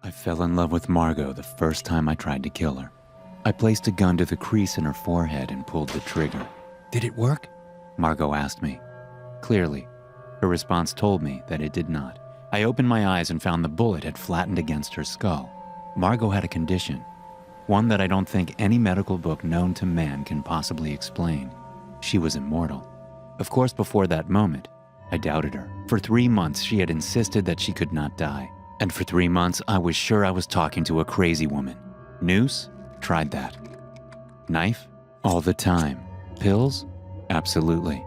I fell in love with Margot the first time I tried to kill her. I placed a gun to the crease in her forehead and pulled the trigger. Did it work? Margot asked me. Clearly, her response told me that it did not. I opened my eyes and found the bullet had flattened against her skull. Margot had a condition, one that I don't think any medical book known to man can possibly explain. She was immortal. Of course, before that moment, I doubted her. For 3 months, she had insisted that she could not die. And for 3 months, I was sure I was talking to a crazy woman. Noose? Tried that. Knife? All the time. Pills? Absolutely.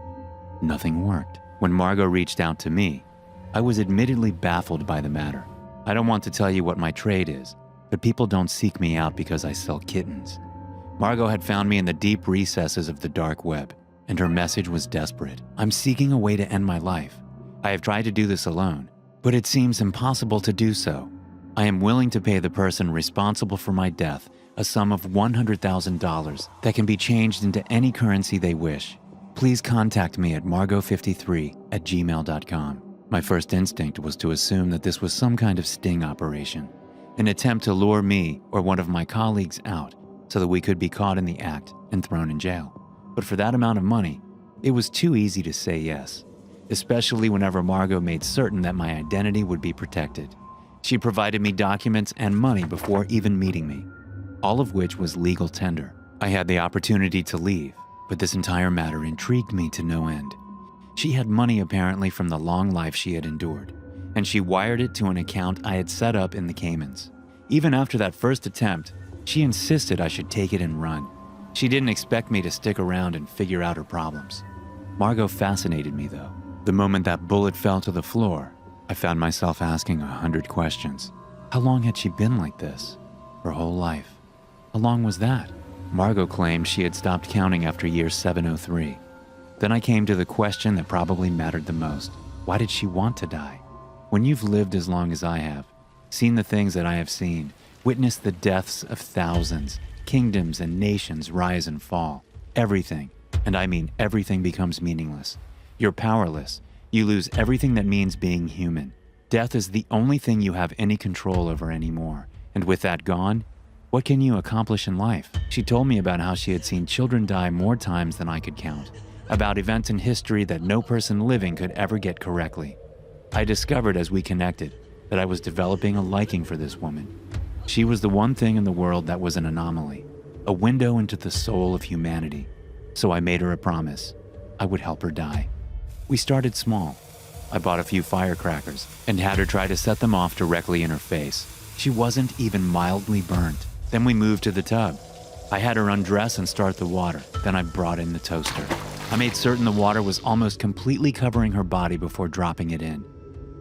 Nothing worked. When Margot reached out to me, I was admittedly baffled by the matter. I don't want to tell you what my trade is, but people don't seek me out because I sell kittens. Margot had found me in the deep recesses of the dark web, and her message was desperate. I'm seeking a way to end my life. I have tried to do this alone, but it seems impossible to do so. I am willing to pay the person responsible for my death a sum of $100,000 that can be changed into any currency they wish. Please contact me at margot53@gmail.com. My first instinct was to assume that this was some kind of sting operation, an attempt to lure me or one of my colleagues out so that we could be caught in the act and thrown in jail. But for that amount of money, it was too easy to say yes, especially whenever Margot made certain that my identity would be protected. She provided me documents and money before even meeting me, all of which was legal tender. I had the opportunity to leave, but this entire matter intrigued me to no end. She had money apparently from the long life she had endured, and she wired it to an account I had set up in the Caymans. Even after that first attempt, she insisted I should take it and run. She didn't expect me to stick around and figure out her problems. Margot fascinated me though. The moment that bullet fell to the floor, I found myself asking 100 questions. How long had she been like this? Her whole life. How long was that? Margot claimed she had stopped counting after year 703. Then I came to the question that probably mattered the most. Why did she want to die? When you've lived as long as I have, seen the things that I have seen, witnessed the deaths of thousands, kingdoms and nations rise and fall, everything, and I mean everything, becomes meaningless. You're powerless. You lose everything that means being human. Death is the only thing you have any control over anymore. And with that gone, what can you accomplish in life? She told me about how she had seen children die more times than I could count, about events in history that no person living could ever get correctly. I discovered as we connected that I was developing a liking for this woman. She was the one thing in the world that was an anomaly, a window into the soul of humanity. So I made her a promise. I would help her die. We started small. I bought a few firecrackers and had her try to set them off directly in her face. She wasn't even mildly burnt. Then we moved to the tub. I had her undress and start the water. Then I brought in the toaster. I made certain the water was almost completely covering her body before dropping it in.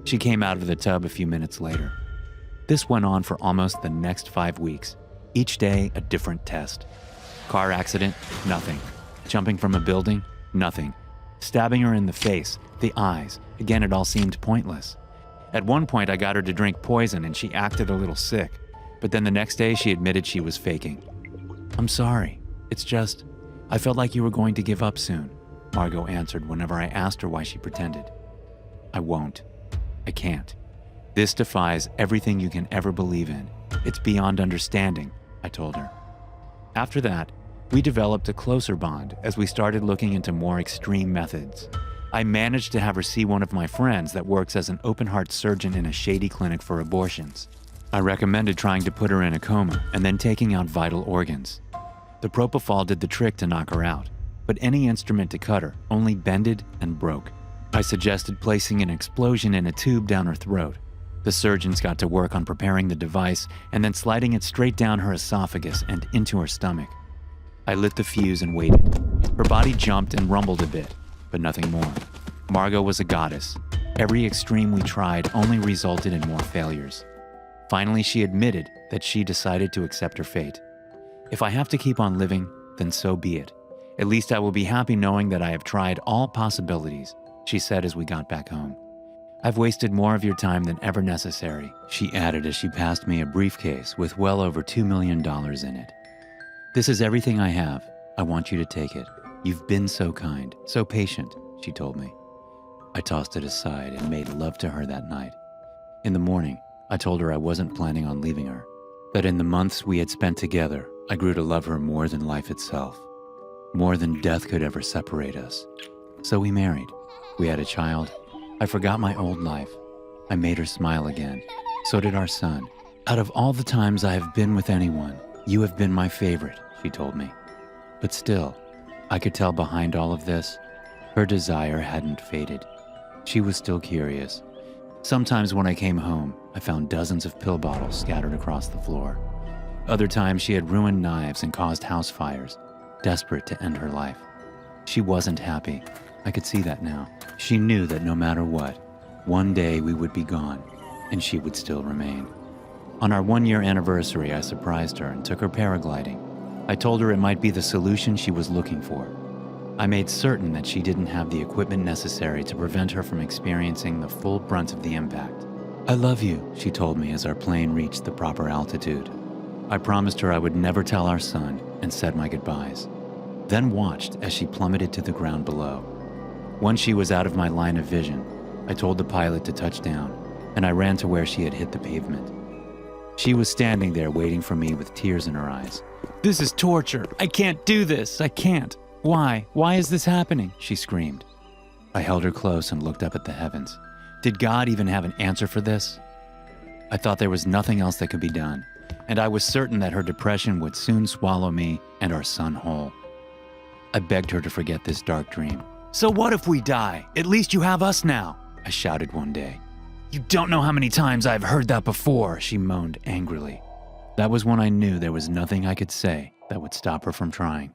She came out of the tub a few minutes later. This went on for almost the next 5 weeks. Each day, a different test. Car accident, nothing. Jumping from a building, nothing. Stabbing her in the face, the eyes, again it all seemed pointless. At one point I got her to drink poison and she acted a little sick, but then the next day she admitted she was faking. "I'm sorry, it's just, I felt like you were going to give up soon," Margot answered whenever I asked her why she pretended. "I won't. I can't. This defies everything you can ever believe in. It's beyond understanding," I told her. After that, we developed a closer bond as we started looking into more extreme methods. I managed to have her see one of my friends that works as an open-heart surgeon in a shady clinic for abortions. I recommended trying to put her in a coma and then taking out vital organs. The propofol did the trick to knock her out, but any instrument to cut her only bended and broke. I suggested placing an explosion in a tube down her throat. The surgeons got to work on preparing the device and then sliding it straight down her esophagus and into her stomach. I lit the fuse and waited. Her body jumped and rumbled a bit, but nothing more. Margot was a goddess. Every extreme we tried only resulted in more failures. Finally, she admitted that she decided to accept her fate. "If I have to keep on living, then so be it. At least I will be happy knowing that I have tried all possibilities," she said as we got back home. "I've wasted more of your time than ever necessary," she added as she passed me a briefcase with well over $2 million in it. "This is everything I have. I want you to take it. You've been so kind, so patient," she told me. I tossed it aside and made love to her that night. In the morning, I told her I wasn't planning on leaving her, that in the months we had spent together, I grew to love her more than life itself, more than death could ever separate us. So we married. We had a child. I forgot my old life. I made her smile again. So did our son. Out of all the times I have been with anyone, you have been my favorite, she told me. But still, I could tell behind all of this, her desire hadn't faded. She was still curious. Sometimes when I came home, I found dozens of pill bottles scattered across the floor. Other times she had ruined knives and caused house fires, desperate to end her life. She wasn't happy. I could see that now. She knew that no matter what, one day we would be gone, and she would still remain. On our 1-year anniversary, I surprised her and took her paragliding. I told her it might be the solution she was looking for. I made certain that she didn't have the equipment necessary to prevent her from experiencing the full brunt of the impact. I love you, she told me as our plane reached the proper altitude. I promised her I would never tell our son and said my goodbyes, then watched as she plummeted to the ground below. Once she was out of my line of vision, I told the pilot to touch down, and I ran to where she had hit the pavement. She was standing there waiting for me with tears in her eyes. "This is torture. I can't do this. I can't. Why? Why is this happening?" she screamed. I held her close and looked up at the heavens. Did God even have an answer for this? I thought there was nothing else that could be done, and I was certain that her depression would soon swallow me and our son whole. I begged her to forget this dark dream. "So what if we die? At least you have us now," I shouted one day. "You don't know how many times I've heard that before," she moaned angrily. That was when I knew there was nothing I could say that would stop her from trying.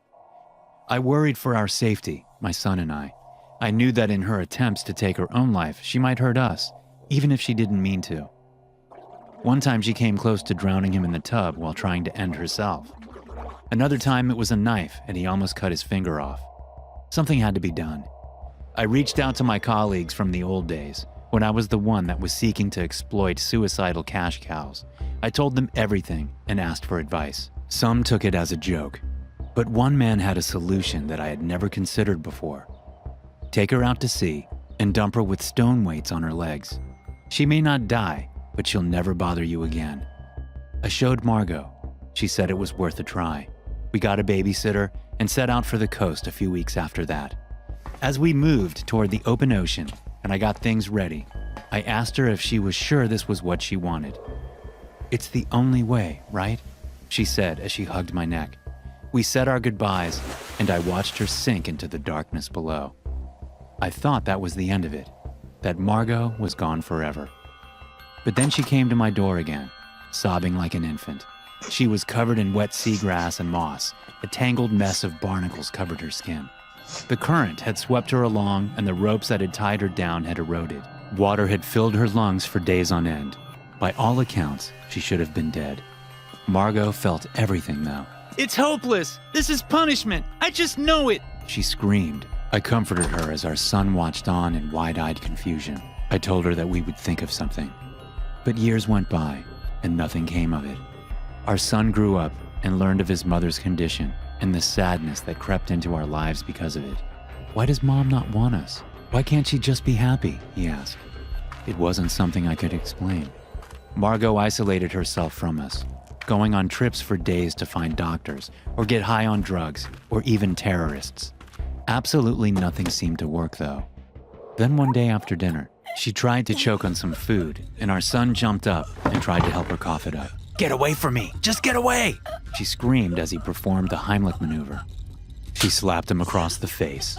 I worried for our safety, my son and I. I knew that in her attempts to take her own life, she might hurt us, even if she didn't mean to. One time she came close to drowning him in the tub while trying to end herself. Another time it was a knife and he almost cut his finger off. Something had to be done. I reached out to my colleagues from the old days, when I was the one that was seeking to exploit suicidal cash cows. I told them everything and asked for advice. Some took it as a joke, but one man had a solution that I had never considered before. Take her out to sea and dump her with stone weights on her legs. She may not die, but she'll never bother you again. I showed Margot. She said it was worth a try. We got a babysitter and set out for the coast a few weeks after that. As we moved toward the open ocean and I got things ready, I asked her if she was sure this was what she wanted. "It's the only way, right?" she said as she hugged my neck. We said our goodbyes and I watched her sink into the darkness below. I thought that was the end of it, that Margot was gone forever. But then she came to my door again, sobbing like an infant. She was covered in wet seagrass and moss. A tangled mess of barnacles covered her skin. The current had swept her along and the ropes that had tied her down had eroded. Water had filled her lungs for days on end. By all accounts, she should have been dead. Margot felt everything though. "It's hopeless! This is punishment! I just know it!" she screamed. I comforted her as our son watched on in wide-eyed confusion. I told her that we would think of something. But years went by and nothing came of it. Our son grew up and learned of his mother's condition and the sadness that crept into our lives because of it. "Why does Mom not want us? Why can't she just be happy?" he asked. It wasn't something I could explain. Margot isolated herself from us, going on trips for days to find doctors or get high on drugs or even terrorists. Absolutely nothing seemed to work though. Then one day after dinner, she tried to choke on some food and our son jumped up and tried to help her cough it up. "Get away from me! Just get away!" she screamed as he performed the Heimlich maneuver. She slapped him across the face.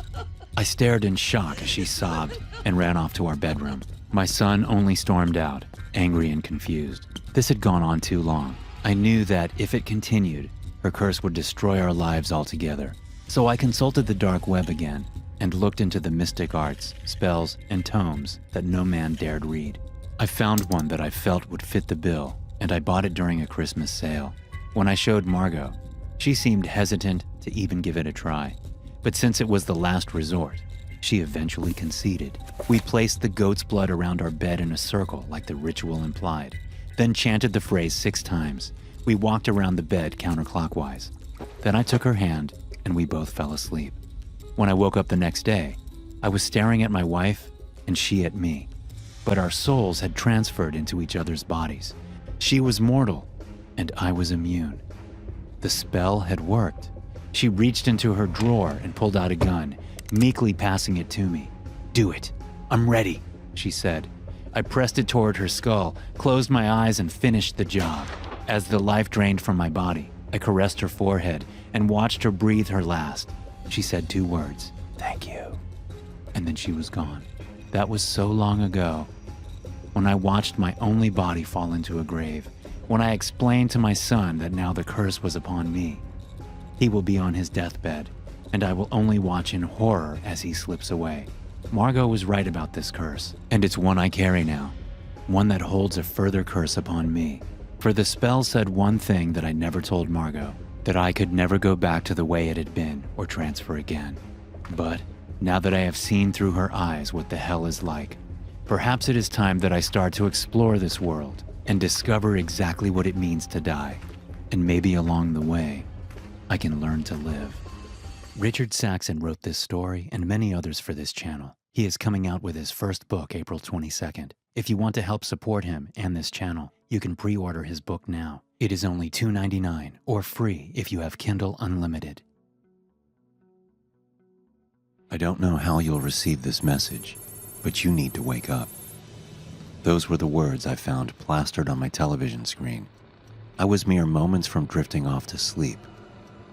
I stared in shock as she sobbed and ran off to our bedroom. My son only stormed out, angry and confused. This had gone on too long. I knew that if it continued, her curse would destroy our lives altogether. So I consulted the dark web again and looked into the mystic arts, spells, and tomes that no man dared read. I found one that I felt would fit the bill, and I bought it during a Christmas sale. When I showed Margot, she seemed hesitant to even give it a try. But since it was the last resort, she eventually conceded. We placed the goat's blood around our bed in a circle like the ritual implied, then chanted the phrase 6 times. We walked around the bed counterclockwise. Then I took her hand and we both fell asleep. When I woke up the next day, I was staring at my wife and she at me. but our souls had transferred into each other's bodies. She was mortal, and I was immune. The spell had worked. She reached into her drawer and pulled out a gun, meekly passing it to me. "Do it. I'm ready," she said. I pressed it toward her skull, closed my eyes, and finished the job. As the life drained from my body, I caressed her forehead and watched her breathe her last. She said 2 words, "Thank you," and then she was gone. That was so long ago, when I watched my only body fall into a grave, when I explained to my son that now the curse was upon me. He will be on his deathbed, and I will only watch in horror as he slips away. Margot was right about this curse, and it's one I carry now, one that holds a further curse upon me. For the spell said one thing that I never told Margot, that I could never go back to the way it had been or transfer again. But now that I have seen through her eyes what the hell is like, perhaps it is time that I start to explore this world and discover exactly what it means to die. And maybe along the way, I can learn to live. Richard Saxon wrote this story and many others for this channel. He is coming out with his first book April 22nd. If you want to help support him and this channel, you can pre-order his book now. It is only $2.99 or free if you have Kindle Unlimited. I don't know how you'll receive this message, but you need to wake up. Those were the words I found plastered on my television screen. I was mere moments from drifting off to sleep.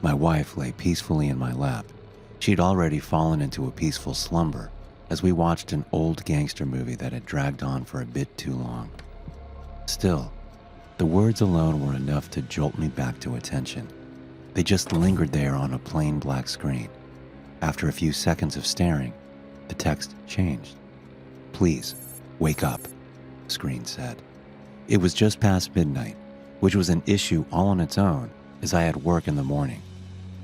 My wife lay peacefully in my lap. She'd already fallen into a peaceful slumber as we watched an old gangster movie that had dragged on for a bit too long. Still, the words alone were enough to jolt me back to attention. They just lingered there on a plain black screen. After a few seconds of staring, the text changed. "Please, wake up," the screen said. It was just past midnight, which was an issue all on its own as I had work in the morning.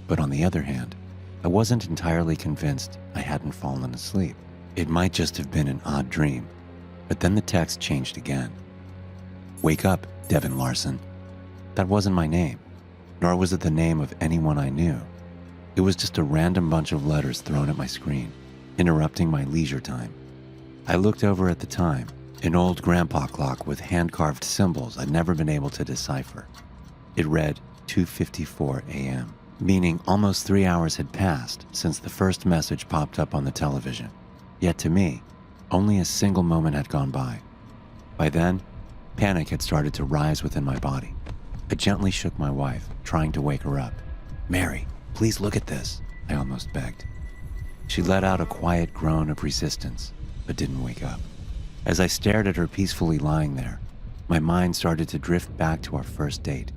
But on the other hand, I wasn't entirely convinced I hadn't fallen asleep. It might just have been an odd dream. But then the text changed again. "Wake up, Devin Larson." That wasn't my name, nor was it the name of anyone I knew. It was just a random bunch of letters thrown at my screen, interrupting my leisure time. I looked over at the time, an old grandpa clock with hand-carved symbols I'd never been able to decipher. It read 2:54 a.m., meaning almost 3 hours had passed since the first message popped up on the television. Yet to me, only a single moment had gone by. By then, panic had started to rise within my body. I gently shook my wife, trying to wake her up. "Mary, please look at this," I almost begged. She let out a quiet groan of resistance, but didn't wake up. As I stared at her peacefully lying there, my mind started to drift back to our first date.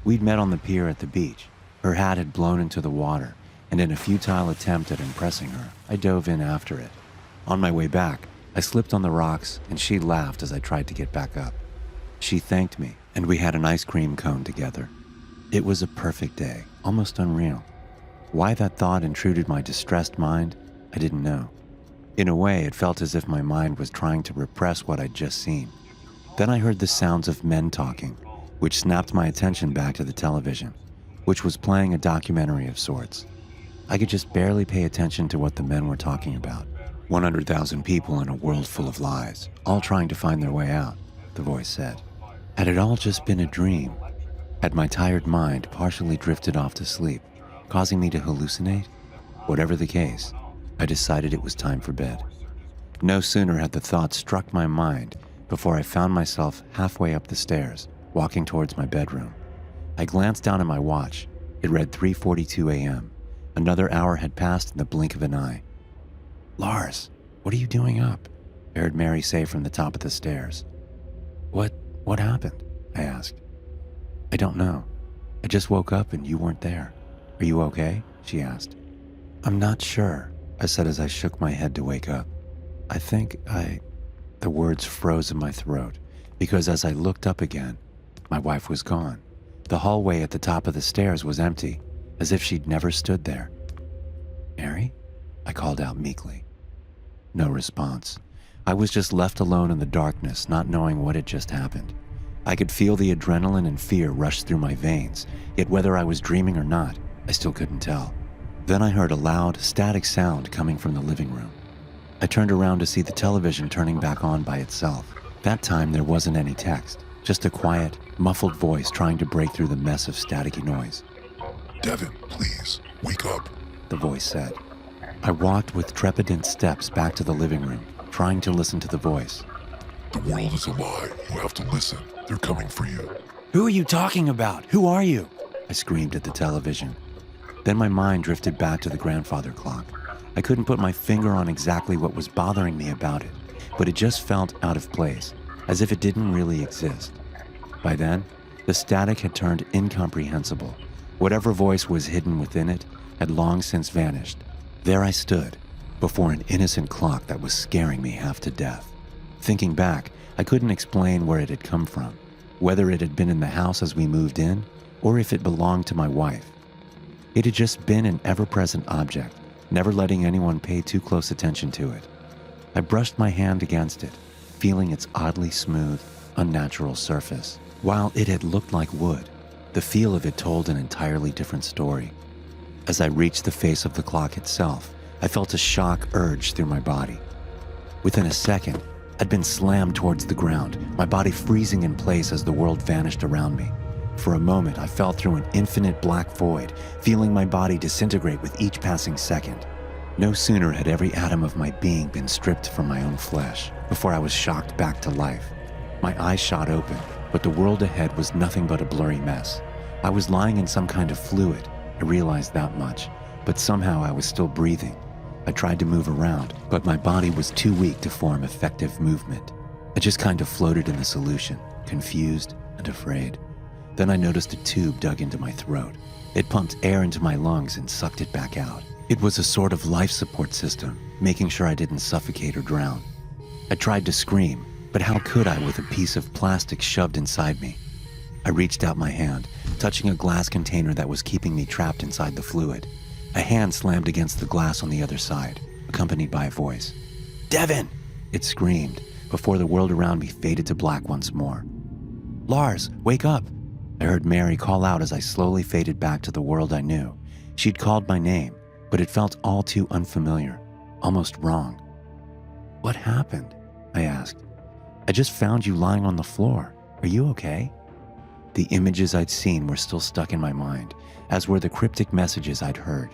We'd met on the pier at the beach. Her hat had blown into the water, and in a futile attempt at impressing her, I dove in after it. On my way back, I slipped on the rocks, and she laughed as I tried to get back up. She thanked me, and we had an ice cream cone together. It was a perfect day, almost unreal. Why that thought intruded my distressed mind, I didn't know. In a way, it felt as if my mind was trying to repress what I'd just seen. Then I heard the sounds of men talking, which snapped my attention back to the television, which was playing a documentary of sorts. I could just barely pay attention to what the men were talking about. 100,000 people in a world full of lies, all trying to find their way out, the voice said. Had it all just been a dream? Had my tired mind partially drifted off to sleep, causing me to hallucinate? Whatever the case, I decided it was time for bed. No sooner had the thought struck my mind before I found myself halfway up the stairs, walking towards my bedroom. I glanced down at my watch. It read 3:42 a.m. Another hour had passed in the blink of an eye. "Lars, what are you doing up?" I heard Mary say from the top of the stairs. What happened?" I asked. "I don't know. I just woke up and you weren't there. Are you okay?" she asked. "I'm not sure," I said as I shook my head to wake up. I think The words froze in my throat because as I looked up again, my wife was gone. The hallway at the top of the stairs was empty, as if she'd never stood there. "Mary?" I called out meekly. No response. I was just left alone in the darkness, not knowing what had just happened. I could feel the adrenaline and fear rush through my veins, yet whether I was dreaming or not, I still couldn't tell. Then I heard a loud, static sound coming from the living room. I turned around to see the television turning back on by itself. That time there wasn't any text, just a quiet, muffled voice trying to break through the mess of staticky noise. Devin, please, wake up. The voice said. I walked with trepidant steps back to the living room, trying to listen to the voice. The world is a lie. You have to listen. They're coming for you. Who are you talking about? Who are you? I screamed at the television. Then my mind drifted back to the grandfather clock. I couldn't put my finger on exactly what was bothering me about it, but it just felt out of place, as if it didn't really exist. By then, the static had turned incomprehensible. Whatever voice was hidden within it had long since vanished. There I stood, before an innocent clock that was scaring me half to death. Thinking back, I couldn't explain where it had come from, whether it had been in the house as we moved in, or if it belonged to my wife. It had just been an ever-present object, never letting anyone pay too close attention to it. I brushed my hand against it, feeling its oddly smooth, unnatural surface. While it had looked like wood, the feel of it told an entirely different story. As I reached the face of the clock itself, I felt a shock urge through my body. Within a second, I'd been slammed towards the ground, my body freezing in place as the world vanished around me. For a moment, I fell through an infinite black void, feeling my body disintegrate with each passing second. No sooner had every atom of my being been stripped from my own flesh before I was shocked back to life. My eyes shot open, but the world ahead was nothing but a blurry mess. I was lying in some kind of fluid. I realized that much, but somehow I was still breathing. I tried to move around, but my body was too weak to form effective movement. I just kind of floated in the solution, confused and afraid. Then I noticed a tube dug into my throat. It pumped air into my lungs and sucked it back out. It was a sort of life support system, making sure I didn't suffocate or drown. I tried to scream, but how could I with a piece of plastic shoved inside me? I reached out my hand, touching a glass container that was keeping me trapped inside the fluid. A hand slammed against the glass on the other side, accompanied by a voice. "Devin!" It screamed, before the world around me faded to black once more. "Lars, wake up!" I heard Mary call out as I slowly faded back to the world I knew. She'd called my name, but it felt all too unfamiliar, almost wrong. "What happened?" I asked. "I just found you lying on the floor. Are you okay?" The images I'd seen were still stuck in my mind, as were the cryptic messages I'd heard.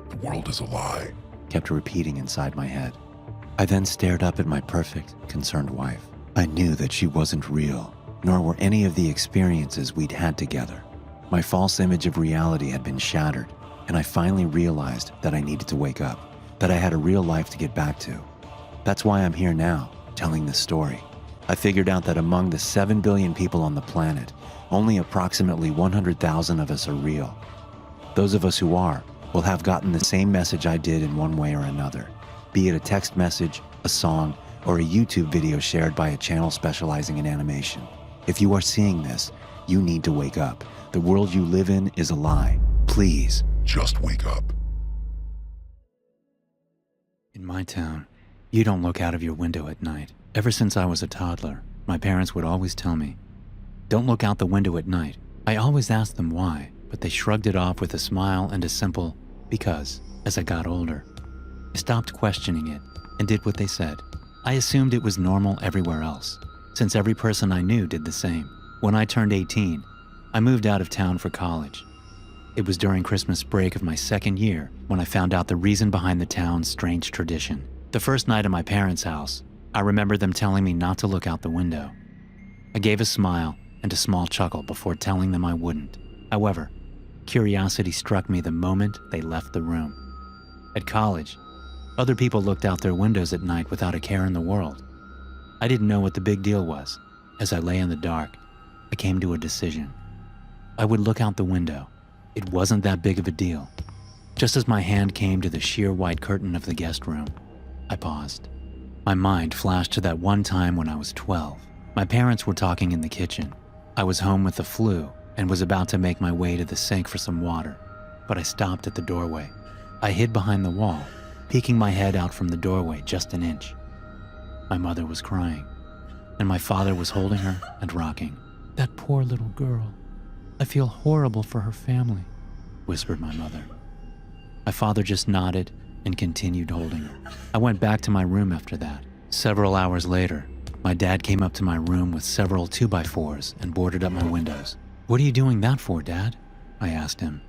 The world is a lie. Kept repeating inside my head. I then stared up at my perfect, concerned wife. I knew that she wasn't real, nor were any of the experiences we'd had together. My false image of reality had been shattered, and I finally realized that I needed to wake up, that I had a real life to get back to. That's why I'm here now, telling this story. I figured out that among the 7 billion people on the planet, only approximately 100,000 of us are real. Those of us who are will have gotten the same message I did in one way or another, be it a text message, a song, or a YouTube video shared by a channel specializing in animation. If you are seeing this, you need to wake up. The world you live in is a lie. Please. Just wake up. In my town, you don't look out of your window at night. Ever since I was a toddler, my parents would always tell me, "Don't look out the window at night." I always asked them why, but they shrugged it off with a smile and a simple, "because." As I got older, I stopped questioning it and did what they said. I assumed it was normal everywhere else, since every person I knew did the same. When I turned 18, I moved out of town for college. It was during Christmas break of my second year when I found out the reason behind the town's strange tradition. The first night at my parents' house, I remember them telling me not to look out the window. I gave a smile and a small chuckle before telling them I wouldn't. However, curiosity struck me the moment they left the room. At college, other people looked out their windows at night without a care in the world. I didn't know what the big deal was. As I lay in the dark, I came to a decision. I would look out the window. It wasn't that big of a deal. Just as my hand came to the sheer white curtain of the guest room, I paused. My mind flashed to that one time when I was 12. My parents were talking in the kitchen. I was home with the flu and was about to make my way to the sink for some water, but I stopped at the doorway. I hid behind the wall, peeking my head out from the doorway just an inch. My mother was crying, and my father was holding her and rocking. "That poor little girl. I feel horrible for her family," whispered my mother. My father just nodded and continued holding her. I went back to my room after that. Several hours later, my dad came up to my room with several 2x4s and boarded up my windows. "What are you doing that for, Dad?" I asked him.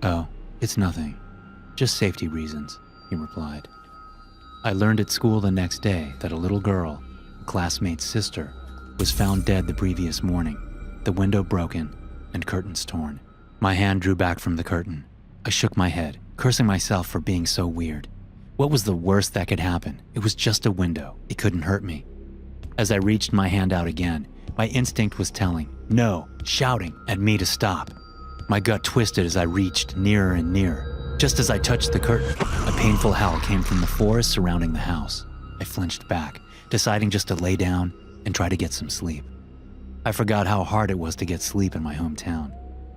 "Oh, it's nothing. Just safety reasons," he replied. I learned at school the next day that a little girl, a classmate's sister, was found dead the previous morning, the window broken and curtains torn. My hand drew back from the curtain. I shook my head, cursing myself for being so weird. What was the worst that could happen? It was just a window. It couldn't hurt me. As I reached my hand out again, my instinct was telling, no, shouting at me to stop. My gut twisted as I reached nearer and nearer. Just as I touched the curtain, a painful howl came from the forest surrounding the house. I flinched back, deciding just to lay down and try to get some sleep. I forgot how hard it was to get sleep in my hometown.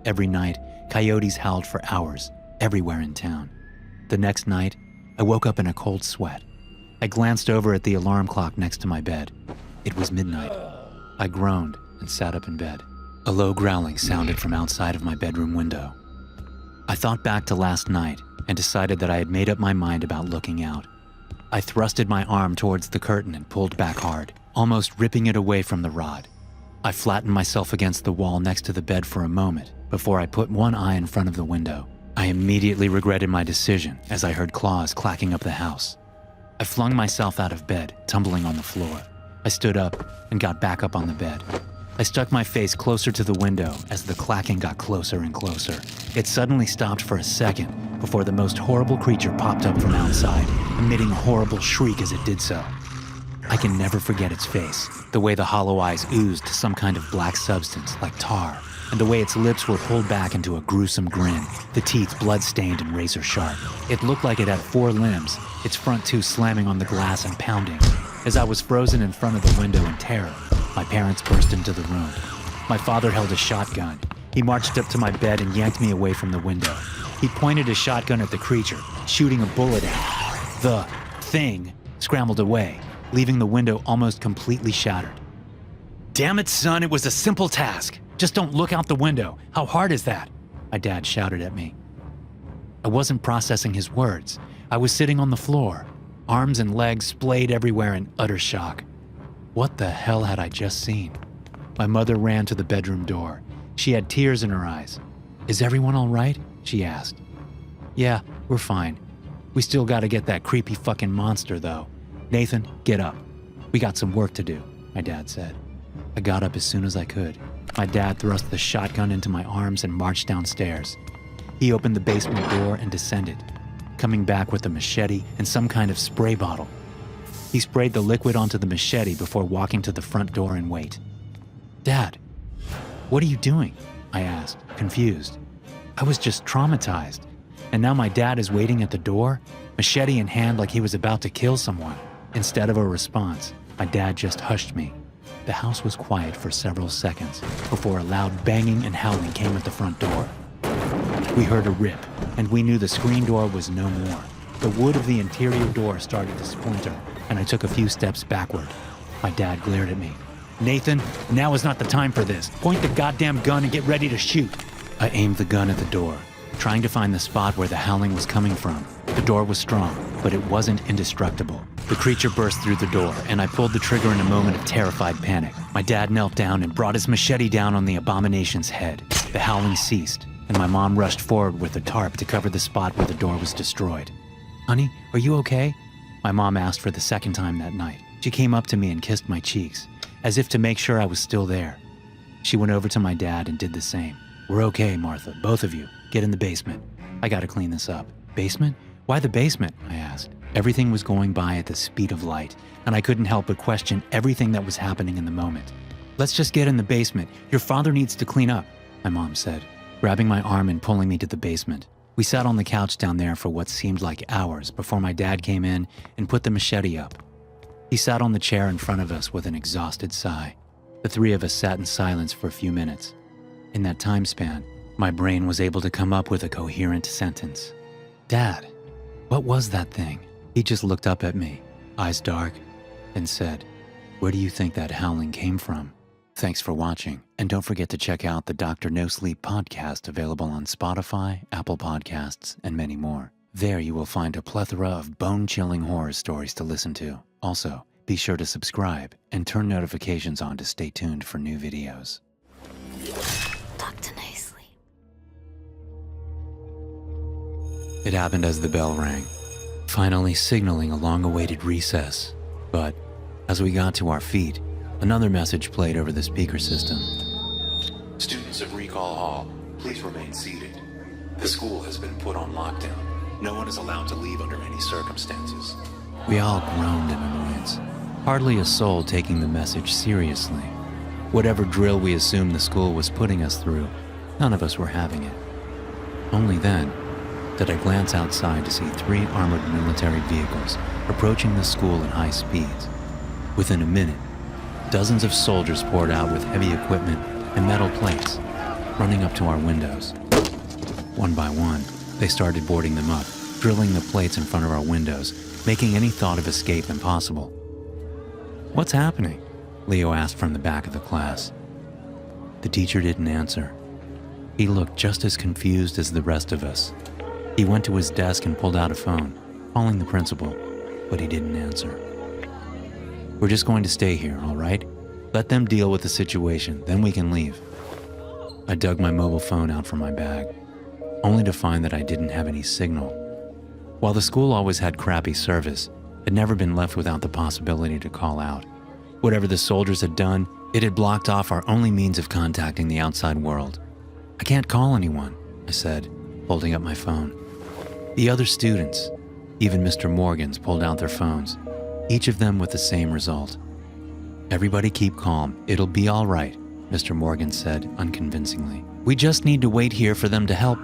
Every night, coyotes howled for hours, everywhere in town. The next night, I woke up in a cold sweat. I glanced over at the alarm clock next to my bed. It was midnight. I groaned and sat up in bed. A low growling sounded from outside of my bedroom window. I thought back to last night and decided that I had made up my mind about looking out. I thrusted my arm towards the curtain and pulled back hard, almost ripping it away from the rod. I flattened myself against the wall next to the bed for a moment before I put one eye in front of the window. I immediately regretted my decision as I heard claws clacking up the house. I flung myself out of bed, tumbling on the floor. I stood up and got back up on the bed. I stuck my face closer to the window as the clacking got closer and closer. It suddenly stopped for a second before the most horrible creature popped up from outside, emitting a horrible shriek as it did so. I can never forget its face, the way the hollow eyes oozed some kind of black substance like tar, and the way its lips were pulled back into a gruesome grin, the teeth blood-stained and razor-sharp. It looked like it had 4 limbs, its front 2 slamming on the glass and pounding. As I was frozen in front of the window in terror, my parents burst into the room. My father held a shotgun. He marched up to my bed and yanked me away from the window. He pointed his shotgun at the creature, shooting a bullet at it. The thing scrambled away, leaving the window almost completely shattered. "Damn it, son, it was a simple task. Just don't look out the window. How hard is that?" my dad shouted at me. I wasn't processing his words. I was sitting on the floor, arms and legs splayed everywhere in utter shock. What the hell had I just seen? My mother ran to the bedroom door. She had tears in her eyes. "Is everyone all right?" she asked. "Yeah, we're fine. We still gotta get that creepy fucking monster, though. Nathan, get up. We got some work to do," my dad said. I got up as soon as I could. My dad thrust the shotgun into my arms and marched downstairs. He opened the basement door and descended, coming back with a machete and some kind of spray bottle. He sprayed the liquid onto the machete before walking to the front door and wait. "Dad, what are you doing?" I asked, confused. I was just traumatized, and now my dad is waiting at the door, machete in hand like he was about to kill someone. Instead of a response, my dad just hushed me. The house was quiet for several seconds before a loud banging and howling came at the front door. We heard a rip, and we knew the screen door was no more. The wood of the interior door started to splinter, and I took a few steps backward. My dad glared at me. "Nathan, now is not the time for this. Point the goddamn gun and get ready to shoot." I aimed the gun at the door, trying to find the spot where the howling was coming from. The door was strong, but it wasn't indestructible. The creature burst through the door, and I pulled the trigger in a moment of terrified panic. My dad knelt down and brought his machete down on the abomination's head. The howling ceased, and my mom rushed forward with a tarp to cover the spot where the door was destroyed. "Honey, are you okay?" my mom asked for the second time that night. She came up to me and kissed my cheeks, as if to make sure I was still there. She went over to my dad and did the same. "We're okay, Martha, both of you. Get in the basement. I gotta clean this up." "Basement? Why the basement?" I asked. Everything was going by at the speed of light, and I couldn't help but question everything that was happening in the moment. "Let's just get in the basement. Your father needs to clean up," my mom said, grabbing my arm and pulling me to the basement. We sat on the couch down there for what seemed like hours before my dad came in and put the machete up. He sat on the chair in front of us with an exhausted sigh. The 3 of us sat in silence for a few minutes. In that time span, my brain was able to come up with a coherent sentence. "Dad, what was that thing?" He just looked up at me, eyes dark, and said, "Where do you think that howling came from?" Thanks for watching, and don't forget to check out the Dr. No Sleep podcast available on Spotify, Apple Podcasts, and many more. There you will find a plethora of bone-chilling horror stories to listen to. Also, be sure to subscribe and turn notifications on to stay tuned for new videos. Talked nicely. It happened as the bell rang, finally signaling a long-awaited recess. But as we got to our feet, another message played over the speaker system. Students of Recall Hall, please remain seated. The school has been put on lockdown. No one is allowed to leave under any circumstances. We all groaned in annoyance, hardly a soul taking the message seriously. Whatever drill we assumed the school was putting us through, none of us were having it. Only then did I glance outside to see 3 armored military vehicles approaching the school at high speeds. Within a minute, dozens of soldiers poured out with heavy equipment and metal plates, running up to our windows. One by one, they started boarding them up, drilling the plates in front of our windows, making any thought of escape impossible. "What's happening?" Leo asked from the back of the class. The teacher didn't answer. He looked just as confused as the rest of us. He went to his desk and pulled out a phone, calling the principal, but he didn't answer. "We're just going to stay here, all right? Let them deal with the situation, then we can leave." I dug my mobile phone out from my bag, only to find that I didn't have any signal. While the school always had crappy service, I'd never been left without the possibility to call out. Whatever the soldiers had done, it had blocked off our only means of contacting the outside world. "I can't call anyone," I said, holding up my phone. The other students, even Mr. Morgan's, pulled out their phones, each of them with the same result. "Everybody keep calm. It'll be all right," Mr. Morgan said unconvincingly. "We just need to wait here for them to help."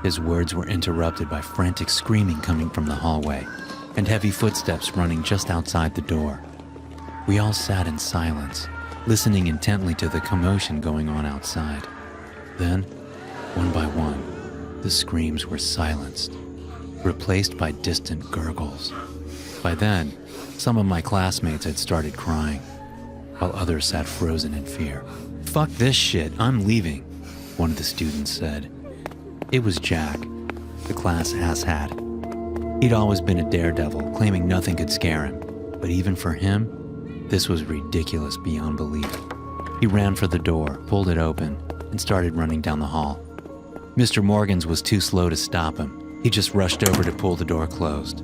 His words were interrupted by frantic screaming coming from the hallway and heavy footsteps running just outside the door. We all sat in silence, listening intently to the commotion going on outside. Then, one by one, the screams were silenced, replaced by distant gurgles. By then, some of my classmates had started crying, while others sat frozen in fear. "Fuck this shit, I'm leaving," one of the students said. It was Jack, the class asshat. He'd always been a daredevil, claiming nothing could scare him. But even for him, this was ridiculous beyond belief. He ran for the door, pulled it open, and started running down the hall. Mr. Morgan's was too slow to stop him. He just rushed over to pull the door closed.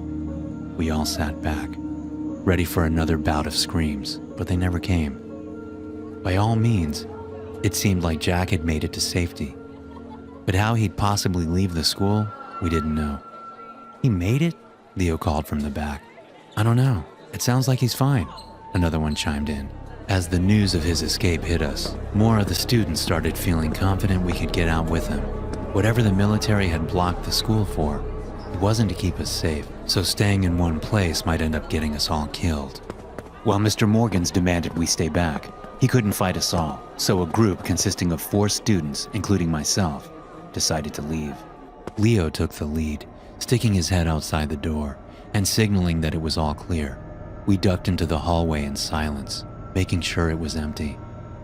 We all sat back, ready for another bout of screams, but they never came. By all means, it seemed like Jack had made it to safety. But how he'd possibly leave the school, we didn't know. "He made it?" Leo called from the back. "I don't know. It sounds like he's fine," another one chimed in. As the news of his escape hit us, more of the students started feeling confident we could get out with him. Whatever the military had blocked the school for, it wasn't to keep us safe, so staying in one place might end up getting us all killed. While Mr. Morgan's demanded we stay back, he couldn't fight us all, so a group consisting of 4 students, including myself, decided to leave. Leo took the lead, sticking his head outside the door and signaling that it was all clear. We ducked into the hallway in silence, making sure it was empty.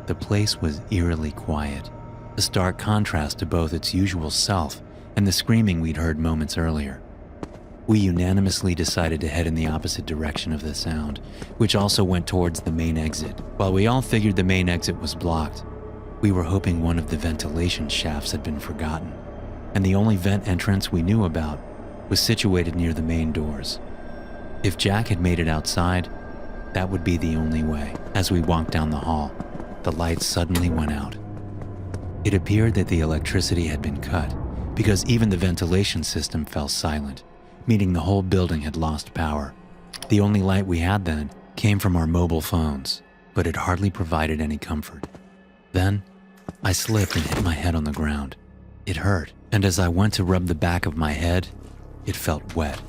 The place was eerily quiet, a stark contrast to both its usual self and the screaming we'd heard moments earlier. We unanimously decided to head in the opposite direction of the sound, which also went towards the main exit. While we all figured the main exit was blocked, we were hoping one of the ventilation shafts had been forgotten, and the only vent entrance we knew about was situated near the main doors. If Jack had made it outside, that would be the only way. As we walked down the hall, the lights suddenly went out. It appeared that the electricity had been cut because even the ventilation system fell silent, meaning the whole building had lost power. The only light we had then came from our mobile phones, but it hardly provided any comfort. Then, I slipped and hit my head on the ground. It hurt, and as I went to rub the back of my head, it felt wet.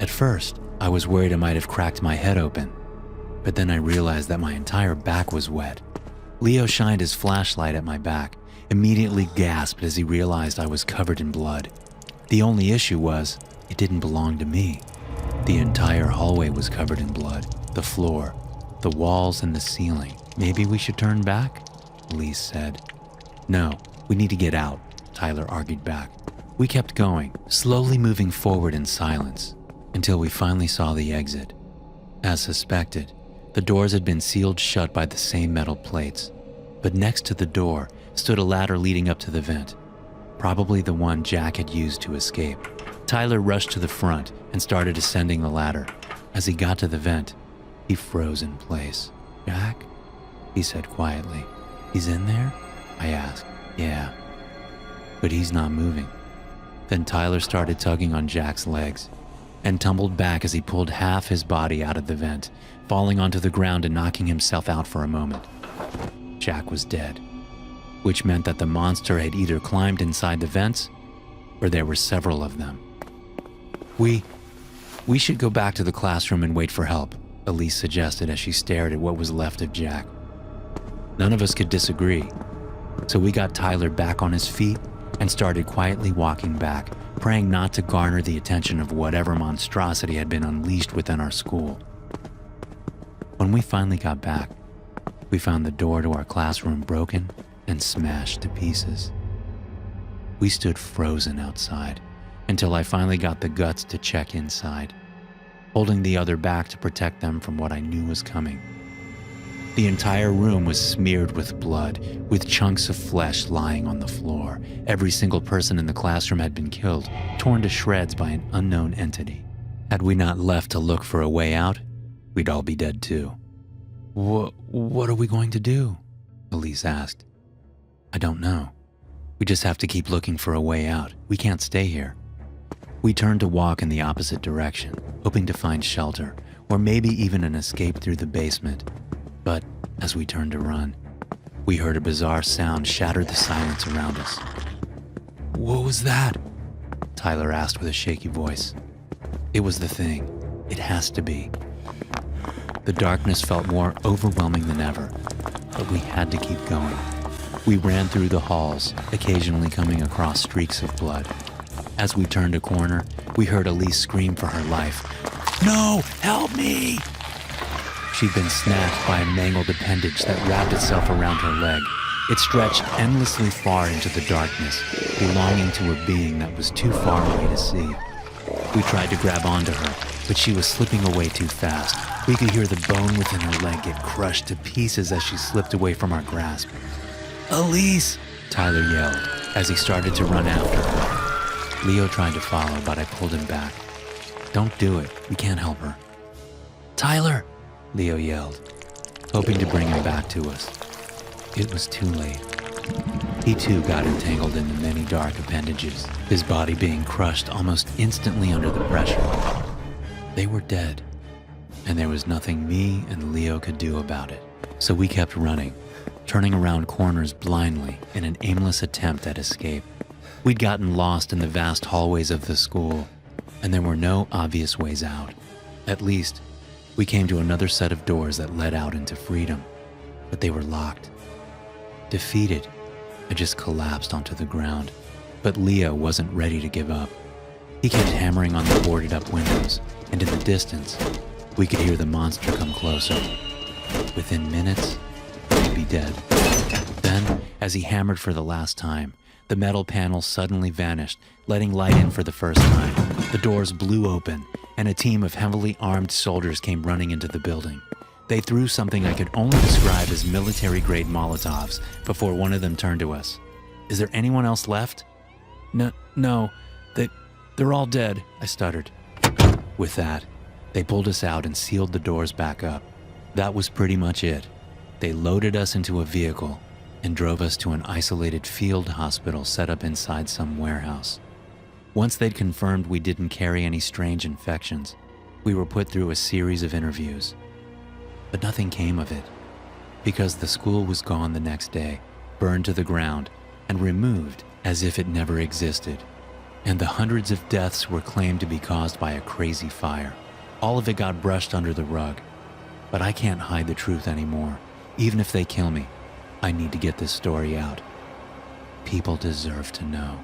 At first, I was worried I might have cracked my head open, but then I realized that my entire back was wet. Leo shined his flashlight at my back, immediately gasped as he realized I was covered in blood. The only issue was, it didn't belong to me. The entire hallway was covered in blood. The floor, the walls, and the ceiling. "Maybe we should turn back?" Elise said. "No, we need to get out," Tyler argued back. We kept going, slowly moving forward in silence, until we finally saw the exit. As suspected, the doors had been sealed shut by the same metal plates, but next to the door stood a ladder leading up to the vent, probably the one Jack had used to escape. Tyler rushed to the front and started ascending the ladder. As he got to the vent, he froze in place. "Jack?" he said quietly. "He's in there?" I asked. "Yeah, but he's not moving." Then Tyler started tugging on Jack's legs and tumbled back as he pulled half his body out of the vent, falling onto the ground and knocking himself out for a moment. Jack was dead, which meant that the monster had either climbed inside the vents or there were several of them. We should go back to the classroom and wait for help," Elise suggested as she stared at what was left of Jack. None of us could disagree, so we got Tyler back on his feet and started quietly walking back, praying not to garner the attention of whatever monstrosity had been unleashed within our school. When we finally got back, we found the door to our classroom broken and smashed to pieces. We stood frozen outside until I finally got the guts to check inside, holding the other back to protect them from what I knew was coming. The entire room was smeared with blood, with chunks of flesh lying on the floor. Every single person in the classroom had been killed, torn to shreds by an unknown entity. Had we not left to look for a way out, we'd all be dead too. What are we going to do?" Elise asked. "I don't know. We just have to keep looking for a way out. We can't stay here." We turned to walk in the opposite direction, hoping to find shelter, or maybe even an escape through the basement. But as we turned to run, we heard a bizarre sound shatter the silence around us. "What was that?" Tyler asked with a shaky voice. "It was the thing. It has to be." The darkness felt more overwhelming than ever, but we had to keep going. We ran through the halls, occasionally coming across streaks of blood. As we turned a corner, we heard Elise scream for her life. "No! Help me!" She'd been snatched by a mangled appendage that wrapped itself around her leg. It stretched endlessly far into the darkness, belonging to a being that was too far away to see. We tried to grab onto her, but she was slipping away too fast. We could hear the bone within her leg get crushed to pieces as she slipped away from our grasp. "Elise!" Tyler yelled as he started to run after her. Leo tried to follow, but I pulled him back. "Don't do it. We can't help her." "Tyler!" Leo yelled, hoping to bring him back to us. It was too late. He too got entangled in the many dark appendages, his body being crushed almost instantly under the pressure. They were dead, and there was nothing me and Leo could do about it. So we kept running, turning around corners blindly in an aimless attempt at escape. We'd gotten lost in the vast hallways of the school, and there were no obvious ways out. At least, we came to another set of doors that led out into freedom, but they were locked. Defeated, I just collapsed onto the ground, but Leo wasn't ready to give up. He kept hammering on the boarded up windows, and in the distance, we could hear the monster come closer. Within minutes, we'd be dead. Then, as he hammered for the last time, the metal panel suddenly vanished, letting light in for the first time. The doors blew open, and a team of heavily armed soldiers came running into the building. They threw something I could only describe as military-grade Molotovs before one of them turned to us. "Is there anyone else left?" No, they're all dead," I stuttered. With that, they pulled us out and sealed the doors back up. That was pretty much it. They loaded us into a vehicle and drove us to an isolated field hospital set up inside some warehouse. Once they'd confirmed we didn't carry any strange infections, we were put through a series of interviews. But nothing came of it, because the school was gone the next day, burned to the ground, and removed as if it never existed. And the hundreds of deaths were claimed to be caused by a crazy fire. All of it got brushed under the rug. But I can't hide the truth anymore. Even if they kill me, I need to get this story out. People deserve to know.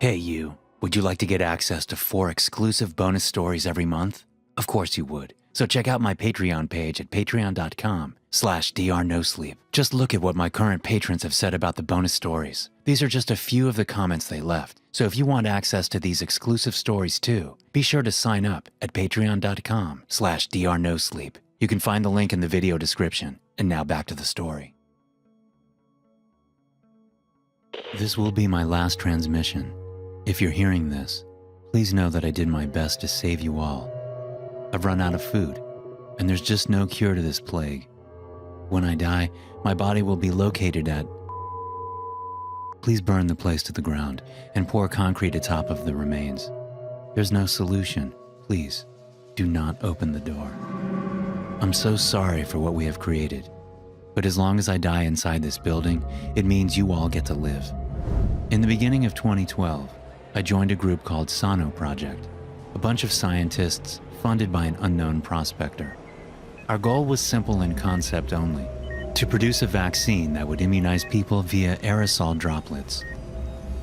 Hey you, would you like to get access to 4 exclusive bonus stories every month? Of course you would. So check out my Patreon page at patreon.com/drnosleep. Just look at what my current patrons have said about the bonus stories. These are just a few of the comments they left. So if you want access to these exclusive stories too, be sure to sign up at patreon.com/drnosleep. You can find the link in the video description. And now back to the story. This will be my last transmission. If you're hearing this, please know that I did my best to save you all. I've run out of food, and there's just no cure to this plague. When I die, my body will be located at... Please burn the place to the ground and pour concrete atop of the remains. There's no solution. Please, do not open the door. I'm so sorry for what we have created, but as long as I die inside this building, it means you all get to live. In the beginning of 2012, I joined a group called Sano Project, a bunch of scientists funded by an unknown prospector. Our goal was simple in concept only, to produce a vaccine that would immunize people via aerosol droplets.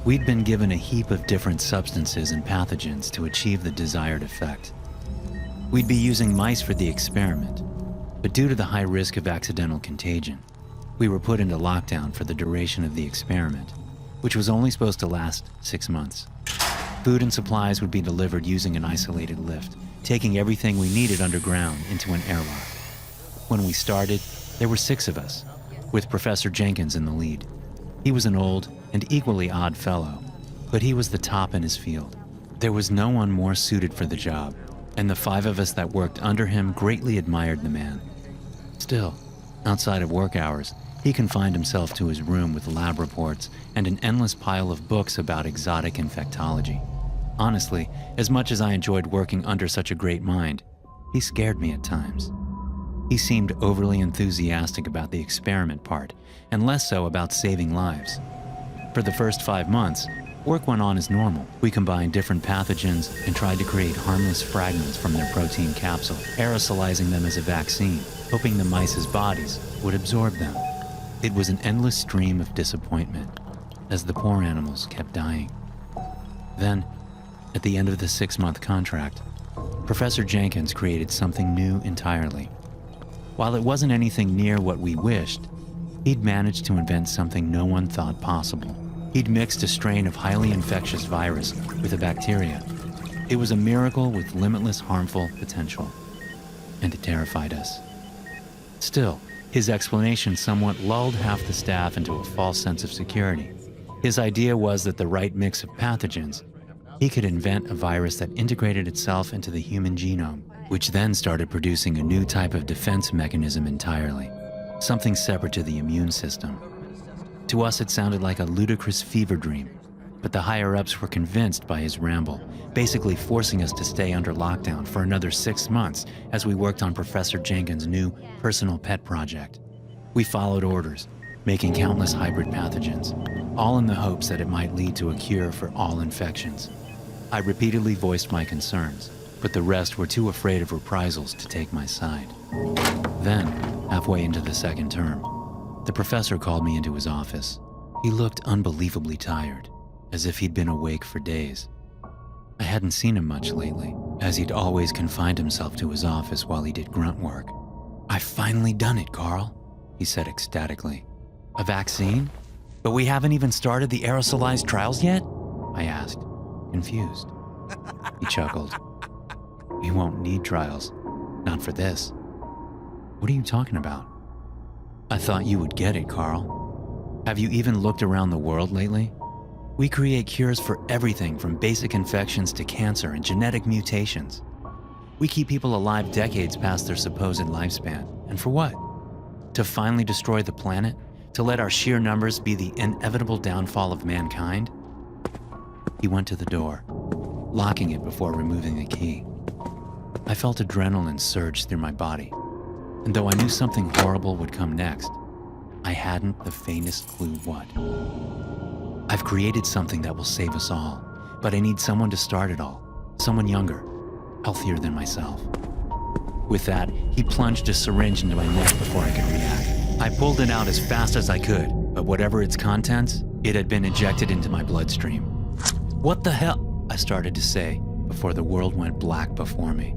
We'd been given a heap of different substances and pathogens to achieve the desired effect. We'd be using mice for the experiment, but due to the high risk of accidental contagion, we were put into lockdown for the duration of the experiment, which was only supposed to last 6 months. Food and supplies would be delivered using an isolated lift, taking everything we needed underground into an airlock. When we started, there were 6 of us, with Professor Jenkins in the lead. He was an old and equally odd fellow, but he was the top in his field. There was no one more suited for the job, and the 5 of us that worked under him greatly admired the man. Still, outside of work hours, he confined himself to his room with lab reports and an endless pile of books about exotic infectology. Honestly, as much as I enjoyed working under such a great mind, he scared me at times. He seemed overly enthusiastic about the experiment part, and less so about saving lives. For the first 5 months, work went on as normal. We combined different pathogens and tried to create harmless fragments from their protein capsule, aerosolizing them as a vaccine, hoping the mice's bodies would absorb them. It was an endless stream of disappointment, as the poor animals kept dying. Then, at the end of the 6-month contract, Professor Jenkins created something new entirely. While it wasn't anything near what we wished, he'd managed to invent something no one thought possible. He'd mixed a strain of highly infectious virus with a bacteria. It was a miracle with limitless harmful potential, and it terrified us. Still, his explanation somewhat lulled half the staff into a false sense of security. His idea was that the right mix of pathogens, he could invent a virus that integrated itself into the human genome, which then started producing a new type of defense mechanism entirely, something separate to the immune system. To us, it sounded like a ludicrous fever dream, but the higher-ups were convinced by his ramble, basically forcing us to stay under lockdown for another 6 months as we worked on Professor Jenkins' new personal pet project. We followed orders, making countless hybrid pathogens, all in the hopes that it might lead to a cure for all infections. I repeatedly voiced my concerns, but the rest were too afraid of reprisals to take my side. Then, halfway into the 2nd term, the professor called me into his office. He looked unbelievably tired, as if he'd been awake for days. I hadn't seen him much lately, as he'd always confined himself to his office while he did grunt work. "I've finally done it, Carl," he said ecstatically. "A vaccine? But we haven't even started the aerosolized trials yet?" I asked, confused. He chuckled. "We won't need trials. Not for this." "What are you talking about?" "I thought you would get it, Carl. Have you even looked around the world lately? We create cures for everything from basic infections to cancer and genetic mutations. We keep people alive decades past their supposed lifespan. And for what? To finally destroy the planet? To let our sheer numbers be the inevitable downfall of mankind?" He went to the door, locking it before removing the key. I felt adrenaline surge through my body, and though I knew something horrible would come next, I hadn't the faintest clue what. "I've created something that will save us all, but I need someone to start it all. Someone younger, healthier than myself." With that, he plunged a syringe into my neck before I could react. I pulled it out as fast as I could, but whatever its contents, it had been injected into my bloodstream. "What the hell?" I started to say before the world went black before me.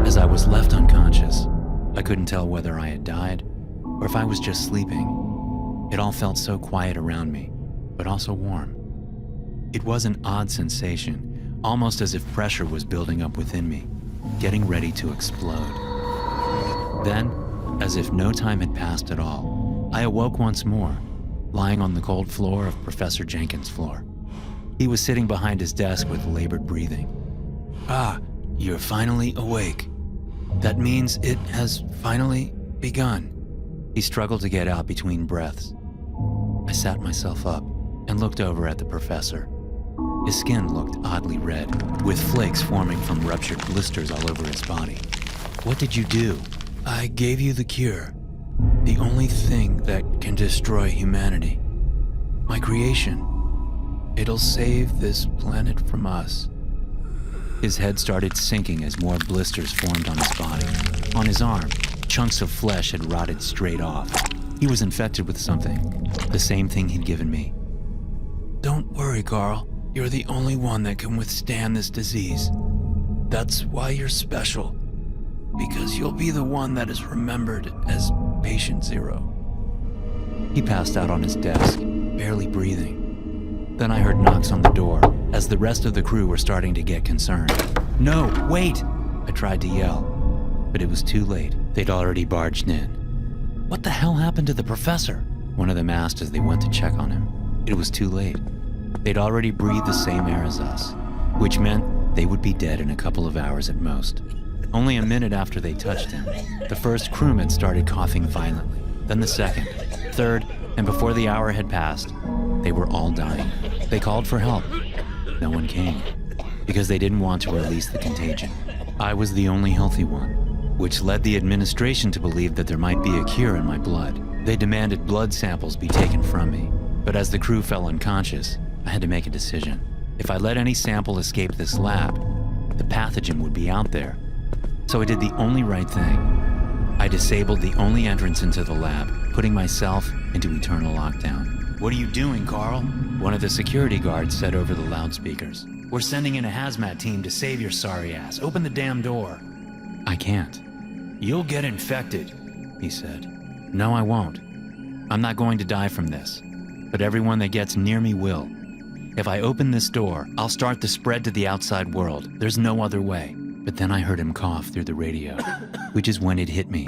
As I was left unconscious, I couldn't tell whether I had died or if I was just sleeping. It all felt so quiet around me, but also warm. It was an odd sensation, almost as if pressure was building up within me, getting ready to explode. Then, as if no time had passed at all, I awoke once more, lying on the cold floor of Professor Jenkins' floor. He was sitting behind his desk with labored breathing. "Ah, you're finally awake. That means it has finally begun." He struggled to get out between breaths. I sat myself up and looked over at the professor. His skin looked oddly red, with flakes forming from ruptured blisters all over his body. "What did you do?" "I gave you the cure. The only thing that can destroy humanity. My creation. It'll save this planet from us." His head started sinking as more blisters formed on his body. On his arm, chunks of flesh had rotted straight off. He was infected with something, the same thing he'd given me. "Don't worry, Carl. You're the only one that can withstand this disease. That's why you're special. Because you'll be the one that is remembered as Patient Zero." He passed out on his desk, barely breathing. Then I heard knocks on the door, as the rest of the crew were starting to get concerned. "No, wait!" I tried to yell, but it was too late. They'd already barged in. "What the hell happened to the professor?" one of them asked as they went to check on him. It was too late. They'd already breathed the same air as us, which meant they would be dead in a couple of hours at most. Only a minute after they touched him, the first crewman started coughing violently, then the second, third, and before the hour had passed, they were all dying. They called for help. No one came, because they didn't want to release the contagion. I was the only healthy one, which led the administration to believe that there might be a cure in my blood. They demanded blood samples be taken from me, but as the crew fell unconscious, I had to make a decision. If I let any sample escape this lab, the pathogen would be out there. So I did the only right thing. I disabled the only entrance into the lab, putting myself into eternal lockdown. "What are you doing, Carl?" one of the security guards said over the loudspeakers. "We're sending in a hazmat team to save your sorry ass. Open the damn door." "I can't." "You'll get infected," he said. "No, I won't. I'm not going to die from this, but everyone that gets near me will. If I open this door, I'll start the spread to the outside world. There's no other way." But then I heard him cough through the radio, which is when it hit me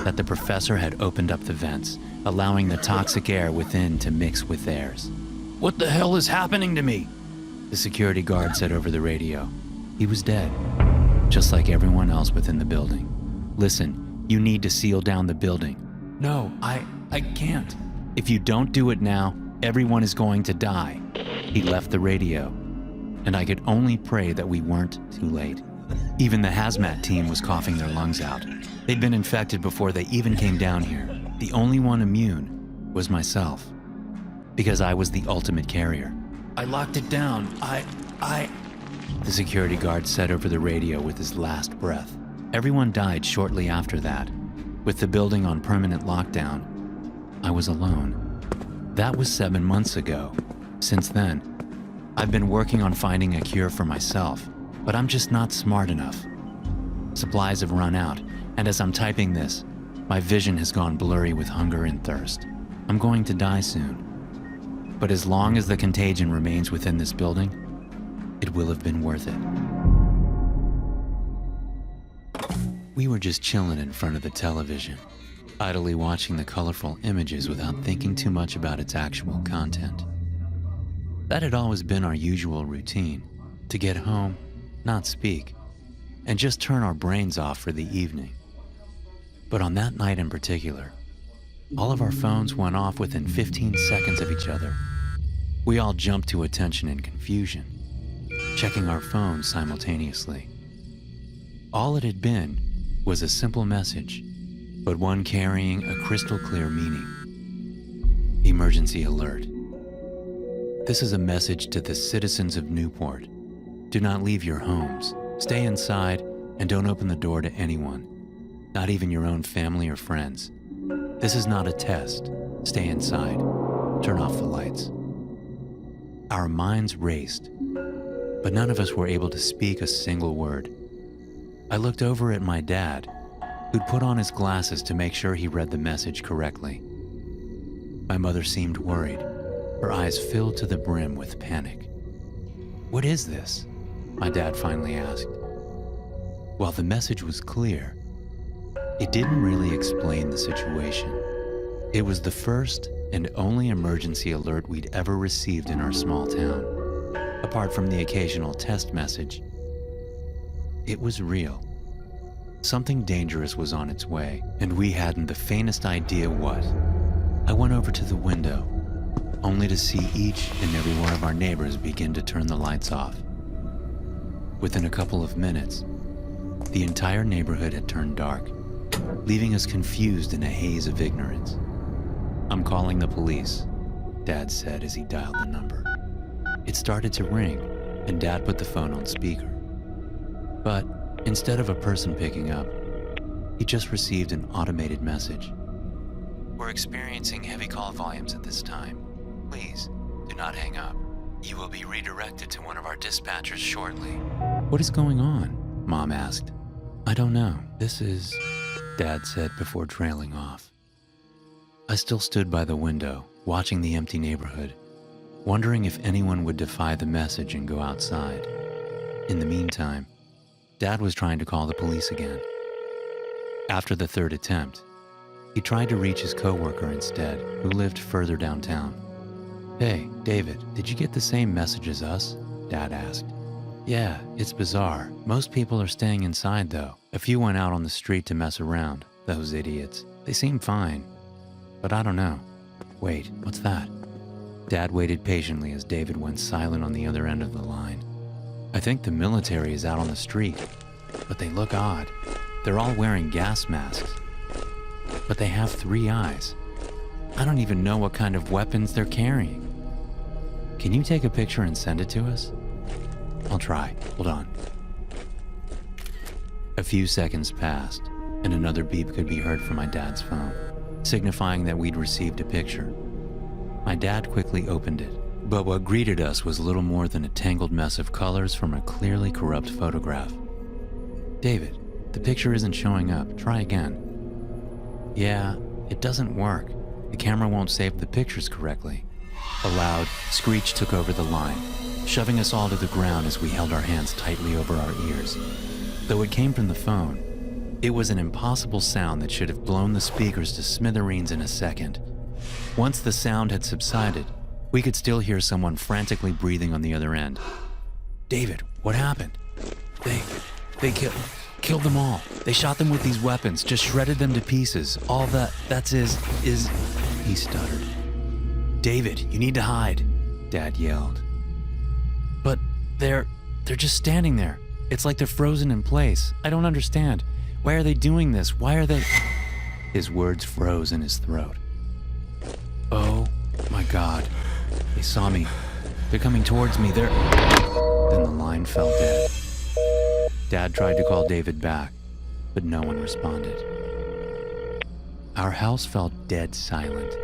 that the professor had opened up the vents, allowing the toxic air within to mix with theirs. "What the hell is happening to me?" the security guard said over the radio. He was dead, just like everyone else within the building. "Listen, you need to seal down the building." "No, I can't." "If you don't do it now, everyone is going to die." He left the radio, and I could only pray that we weren't too late. Even the hazmat team was coughing their lungs out. They'd been infected before they even came down here. The only one immune was myself, because I was the ultimate carrier. "I locked it down. The security guard said over the radio with his last breath. Everyone died shortly after that. With the building on permanent lockdown, I was alone. That was 7 months ago. Since then, I've been working on finding a cure for myself, but I'm just not smart enough. Supplies have run out, and as I'm typing this, my vision has gone blurry with hunger and thirst. I'm going to die soon. But as long as the contagion remains within this building, it will have been worth it. We were just chilling in front of the television, idly watching the colorful images without thinking too much about its actual content. That had always been our usual routine, to get home, not speak, and just turn our brains off for the evening. But on that night in particular, all of our phones went off within 15 seconds of each other. We all jumped to attention in confusion, checking our phones simultaneously. All it had been was a simple message, but one carrying a crystal clear meaning. Emergency alert. This is a message to the citizens of Newport. Do not leave your homes. Stay inside and don't open the door to anyone, not even your own family or friends. This is not a test. Stay inside. Turn off the lights. Our minds raced, but none of us were able to speak a single word. I looked over at my dad, who'd put on his glasses to make sure he read the message correctly. My mother seemed worried, her eyes filled to the brim with panic. "What is this?" my dad finally asked. While the message was clear, it didn't really explain the situation. It was the first and only emergency alert we'd ever received in our small town, apart from the occasional test message. It was real. Something dangerous was on its way, and we hadn't the faintest idea what. I went over to the window, only to see each and every one of our neighbors begin to turn the lights off. Within a couple of minutes, the entire neighborhood had turned dark, leaving us confused in a haze of ignorance. "I'm calling the police," Dad said as he dialed the number. It started to ring, and Dad put the phone on speaker. But instead of a person picking up, he just received an automated message. "We're experiencing heavy call volumes at this time. Please, do not hang up. You will be redirected to one of our dispatchers shortly." "What is going on?" Mom asked. "I don't know. This is," Dad said before trailing off. I still stood by the window, watching the empty neighborhood, wondering if anyone would defy the message and go outside. In the meantime, Dad was trying to call the police again. After the third attempt, he tried to reach his coworker instead, who lived further downtown. "Hey, David, did you get the same message as us?" Dad asked. "Yeah, it's bizarre. Most people are staying inside though. A few went out on the street to mess around, those idiots. They seem fine. But I don't know. Wait, what's that?" Dad waited patiently as David went silent on the other end of the line. "I think the military is out on the street, but they look odd. They're all wearing gas masks, but they have 3 eyes. I don't even know what kind of weapons they're carrying. Can you take a picture and send it to us?" "I'll try. Hold on." A few seconds passed, and another beep could be heard from my dad's phone, signifying that we'd received a picture. My dad quickly opened it, but what greeted us was little more than a tangled mess of colors from a clearly corrupt photograph. "David, the picture isn't showing up. Try again." "Yeah, it doesn't work. The camera won't save the pictures correctly." A loud screech took over the line, shoving us all to the ground as we held our hands tightly over our ears. Though it came from the phone, it was an impossible sound that should have blown the speakers to smithereens in a second. Once the sound had subsided, we could still hear someone frantically breathing on the other end. "David, what happened?" They killed them all. They shot them with these weapons, just shredded them to pieces. All that's is, he stuttered. "David, you need to hide," Dad yelled. "But they're just standing there. It's like they're frozen in place. I don't understand. Why are they doing this? Why are they..." His words froze in his throat. "Oh my God. They saw me. They're coming towards me. Then the line fell dead. Dad tried to call David back, but no one responded. Our house felt dead silent,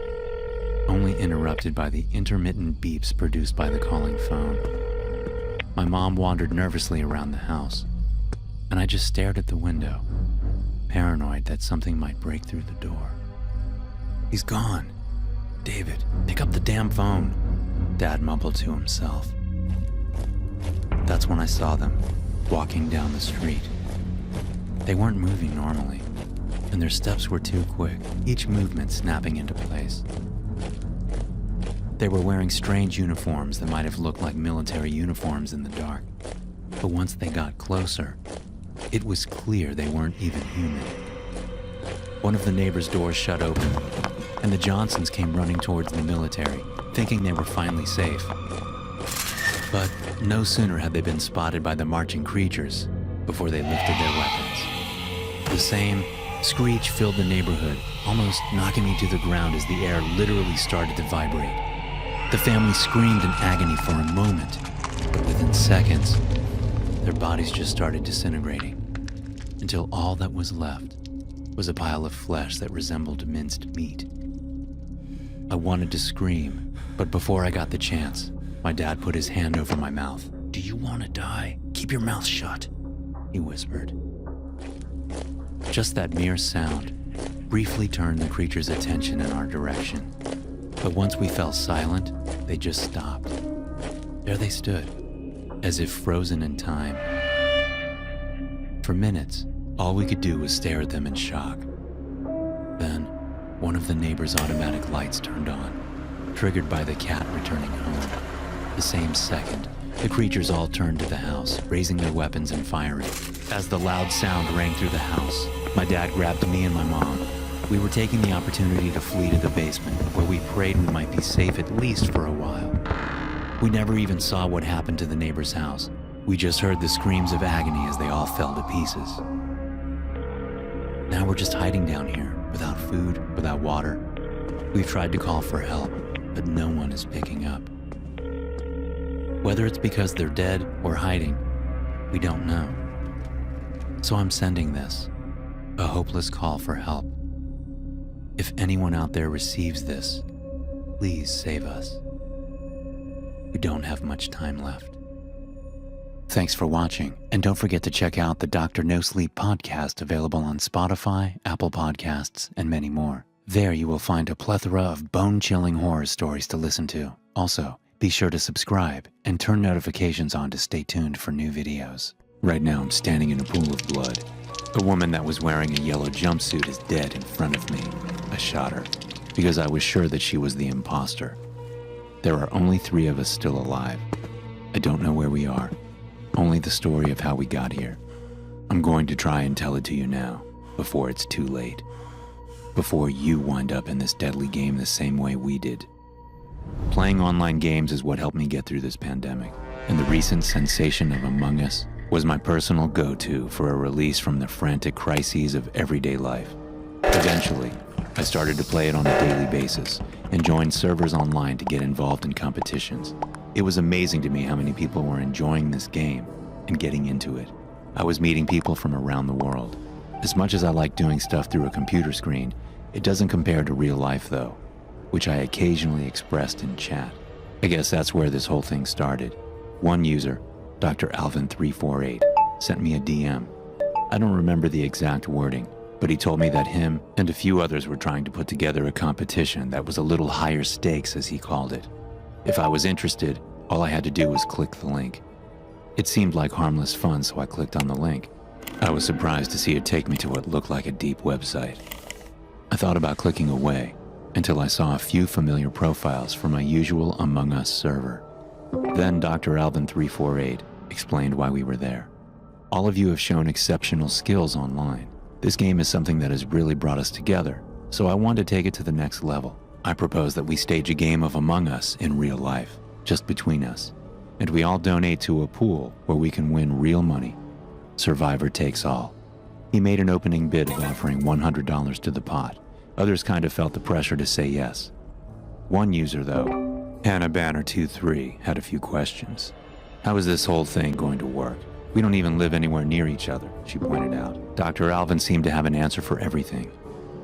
only interrupted by the intermittent beeps produced by the calling phone. My mom wandered nervously around the house, and I just stared at the window, paranoid that something might break through the door. "He's gone. David, pick up the damn phone," Dad mumbled to himself. That's when I saw them, walking down the street. They weren't moving normally, and their steps were too quick, each movement snapping into place. They were wearing strange uniforms that might have looked like military uniforms in the dark, but once they got closer, it was clear they weren't even human. One of the neighbors' doors shut open, and the Johnsons came running towards the military, thinking they were finally safe. But no sooner had they been spotted by the marching creatures before they lifted their weapons. The same screech filled the neighborhood, almost knocking me to the ground as the air literally started to vibrate. The family screamed in agony for a moment, but within seconds, their bodies just started disintegrating, until all that was left was a pile of flesh that resembled minced meat. I wanted to scream, but before I got the chance, my dad put his hand over my mouth. "Do you want to die? Keep your mouth shut," he whispered. Just that mere sound briefly turned the creature's attention in our direction. But once we fell silent, they just stopped. There they stood, as if frozen in time. For minutes, all we could do was stare at them in shock. Then, one of the neighbor's automatic lights turned on, triggered by the cat returning home. The same second, the creatures all turned to the house, raising their weapons and firing. As the loud sound rang through the house, my dad grabbed me and my mom. We were taking the opportunity to flee to the basement, where we prayed we might be safe at least for a while. We never even saw what happened to the neighbor's house. We just heard the screams of agony as they all fell to pieces. Now we're just hiding down here, without food, without water. We've tried to call for help, but no one is picking up. Whether it's because they're dead or hiding, we don't know. So I'm sending this, a hopeless call for help. If anyone out there receives this, please save us. We don't have much time left. Thanks for watching, and don't forget to check out the Dr. No Sleep podcast available on Spotify, Apple Podcasts, and many more. There you will find a plethora of bone-chilling horror stories to listen to. Also, be sure to subscribe and turn notifications on to stay tuned for new videos. Right now I'm standing in a pool of blood. A woman that was wearing a yellow jumpsuit is dead in front of me. I shot her because I was sure that she was the imposter. There are only 3 of us still alive. I don't know where we are, only the story of how we got here. I'm going to try and tell it to you now, before it's too late. Before you wind up in this deadly game the same way we did. Playing online games is what helped me get through this pandemic, and the recent sensation of Among Us was my personal go-to for a release from the frantic crises of everyday life. Eventually, I started to play it on a daily basis and joined servers online to get involved in competitions. It was amazing to me how many people were enjoying this game and getting into it. I was meeting people from around the world. As much as I like doing stuff through a computer screen, it doesn't compare to real life though, which I occasionally expressed in chat. I guess that's where this whole thing started. One user, Dr. Alvin348, sent me a DM. I don't remember the exact wording, but he told me that him and a few others were trying to put together a competition that was a little higher stakes, as he called it. If I was interested, all I had to do was click the link. It seemed like harmless fun, so I clicked on the link. I was surprised to see it take me to what looked like a deep website. I thought about clicking away until I saw a few familiar profiles from my usual Among Us server. Then Dr. Alvin348 explained why we were there. All of you have shown exceptional skills online. This game is something that has really brought us together, so I wanted to take it to the next level. I propose that we stage a game of Among Us in real life, just between us, and we all donate to a pool where we can win real money. Survivor takes all. He made an opening bid of offering $100 to the pot. Others kind of felt the pressure to say yes. One user, though, Hannah Banner 23, had a few questions. How is this whole thing going to work? We don't even live anywhere near each other, she pointed out. Dr. Alvin seemed to have an answer for everything.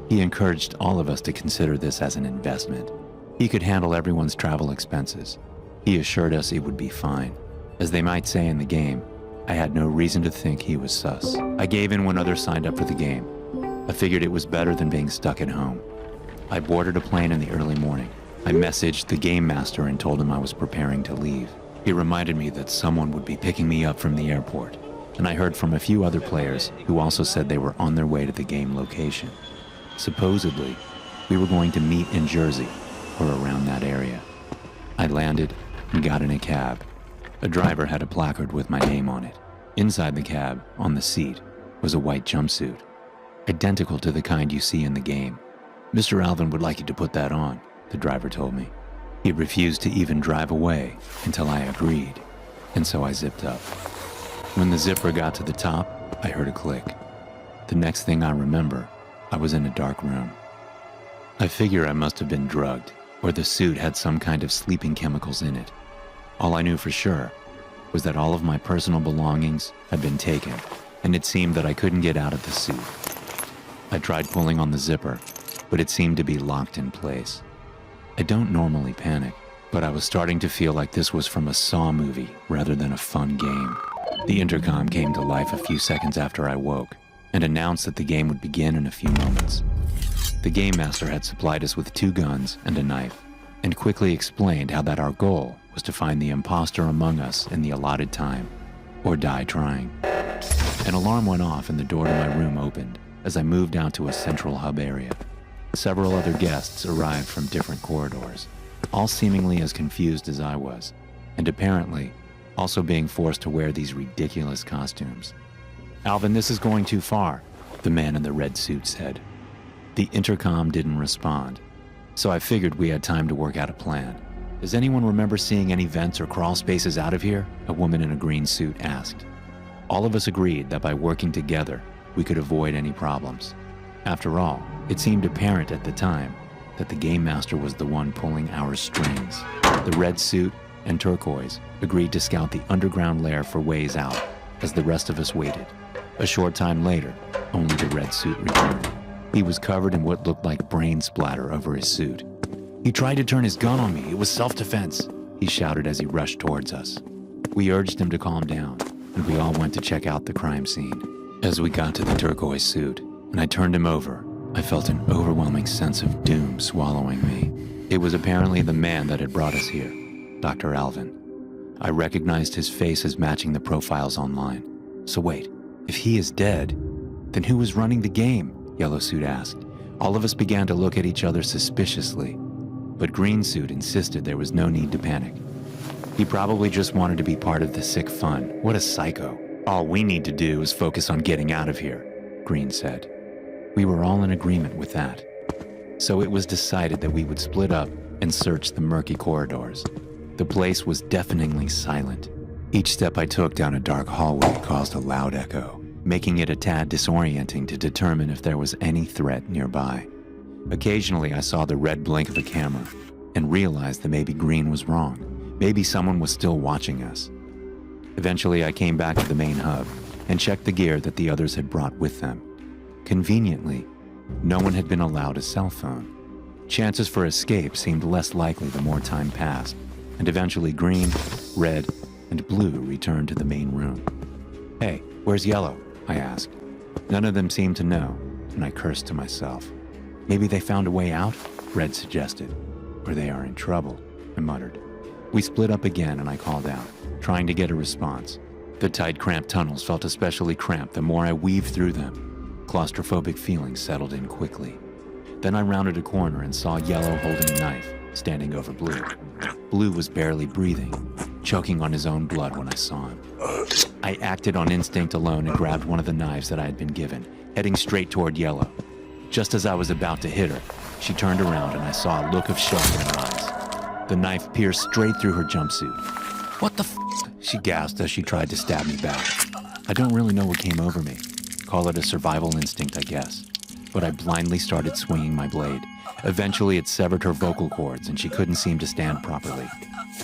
He encouraged all of us to consider this as an investment. He could handle everyone's travel expenses. He assured us it would be fine. As they might say in the game, I had no reason to think he was sus. I gave in when others signed up for the game. I figured it was better than being stuck at home. I boarded a plane in the early morning. I messaged the game master and told him I was preparing to leave. He reminded me that someone would be picking me up from the airport, and I heard from a few other players who also said they were on their way to the game location. Supposedly, we were going to meet in Jersey or around that area. I landed and got in a cab. A driver had a placard with my name on it. Inside the cab, on the seat, was a white jumpsuit, identical to the kind you see in the game. Mr. Alvin would like you to put that on, the driver told me. He refused to even drive away until I agreed, and so I zipped up. When the zipper got to the top, I heard a click. The next thing I remember, I was in a dark room. I figure I must have been drugged, or the suit had some kind of sleeping chemicals in it. All I knew for sure was that all of my personal belongings had been taken, and it seemed that I couldn't get out of the suit. I tried pulling on the zipper, but it seemed to be locked in place. I don't normally panic, but I was starting to feel like this was from a Saw movie rather than a fun game. The intercom came to life a few seconds after I woke, and announced that the game would begin in a few moments. The game master had supplied us with 2 guns and a knife, and quickly explained how that our goal was to find the imposter among us in the allotted time, or die trying. An alarm went off and the door to my room opened as I moved out to a central hub area. Several other guests arrived from different corridors, all seemingly as confused as I was, and apparently also being forced to wear these ridiculous costumes. "Alvin, this is going too far," the man in the red suit said. The intercom didn't respond, so I figured we had time to work out a plan. "Does anyone remember seeing any vents or crawl spaces out of here?" a woman in a green suit asked. All of us agreed that by working together, we could avoid any problems. After all, it seemed apparent at the time that the game master was the one pulling our strings. The red suit and turquoise agreed to scout the underground lair for ways out as the rest of us waited. A short time later, only the red suit returned. He was covered in what looked like brain splatter over his suit. "He tried to turn his gun on me. It was self-defense," he shouted as he rushed towards us. We urged him to calm down, and we all went to check out the crime scene. As we got to the turquoise suit, and I turned him over, I felt an overwhelming sense of doom swallowing me. It was apparently the man that had brought us here, Dr. Alvin. I recognized his face as matching the profiles online. So wait, if he is dead, then who was running the game? Yellow Suit asked. All of us began to look at each other suspiciously, but Green Suit insisted there was no need to panic. He probably just wanted to be part of the sick fun. What a psycho. "All we need to do is focus on getting out of here," Green said. We were all in agreement with that. So it was decided that we would split up and search the murky corridors. The place was deafeningly silent. Each step I took down a dark hallway caused a loud echo, making it a tad disorienting to determine if there was any threat nearby. Occasionally, I saw the red blink of a camera and realized that maybe Green was wrong. Maybe someone was still watching us. Eventually, I came back to the main hub and checked the gear that the others had brought with them. Conveniently, no one had been allowed a cell phone. Chances for escape seemed less likely the more time passed, and eventually Green, Red, and Blue returned to the main room. "Hey, where's Yellow?" I asked. None of them seemed to know, and I cursed to myself. "Maybe they found a way out?" Red suggested. "Or they are in trouble," I muttered. We split up again and I called out, trying to get a response. The tight, cramped tunnels felt especially cramped the more I weaved through them. Claustrophobic feelings settled in quickly. Then I rounded a corner and saw Yellow holding a knife, standing over Blue. Blue was barely breathing, choking on his own blood when I saw him. I acted on instinct alone and grabbed one of the knives that I had been given, heading straight toward Yellow. Just as I was about to hit her, she turned around and I saw a look of shock in her eyes. The knife pierced straight through her jumpsuit. "What the f***?" she gasped as she tried to stab me back. I don't really know what came over me. Call it a survival instinct, I guess. But I blindly started swinging my blade. Eventually, it severed her vocal cords and she couldn't seem to stand properly.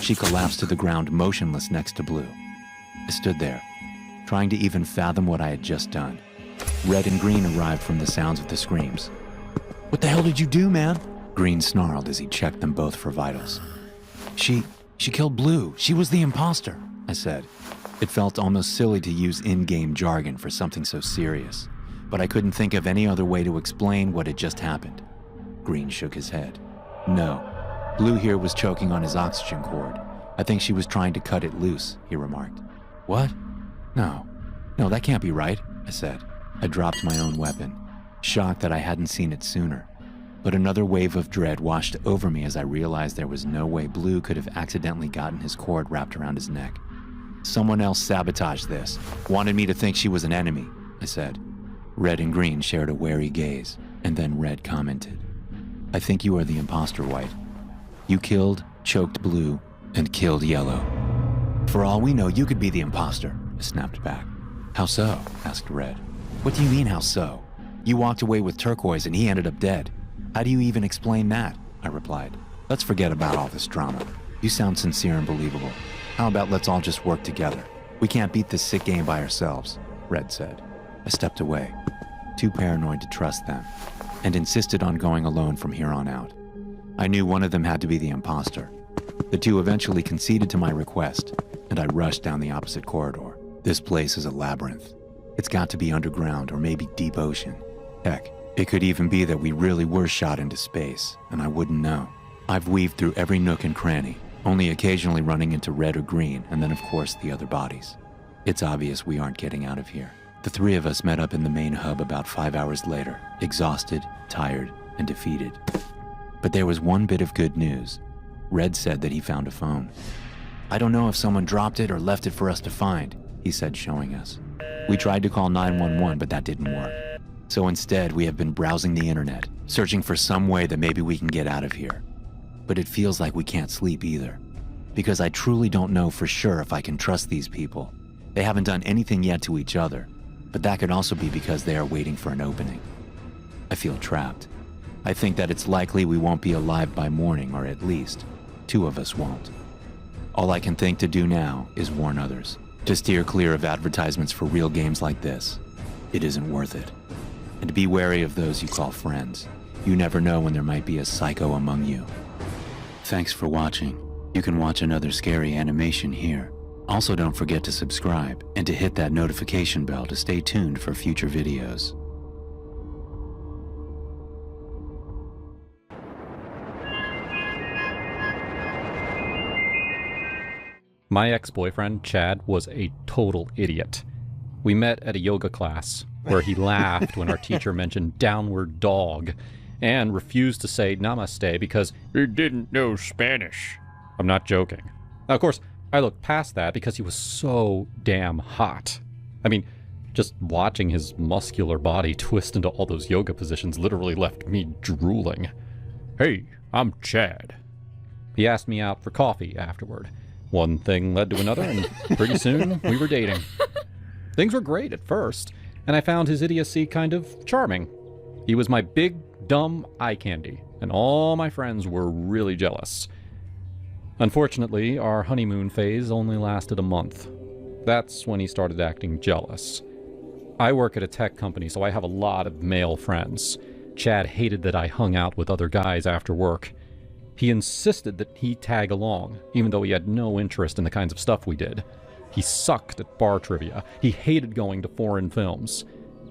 She collapsed to the ground motionless next to Blue. I stood there, trying to even fathom what I had just done. Red and Green arrived from the sounds of the screams. "What the hell did you do, man?" Green snarled as he checked them both for vitals. She killed Blue. She was the imposter," I said. It felt almost silly to use in-game jargon for something so serious, but I couldn't think of any other way to explain what had just happened. Green shook his head. "No, Blue here was choking on his oxygen cord. I think she was trying to cut it loose," he remarked. "What? No, that can't be right," I said. I dropped my own weapon, shocked that I hadn't seen it sooner. But another wave of dread washed over me as I realized there was no way Blue could have accidentally gotten his cord wrapped around his neck. "Someone else sabotaged this, wanted me to think she was an enemy," I said. Red and Green shared a wary gaze, and then Red commented, "I think you are the imposter, White. You killed, choked Blue, and killed Yellow." "For all we know, you could be the imposter," I snapped back. "How so?" asked Red. "What do you mean, how so? You walked away with Turquoise and he ended up dead. How do you even explain that?" I replied. "Let's forget about all this drama. You sound sincere and believable. How about let's all just work together? We can't beat this sick game by ourselves," Red said. I stepped away, too paranoid to trust them, and insisted on going alone from here on out. I knew one of them had to be the imposter. The two eventually conceded to my request, and I rushed down the opposite corridor. This place is a labyrinth. It's got to be underground or maybe deep ocean. Heck, it could even be that we really were shot into space, and I wouldn't know. I've weaved through every nook and cranny, only occasionally running into red or green, and then of course the other bodies. It's obvious we aren't getting out of here. The three of us met up in the main hub about 5 hours later, exhausted, tired, and defeated. But there was one bit of good news. Red said that he found a phone. "I don't know if someone dropped it or left it for us to find," he said, showing us. We tried to call 911, but that didn't work. So instead, we have been browsing the internet, searching for some way that maybe we can get out of here. But it feels like we can't sleep either, because I truly don't know for sure if I can trust these people. They haven't done anything yet to each other, but that could also be because they are waiting for an opening. I feel trapped. I think that it's likely we won't be alive by morning, or at least 2 of us won't. All I can think to do now is warn others, to steer clear of advertisements for real games like this. It isn't worth it. And be wary of those you call friends. You never know when there might be a psycho among you. Thanks for watching. You can watch another scary animation here. Also, don't forget to subscribe and to hit that notification bell to stay tuned for future videos. My ex-boyfriend, Chad, was a total idiot. We met at a yoga class where he laughed when our teacher mentioned downward dog and refused to say namaste because he didn't know Spanish. I'm not joking. Now, of course, I looked past that because he was so damn hot. I mean, just watching his muscular body twist into all those yoga positions literally left me drooling. "Hey, I'm Chad." He asked me out for coffee afterward. One thing led to another, and pretty soon we were dating. Things were great at first, and I found his idiocy kind of charming. He was my big, dumb eye candy, and all my friends were really jealous. Unfortunately, our honeymoon phase only lasted a month. That's when he started acting jealous. I work at a tech company, so I have a lot of male friends. Chad hated that I hung out with other guys after work. He insisted that he tag along, even though he had no interest in the kinds of stuff we did. He sucked at bar trivia. He hated going to foreign films.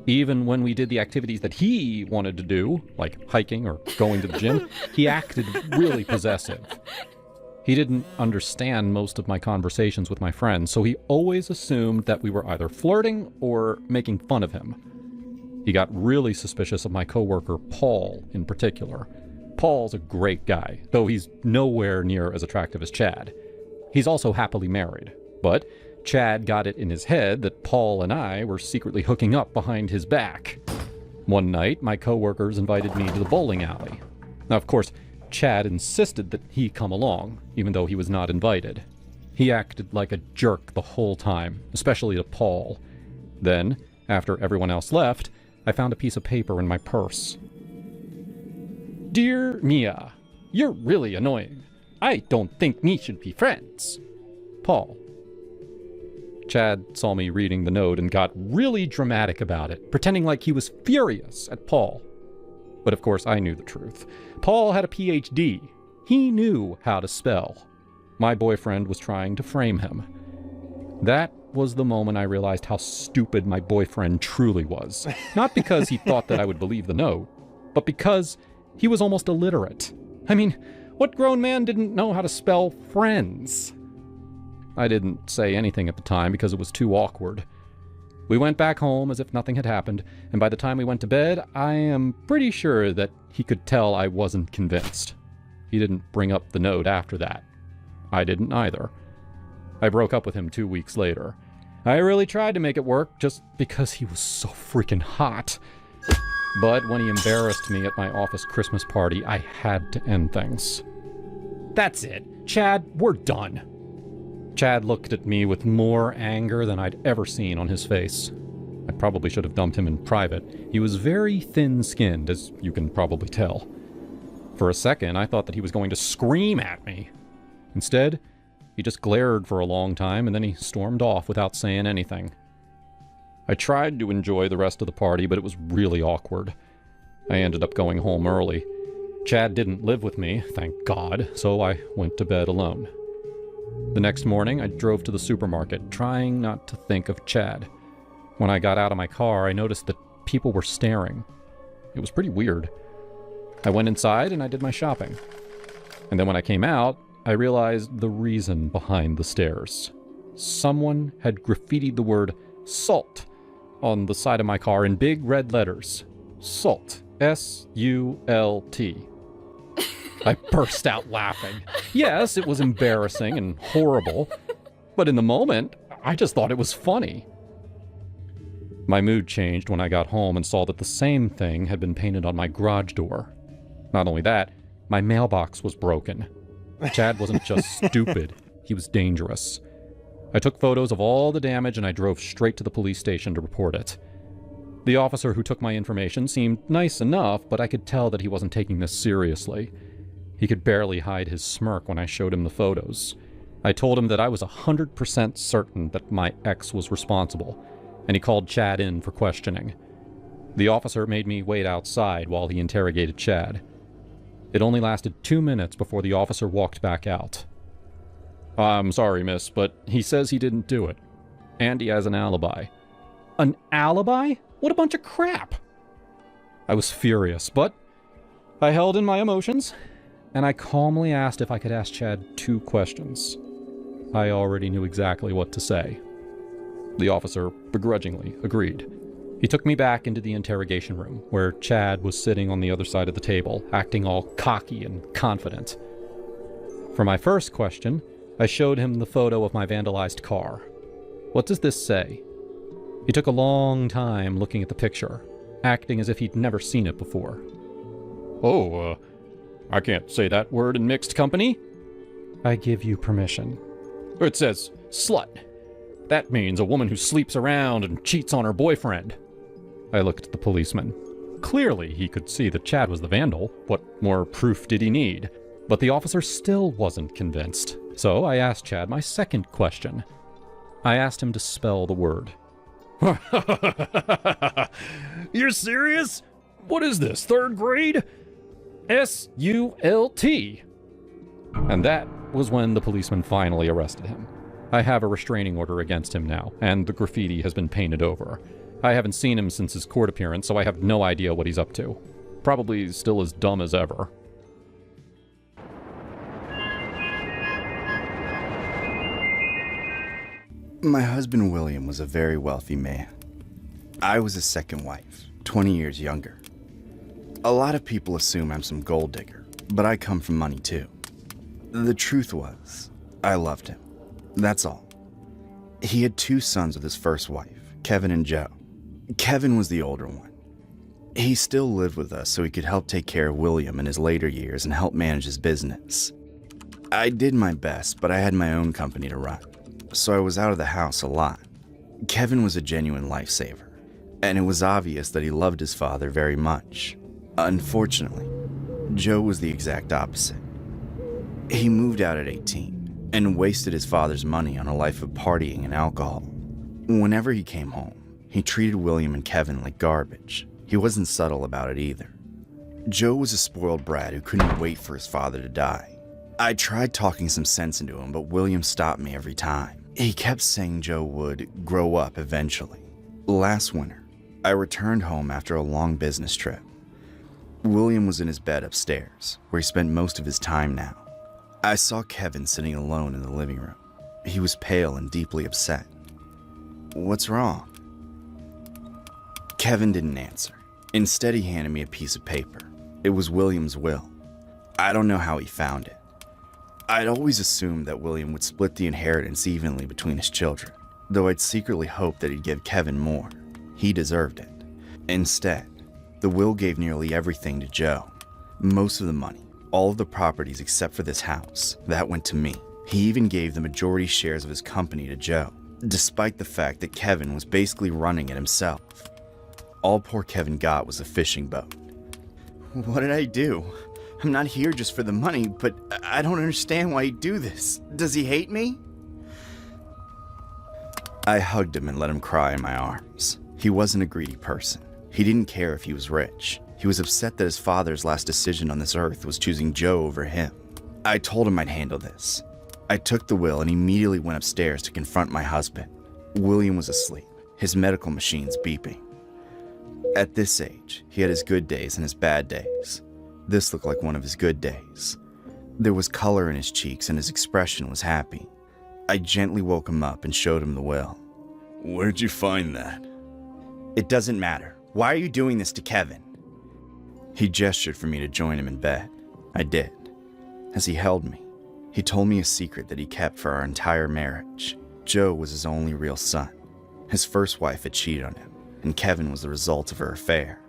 Even when we did the activities that he wanted to do, like hiking or going to the gym, he acted really possessive. He didn't understand most of my conversations with my friends, so he always assumed that we were either flirting or making fun of him. He got really suspicious of my coworker, Paul, in particular. Paul's a great guy, though he's nowhere near as attractive as Chad. He's also happily married, but Chad got it in his head that Paul and I were secretly hooking up behind his back. One night, my coworkers invited me to the bowling alley. Now, of course, Chad insisted that he come along, even though he was not invited. He acted like a jerk the whole time, especially to Paul. Then, after everyone else left, I found a piece of paper in my purse. "Dear Mia, you're really annoying. I don't think we should be friends. Paul." Chad saw me reading the note and got really dramatic about it, pretending like he was furious at Paul. But of course I knew the truth. Paul had a PhD. He knew how to spell. My boyfriend was trying to frame him. That was the moment I realized how stupid my boyfriend truly was. Not because he thought that I would believe the note, but because he was almost illiterate. I mean, what grown man didn't know how to spell friends? I didn't say anything at the time because it was too awkward. We went back home as if nothing had happened, and by the time we went to bed, I am pretty sure that he could tell I wasn't convinced. He didn't bring up the note after that. I didn't either. I broke up with him 2 weeks later. I really tried to make it work just because he was so freaking hot. But when he embarrassed me at my office Christmas party, I had to end things. "That's it. Chad, we're done." Chad looked at me with more anger than I'd ever seen on his face. I probably should have dumped him in private. He was very thin-skinned, as you can probably tell. For a second, I thought that he was going to scream at me. Instead, he just glared for a long time, and then he stormed off without saying anything. I tried to enjoy the rest of the party, but it was really awkward. I ended up going home early. Chad didn't live with me, thank God, so I went to bed alone. The next morning, I drove to the supermarket, trying not to think of Chad. When I got out of my car, I noticed that people were staring. It was pretty weird. I went inside and I did my shopping. And then when I came out, I realized the reason behind the stares. Someone had graffitied the word SALT on the side of my car in big red letters. SALT. S-U-L-T. I burst out laughing. Yes, it was embarrassing and horrible, but in the moment, I just thought it was funny. My mood changed when I got home and saw that the same thing had been painted on my garage door. Not only that, my mailbox was broken. Chad wasn't just stupid, he was dangerous. I took photos of all the damage and I drove straight to the police station to report it. The officer who took my information seemed nice enough, but I could tell that he wasn't taking this seriously. He could barely hide his smirk when I showed him the photos. I told him that I was 100% certain that my ex was responsible, and he called Chad in for questioning. The officer made me wait outside while he interrogated Chad. It only lasted 2 minutes before the officer walked back out. "I'm sorry, miss, but he says he didn't do it. And he has an alibi." "An alibi? What a bunch of crap!" I was furious, but I held in my emotions, and I calmly asked if I could ask Chad 2 questions. I already knew exactly what to say. The officer begrudgingly agreed. He took me back into the interrogation room, where Chad was sitting on the other side of the table, acting all cocky and confident. For my first question, I showed him the photo of my vandalized car. "What does this say?" He took a long time looking at the picture, acting as if he'd never seen it before. I can't say that word in mixed company." "I give you permission." "It says slut. That means a woman who sleeps around and cheats on her boyfriend." I looked at the policeman. Clearly, he could see that Chad was the vandal. What more proof did he need? But the officer still wasn't convinced. So I asked Chad my second question. I asked him to spell the word. "You're serious? What is this, 3rd grade? S-U-L-T. And that was when the policeman finally arrested him. I have a restraining order against him now, and the graffiti has been painted over. I haven't seen him since his court appearance, so I have no idea what he's up to. Probably still as dumb as ever. My husband William was a very wealthy man. I was his second wife, 20 years younger. A lot of people assume I'm some gold digger, but I come from money too. The truth was, I loved him. That's all. He had 2 sons with his first wife, Kevin and Joe. Kevin was the older one. He still lived with us so he could help take care of William in his later years and help manage his business. I did my best, but I had my own company to run, so I was out of the house a lot. Kevin was a genuine lifesaver, and it was obvious that he loved his father very much. Unfortunately, Joe was the exact opposite. He moved out at 18 and wasted his father's money on a life of partying and alcohol. Whenever he came home, he treated William and Kevin like garbage. He wasn't subtle about it either. Joe was a spoiled brat who couldn't wait for his father to die. I tried talking some sense into him, but William stopped me every time. He kept saying Joe would grow up eventually. Last winter, I returned home after a long business trip. William was in his bed upstairs, where he spent most of his time now. I saw Kevin sitting alone in the living room. He was pale and deeply upset. "What's wrong?" Kevin didn't answer. Instead, he handed me a piece of paper. It was William's will. I don't know how he found it. I'd always assumed that William would split the inheritance evenly between his children, though I'd secretly hoped that he'd give Kevin more. He deserved it. Instead, the will gave nearly everything to Joe. Most of the money, all of the properties except for this house, that went to me. He even gave the majority shares of his company to Joe, despite the fact that Kevin was basically running it himself. All poor Kevin got was a fishing boat. What did I do? I'm not here just for the money, but I don't understand why he'd do this. Does he hate me? I hugged him and let him cry in my arms. He wasn't a greedy person. He didn't care if he was rich. He was upset that his father's last decision on this earth was choosing Joe over him. I told him I'd handle this. I took the will and immediately went upstairs to confront my husband. William was asleep. his medical machines beeping. At this age, he had his good days and his bad days. This looked like one of his good days. There was color in his cheeks and his expression was happy. I gently woke him up and showed him the will. Where'd you find that? It doesn't matter. Why are you doing this to Kevin? He gestured for me to join him in bed. I did. As he held me, he told me a secret that he kept for our entire marriage. Joe was his only real son. His first wife had cheated on him, and Kevin was the result of her affair.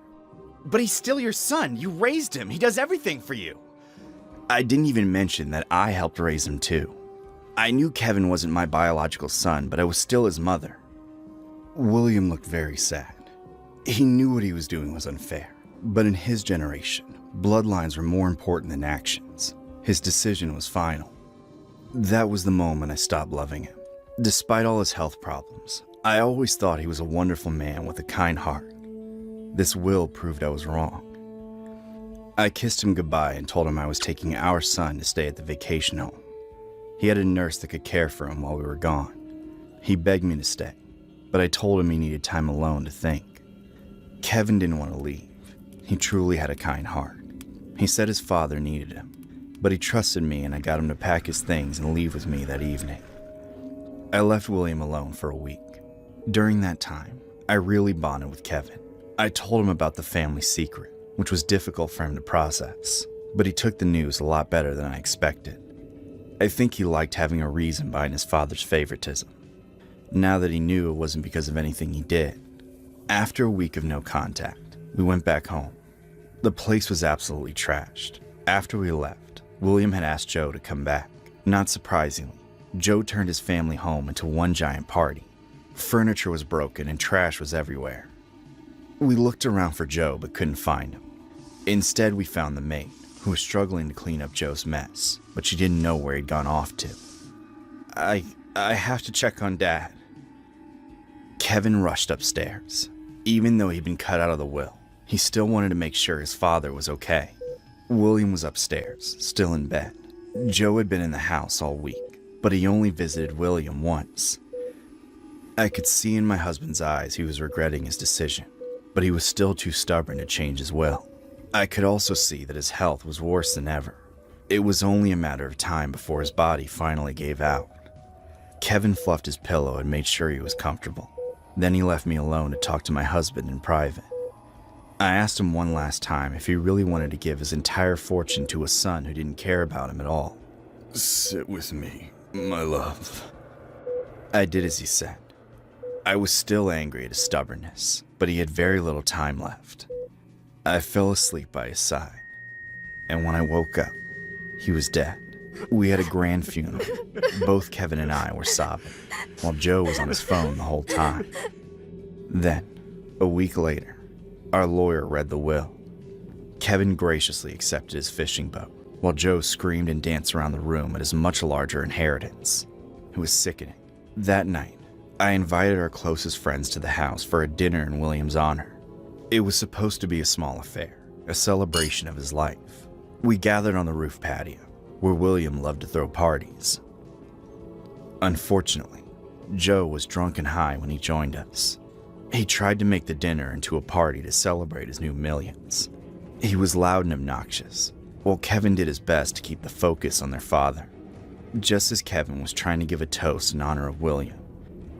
But he's still your son. You raised him. He does everything for you. I didn't even mention that I helped raise him too. I knew Kevin wasn't my biological son, but I was still his mother. William looked very sad. He knew what he was doing was unfair, but in his generation, bloodlines were more important than actions. His decision was final. That was the moment I stopped loving him. Despite all his health problems, I always thought he was a wonderful man with a kind heart. This will proved I was wrong. I kissed him goodbye and told him I was taking our son to stay at the vacation home. He had a nurse that could care for him while we were gone. He begged me to stay, but I told him he needed time alone to think. Kevin didn't want to leave. He truly had a kind heart. He said his father needed him, but he trusted me and I got him to pack his things and leave with me that evening. I left William alone for a week. During that time, I really bonded with Kevin. I told him about the family secret, which was difficult for him to process, but he took the news a lot better than I expected. I think he liked having a reason behind his father's favoritism, now that he knew it wasn't because of anything he did. After a week of no contact, we went back home. The place was absolutely trashed. After we left, William had asked Joe to come back. Not surprisingly, Joe turned his family home into one giant party. Furniture was broken and trash was everywhere. We looked around for Joe but couldn't find him. Instead, we found the maid, who was struggling to clean up Joe's mess, but she didn't know where he'd gone off to. I have to check on Dad. Kevin rushed upstairs. Even though he'd been cut out of the will, he still wanted to make sure his father was okay. William was upstairs, still in bed. Joe had been in the house all week, but he only visited William once. I could see in my husband's eyes he was regretting his decision, but he was still too stubborn to change his will. I could also see that his health was worse than ever. It was only a matter of time before his body finally gave out. Kevin fluffed his pillow and made sure he was comfortable. Then he left me alone to talk to my husband in private. I asked him one last time if he really wanted to give his entire fortune to a son who didn't care about him at all. Sit with me, my love. I did as he said. I was still angry at his stubbornness, but he had very little time left. I fell asleep by his side, and when I woke up, he was dead. We had a grand funeral. Both Kevin and I were sobbing, while Joe was on his phone the whole time. Then, a week later, our lawyer read the will. Kevin graciously accepted his fishing boat, while Joe screamed and danced around the room at his much larger inheritance. It was sickening. That night, I invited our closest friends to the house for a dinner in William's honor. It was supposed to be a small affair, a celebration of his life. We gathered on the roof patio, where William loved to throw parties. Unfortunately, Joe was drunk and high when he joined us. He tried to make the dinner into a party to celebrate his new millions. He was loud and obnoxious, while Kevin did his best to keep the focus on their father. Just as Kevin was trying to give a toast in honor of William,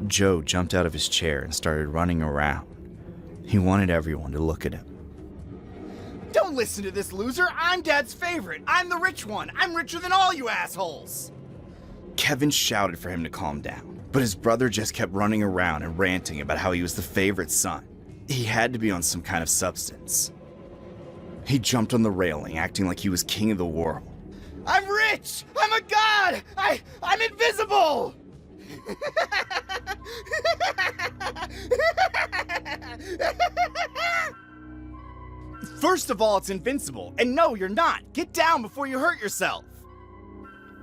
Joe jumped out of his chair and started running around. He wanted everyone to look at him. Don't listen to this loser. I'm Dad's favorite. I'm the rich one. I'm richer than all you assholes. Kevin shouted for him to calm down, but his brother just kept running around and ranting about how he was the favorite son. He had to be on some kind of substance. He jumped on the railing, acting like he was king of the world. I'm rich. I'm a god. I'm invisible. First of all, it's invincible, and no, you're not. Get down before you hurt yourself.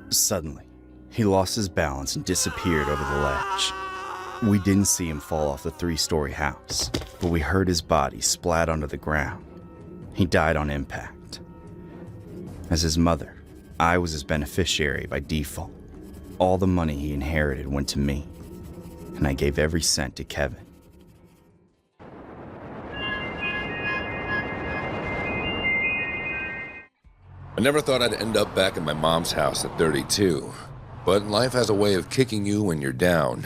Suddenly, he lost his balance and disappeared over the ledge. We didn't see him fall off the 3-story house, but we heard his body splat onto the ground. He died on impact. As his mother, I was his beneficiary by default. All the money he inherited went to me, and I gave every cent to Kevin. I never thought I'd end up back at my mom's house at 32, but life has a way of kicking you when you're down.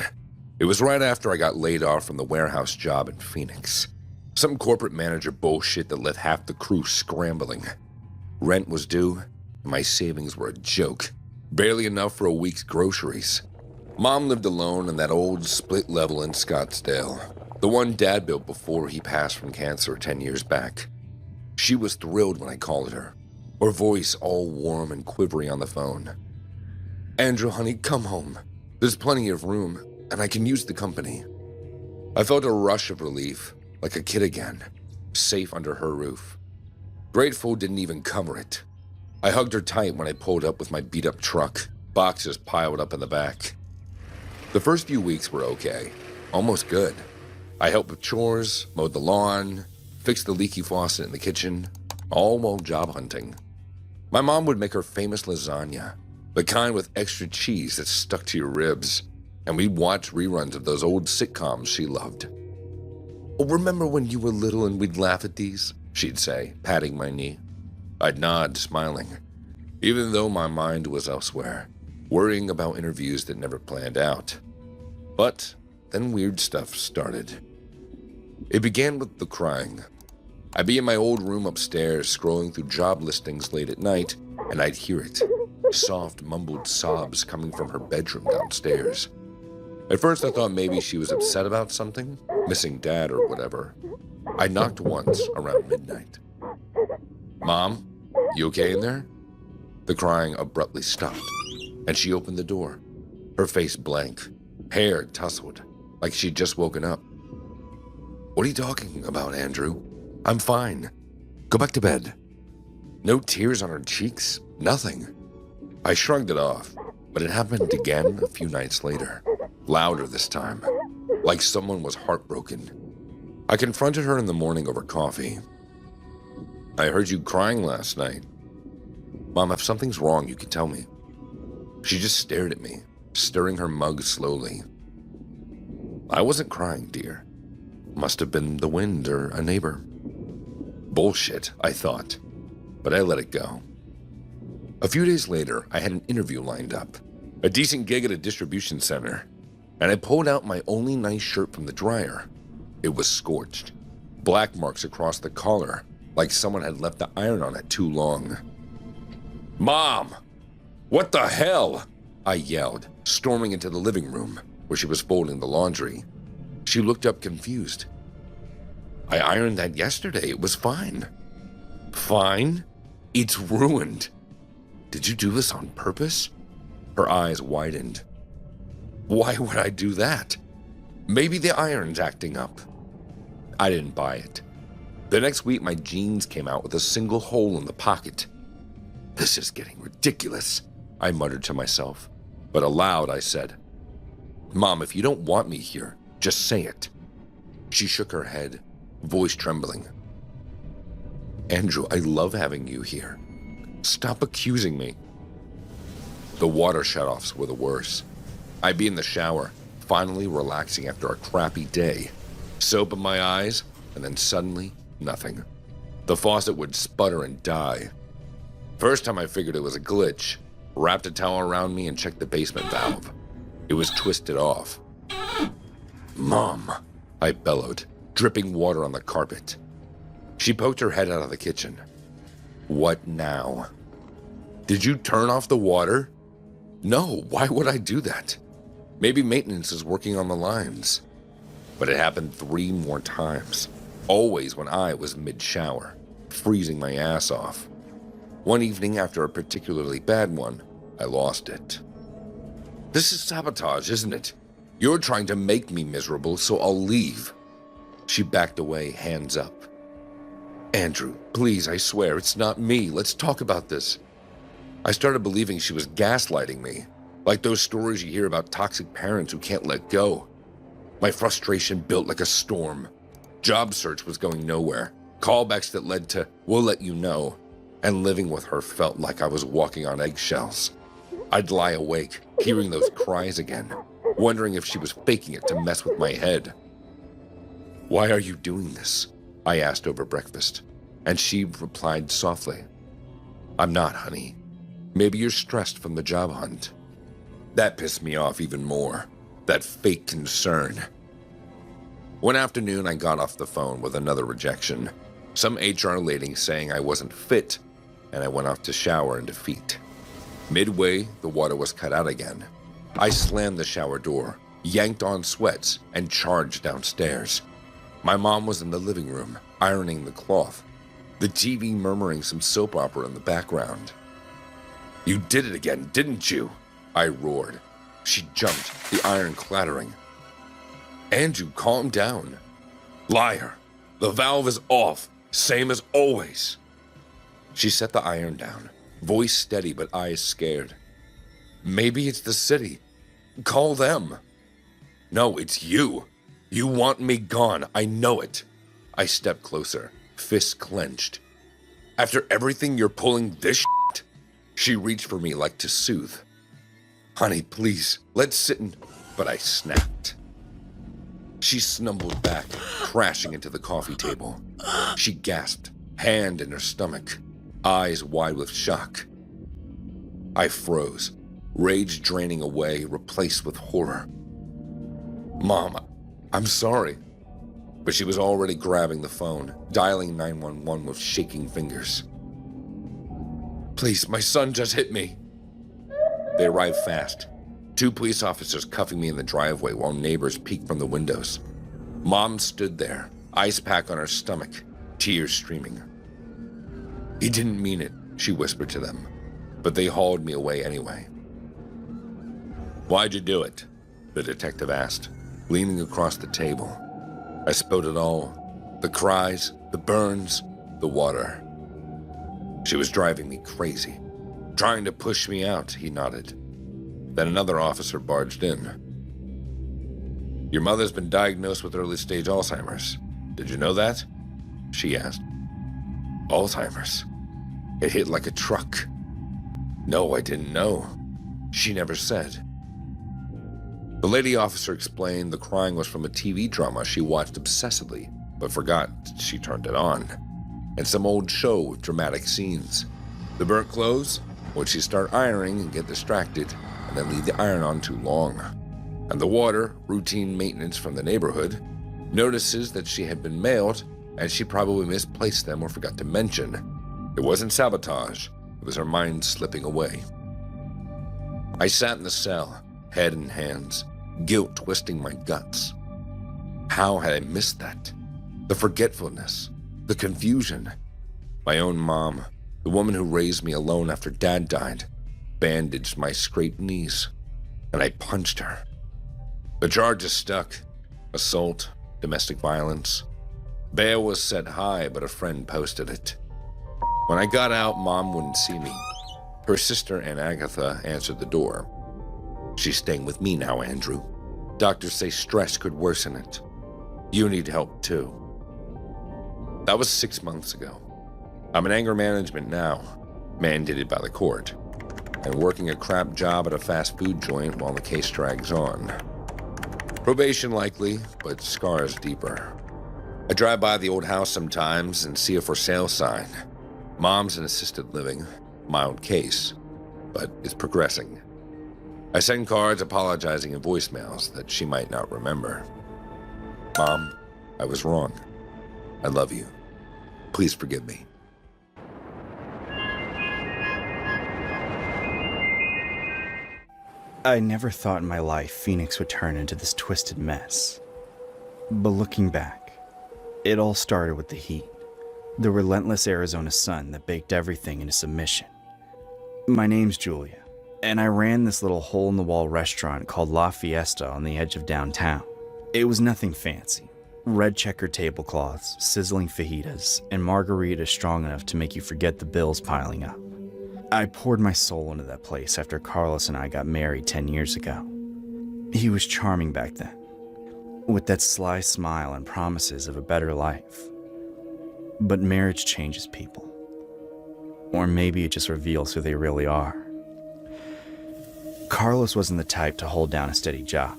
It was right after I got laid off from the warehouse job in Phoenix. Some corporate manager bullshit that left half the crew scrambling. Rent was due, and my savings were a joke. Barely enough for a week's groceries. Mom lived alone in that old split level in Scottsdale, the one Dad built before he passed from cancer 10 years back. She was thrilled when I called her voice all warm and quivery on the phone. "Andrew, honey, come home. There's plenty of room, and I can use the company." I felt a rush of relief, like a kid again, safe under her roof. Grateful didn't even cover it. I hugged her tight when I pulled up with my beat-up truck, boxes piled up in the back. The first few weeks were okay, almost good. I helped with chores, mowed the lawn, fixed the leaky faucet in the kitchen, all while job hunting. My mom would make her famous lasagna, the kind with extra cheese that stuck to your ribs, and we'd watch reruns of those old sitcoms she loved. "Oh, remember when you were little and we'd laugh at these?" she'd say, patting my knee. I'd nod, smiling, even though my mind was elsewhere, worrying about interviews that never planned out. But then weird stuff started. It began with the crying. I'd be in my old room upstairs scrolling through job listings late at night, and I'd hear it. Soft, mumbled sobs coming from her bedroom downstairs. At first I thought maybe she was upset about something, missing Dad or whatever. I knocked once around midnight. "Mom, you okay in there?" The crying abruptly stopped, and she opened the door, her face blank, hair tousled, like she'd just woken up. "What are you talking about, Andrew? I'm fine. Go back to bed." No tears on her cheeks, nothing. I shrugged it off, but it happened again a few nights later, louder this time, like someone was heartbroken. I confronted her in the morning over coffee. "I heard you crying last night. Mom, if something's wrong, you can tell me." She just stared at me, stirring her mug slowly. "I wasn't crying, dear. Must have been the wind or a neighbor." Bullshit, I thought, but I let it go. A few days later, I had an interview lined up, a decent gig at a distribution center, and I pulled out my only nice shirt from the dryer. It was scorched, black marks across the collar, like someone had left the iron on it too long. "Mom! What the hell?" I yelled, storming into the living room, where she was folding the laundry. She looked up confused. "I ironed that yesterday. It was fine." "Fine? It's ruined. Did you do this on purpose?" Her eyes widened. "Why would I do that? Maybe the iron's acting up." I didn't buy it. The next week, my jeans came out with a single hole in the pocket. "This is getting ridiculous," I muttered to myself. But aloud, I said, "Mom, if you don't want me here, just say it." She shook her head, voice trembling. "Andrew, I love having you here. Stop accusing me." The water shutoffs were the worst. I'd be in the shower, finally relaxing after a crappy day. Soap in my eyes, and then suddenly, nothing. The faucet would sputter and die. First time I figured it was a glitch, wrapped a towel around me and checked the basement valve. It was twisted off. "Mom," I bellowed, dripping water on the carpet. She poked her head out of the kitchen. "What now?" "Did you turn off the water?" "No, why would I do that? Maybe maintenance is working on the lines." But it happened 3 more times, always when I was mid-shower, freezing my ass off. One evening after a particularly bad one, I lost it. "This is sabotage, isn't it? You're trying to make me miserable, so I'll leave." She backed away, hands up. "Andrew, please, I swear, it's not me. Let's talk about this." I started believing she was gaslighting me, like those stories you hear about toxic parents who can't let go. My frustration built like a storm. Job search was going nowhere. Callbacks that led to, "we'll let you know," and living with her felt like I was walking on eggshells. I'd lie awake, hearing those cries again, wondering if she was faking it to mess with my head. "Why are you doing this?" I asked over breakfast, and she replied softly, I'm not, honey. Maybe you're stressed from the job hunt. That pissed me off even more. That fake concern. One afternoon, I got off the phone with another rejection. Some HR lady saying I wasn't fit, and I went off to shower in defeat. Midway, the water was cut out again. I slammed the shower door, yanked on sweats, and charged downstairs. My mom was in the living room, ironing the cloth, the TV murmuring some soap opera in the background. "You did it again, didn't you?" I roared. She jumped, the iron clattering. "Andrew, calm down." "Liar. The valve is off, same as always." She set the iron down, voice steady but eyes scared. "Maybe it's the city. Call them." "No, it's you. You want me gone, I know it." I stepped closer, fists clenched. "After everything you're pulling this shit?" She reached for me like to soothe. "Honey, please, let's sit and..." But I snapped. She snumbled back, crashing into the coffee table. She gasped, hand in her stomach, eyes wide with shock. I froze, rage draining away, replaced with horror. "Mom, I'm sorry." But she was already grabbing the phone, dialing 911 with shaking fingers. "Please, my son just hit me." They arrived fast. 2 police officers cuffing me in the driveway while neighbors peeked from the windows. Mom stood there, ice pack on her stomach, tears streaming. "He didn't mean it," she whispered to them, but they hauled me away anyway. "Why'd you do it?" the detective asked, leaning across the table. I spilled it all. The cries, the burns, the water. "She was driving me crazy. Trying to push me out," he nodded. Then another officer barged in. "Your mother's been diagnosed with early-stage Alzheimer's. Did you know that?" she asked. "Alzheimer's?" It hit like a truck. "No, I didn't know. She never said." The lady officer explained the crying was from a TV drama she watched obsessively, but forgot she turned it on, and some old show with dramatic scenes. The burnt clothes? Would she start ironing and get distracted, and then leave the iron on too long? And the water, routine maintenance from the neighborhood, notices that she had been mailed, and she probably misplaced them or forgot to mention. It wasn't sabotage, it was her mind slipping away. I sat in the cell, head in hands, guilt twisting my guts. How had I missed that? The forgetfulness, the confusion. My own mom, the woman who raised me alone after Dad died, bandaged my scraped knees, and I punched her. The charges stuck: assault, domestic violence. Bail was set high, but a friend posted it. When I got out, Mom wouldn't see me. Her sister, Aunt Agatha, answered the door. "She's staying with me now, Andrew. Doctors say stress could worsen it. You need help, too." That was 6 months ago. I'm in anger management now, mandated by the court, and working a crap job at a fast food joint while the case drags on. Probation likely, but scars deeper. I drive by the old house sometimes and see a for sale sign. Mom's in assisted living, mild case, but it's progressing. I send cards apologizing and voicemails that she might not remember. "Mom, I was wrong. I love you. Please forgive me." I never thought in my life Phoenix would turn into this twisted mess. But looking back, it all started with the heat. The relentless Arizona sun that baked everything into submission. My name's Julia, and I ran this little hole-in-the-wall restaurant called La Fiesta on the edge of downtown. It was nothing fancy. Red checkered tablecloths, sizzling fajitas, and margaritas strong enough to make you forget the bills piling up. I poured my soul into that place after Carlos and I got married 10 years ago. He was charming back then, with that sly smile and promises of a better life. But marriage changes people. Or maybe it just reveals who they really are. Carlos wasn't the type to hold down a steady job.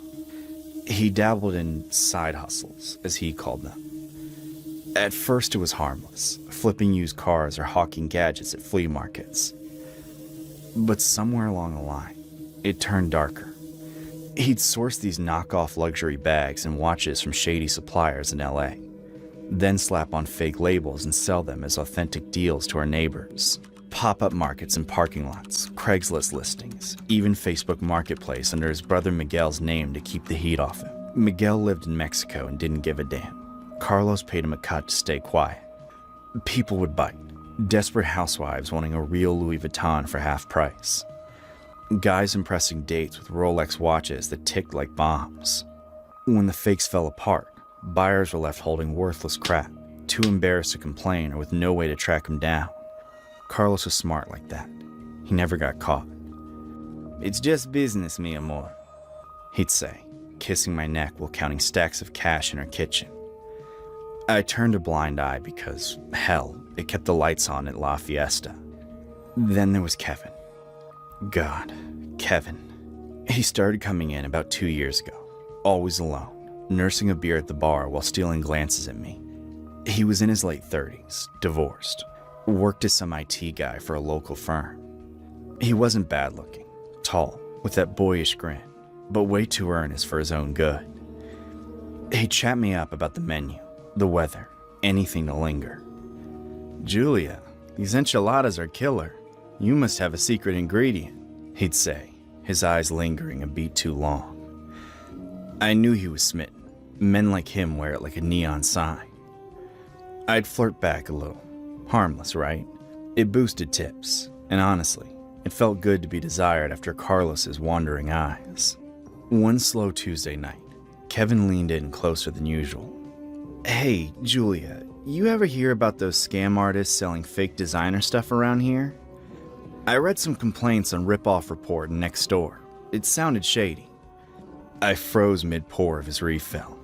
He dabbled in side hustles, as he called them. At first it was harmless, flipping used cars or hawking gadgets at flea markets. But somewhere along the line, it turned darker. He'd source these knockoff luxury bags and watches from shady suppliers in LA, then slap on fake labels and sell them as authentic deals to our neighbors. Pop-up markets and parking lots, Craigslist listings, even Facebook Marketplace under his brother Miguel's name to keep the heat off him. Miguel lived in Mexico and didn't give a damn. Carlos paid him a cut to stay quiet. People would bite. Desperate housewives wanting a real Louis Vuitton for half price. Guys impressing dates with Rolex watches that ticked like bombs. When the fakes fell apart, buyers were left holding worthless crap, too embarrassed to complain or with no way to track him down. Carlos was smart like that. He never got caught. "It's just business, mi amor," he'd say, kissing my neck while counting stacks of cash in our kitchen. I turned a blind eye because, hell, it kept the lights on at La Fiesta. Then there was Kevin. God, Kevin. He started coming in about 2 years ago, always alone, nursing a beer at the bar while stealing glances at me. He was in his late 30s, divorced, worked as some IT guy for a local firm. He wasn't bad looking, tall, with that boyish grin, but way too earnest for his own good. He'd chat me up about the menu, the weather, anything to linger. "Julia, these enchiladas are killer. You must have a secret ingredient," he'd say, his eyes lingering a beat too long. I knew he was smitten. Men like him wear it like a neon sign. I'd flirt back a little. Harmless, right? It boosted tips, and honestly, it felt good to be desired after Carlos's wandering eyes. One slow Tuesday night, Kevin leaned in closer than usual. "Hey, Julia, you ever hear about those scam artists selling fake designer stuff around here? I read some complaints on Ripoff Report and Nextdoor. It sounded shady." I froze mid-pour of his refill.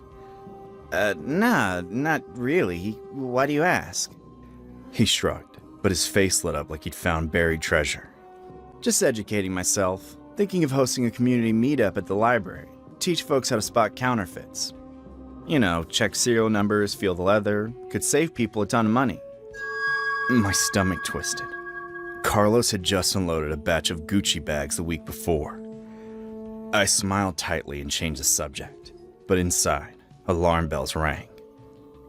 Nah, not really. Why do you ask?" He shrugged, but his face lit up like he'd found buried treasure. "Just educating myself, thinking of hosting a community meetup at the library, teach folks how to spot counterfeits. You know, check serial numbers, feel the leather, could save people a ton of money." My stomach twisted. Carlos had just unloaded a batch of Gucci bags the week before. I smiled tightly and changed the subject, but inside, alarm bells rang.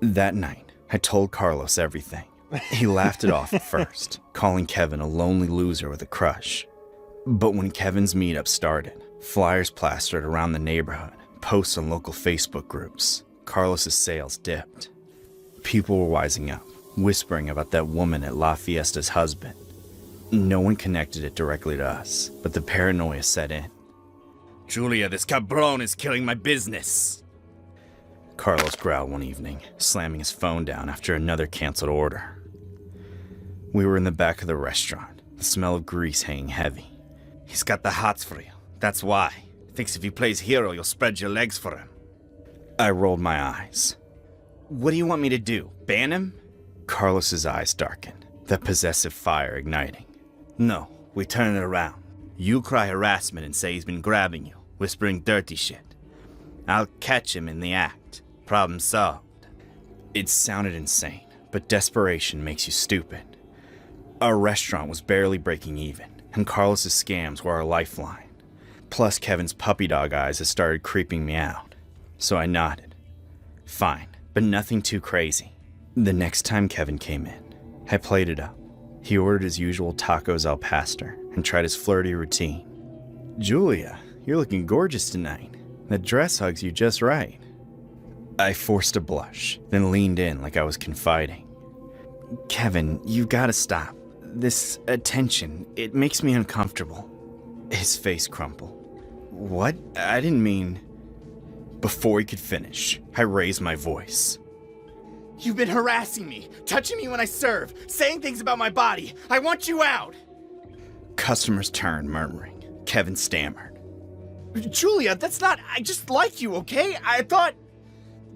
That night, I told Carlos everything. He laughed it off at first, calling Kevin a lonely loser with a crush. But when Kevin's meetup started, flyers plastered around the neighborhood, posts on local Facebook groups, Carlos's sales dipped. People were wising up, whispering about that woman at La Fiesta's husband. No one connected it directly to us, but the paranoia set in. "Julia, this cabron is killing my business," Carlos growled one evening, slamming his phone down after another canceled order. We were in the back of the restaurant, the smell of grease hanging heavy. "He's got the hots for you, that's why. Thinks if he plays hero, you'll spread your legs for him." I rolled my eyes. "What do you want me to do, ban him?" Carlos's eyes darkened, that possessive fire igniting. "No, we turn it around. You cry harassment and say he's been grabbing you, whispering dirty shit. I'll catch him in the act. Problem solved." It sounded insane, but desperation makes you stupid. Our restaurant was barely breaking even, and Carlos's scams were our lifeline. Plus, Kevin's puppy dog eyes had started creeping me out. So I nodded. Fine, but nothing too crazy. The next time Kevin came in, I played it up. He ordered his usual tacos al pastor and tried his flirty routine. "Julia, you're looking gorgeous tonight. That dress hugs you just right." I forced a blush, then leaned in like I was confiding. "Kevin, you've got to stop. This attention, it makes me uncomfortable." His face crumpled. "What? I didn't mean..." Before he could finish, I raised my voice. "You've been harassing me, touching me when I serve, saying things about my body. I want you out." Customers turned, murmuring. Kevin stammered. "Julia, that's not... I just like you, okay? I thought...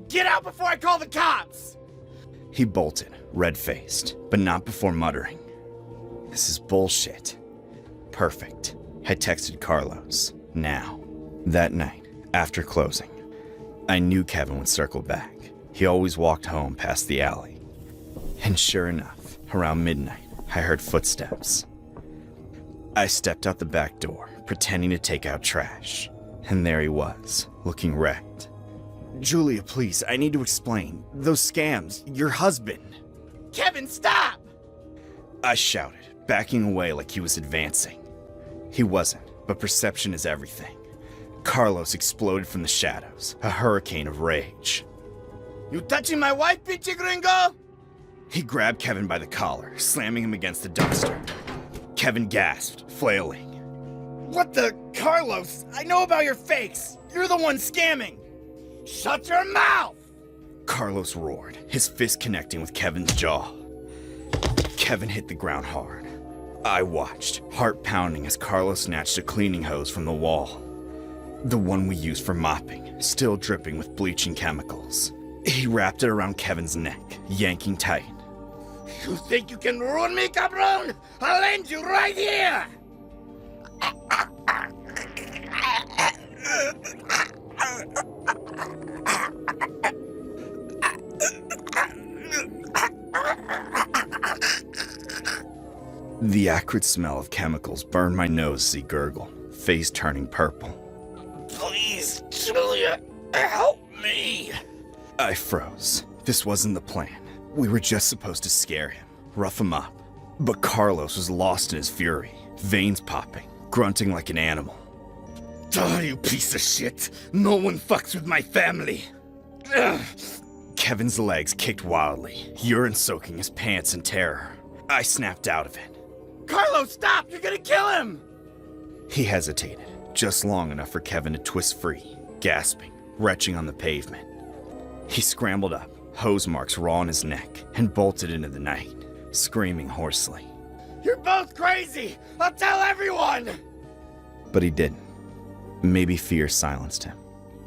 Get out before I call the cops!" He bolted, red-faced, but not before muttering. "This is bullshit." Perfect. I texted Carlos. Now. That night, after closing, I knew Kevin would circle back. He always walked home past the alley, And sure enough, around midnight, I heard footsteps. I stepped out the back door, pretending to take out trash. And there he was, looking wrecked. Julia, please, I need to explain. Those scams, your husband. Kevin, stop! I shouted, backing away like he was advancing. He wasn't, but perception is everything. Carlos exploded from the shadows, a hurricane of rage. You touching my wife, pinche gringo? He grabbed Kevin by the collar, slamming him against the dumpster. Kevin gasped, flailing. What the? Carlos, I know about your fakes. You're the one scamming. Shut your mouth! Carlos roared, his fist connecting with Kevin's jaw. Kevin hit the ground hard. I watched, heart pounding as Carlos snatched a cleaning hose from the wall. The one we used for mopping, still dripping with bleaching chemicals. He wrapped it around Kevin's neck, yanking tight. You think you can ruin me, cabron? I'll end you right here! The acrid smell of chemicals burned my nose as he gurgled, face turning purple. Please, Julia, help me! I froze. This wasn't the plan. We were just supposed to scare him, rough him up. But Carlos was lost in his fury, veins popping, grunting like an animal. Oh, you piece of shit! No one fucks with my family! Ugh. Kevin's legs kicked wildly, urine soaking his pants in terror. I snapped out of it. Carlos, stop! You're gonna kill him! He hesitated, just long enough for Kevin to twist free, gasping, retching on the pavement. He scrambled up, hose marks raw on his neck, and bolted into the night, screaming hoarsely. You're both crazy! I'll tell everyone! But he didn't. Maybe fear silenced him,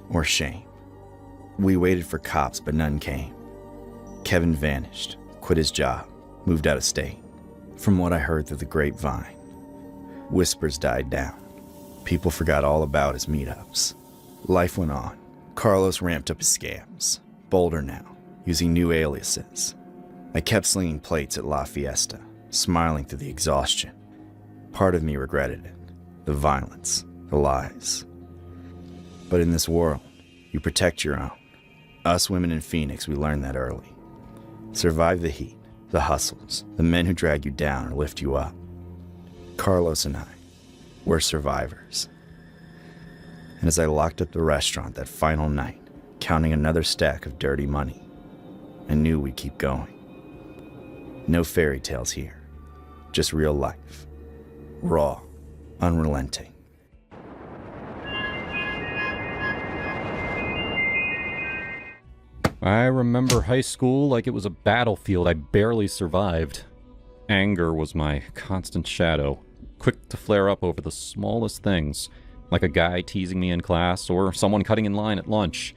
or shame. We waited for cops, but none came. Kevin vanished, quit his job, moved out of state. From what I heard through the grapevine, whispers died down. People forgot all about his meetups. Life went on. Carlos ramped up his scams, bolder now, using new aliases. I kept slinging plates at La Fiesta, smiling through the exhaustion. Part of me regretted it. The violence, the lies. But in this world, you protect your own. Us women in Phoenix, we learned that early. Survive the heat, the hustles, the men who drag you down or lift you up. Carlos and I, we're survivors. And as I locked up the restaurant that final night, counting another stack of dirty money, I knew we'd keep going. No fairy tales here, just real life. Raw, unrelenting. I remember high school like it was a battlefield I barely survived. Anger was my constant shadow, quick to flare up over the smallest things, like a guy teasing me in class or someone cutting in line at lunch.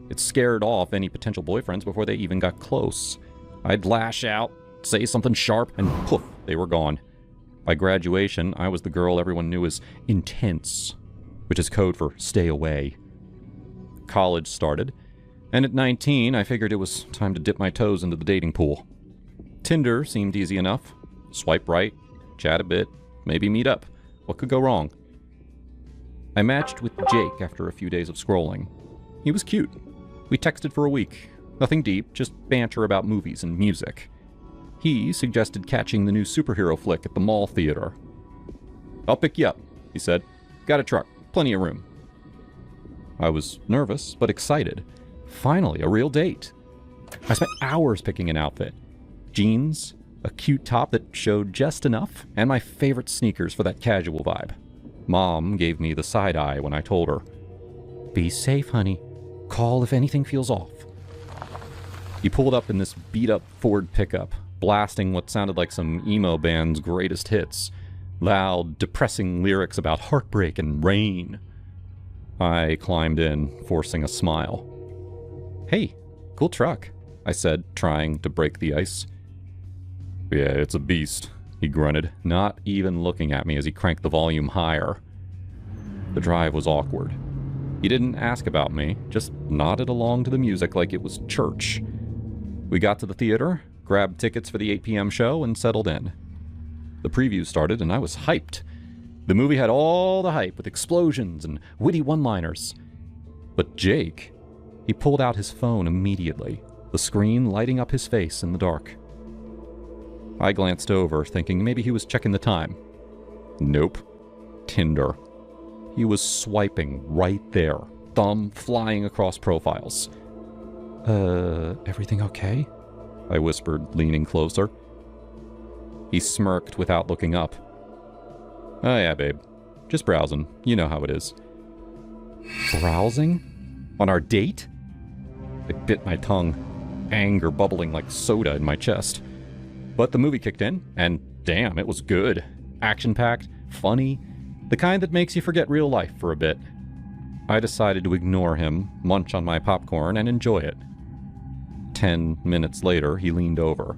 It scared off any potential boyfriends before they even got close. I'd lash out, say something sharp, and poof, they were gone. By graduation, I was the girl everyone knew as intense, which is code for stay away. College started, and at 19, I figured it was time to dip my toes into the dating pool. Tinder seemed easy enough. Swipe right, chat a bit, maybe meet up. What could go wrong? I matched with Jake after a few days of scrolling. He was cute. We texted for a week. Nothing deep, just banter about movies and music. He suggested catching the new superhero flick at the mall theater. "I'll pick you up," he said. "Got a truck, plenty of room." I was nervous, but excited. Finally, a real date. I spent hours picking an outfit. Jeans, a cute top that showed just enough, and my favorite sneakers for that casual vibe. Mom gave me the side eye when I told her, "Be safe, honey. Call if anything feels off." He pulled up in this beat-up Ford pickup, blasting what sounded like some emo band's greatest hits. Loud, depressing lyrics about heartbreak and rain. I climbed in, forcing a smile. "Hey, cool truck," I said, trying to break the ice. "Yeah, it's a beast," he grunted, not even looking at me as he cranked the volume higher. The drive was awkward. He didn't ask about me, just nodded along to the music like it was church. We got to the theater, grabbed tickets for the 8 p.m. show, and settled in. The preview started, and I was hyped. The movie had all the hype with explosions and witty one-liners. But Jake, he pulled out his phone immediately, the screen lighting up his face in the dark. I glanced over, thinking maybe he was checking the time. Nope. Tinder. He was swiping right there, thumb flying across profiles. Everything okay? I whispered, leaning closer. He smirked without looking up. Oh yeah, babe. Just browsing. You know how it is. Browsing? On our date? I bit my tongue, anger bubbling like soda in my chest. But the movie kicked in, and damn, it was good. Action-packed, funny, the kind that makes you forget real life for a bit. I decided to ignore him, munch on my popcorn, and enjoy it. 10 minutes later, he leaned over,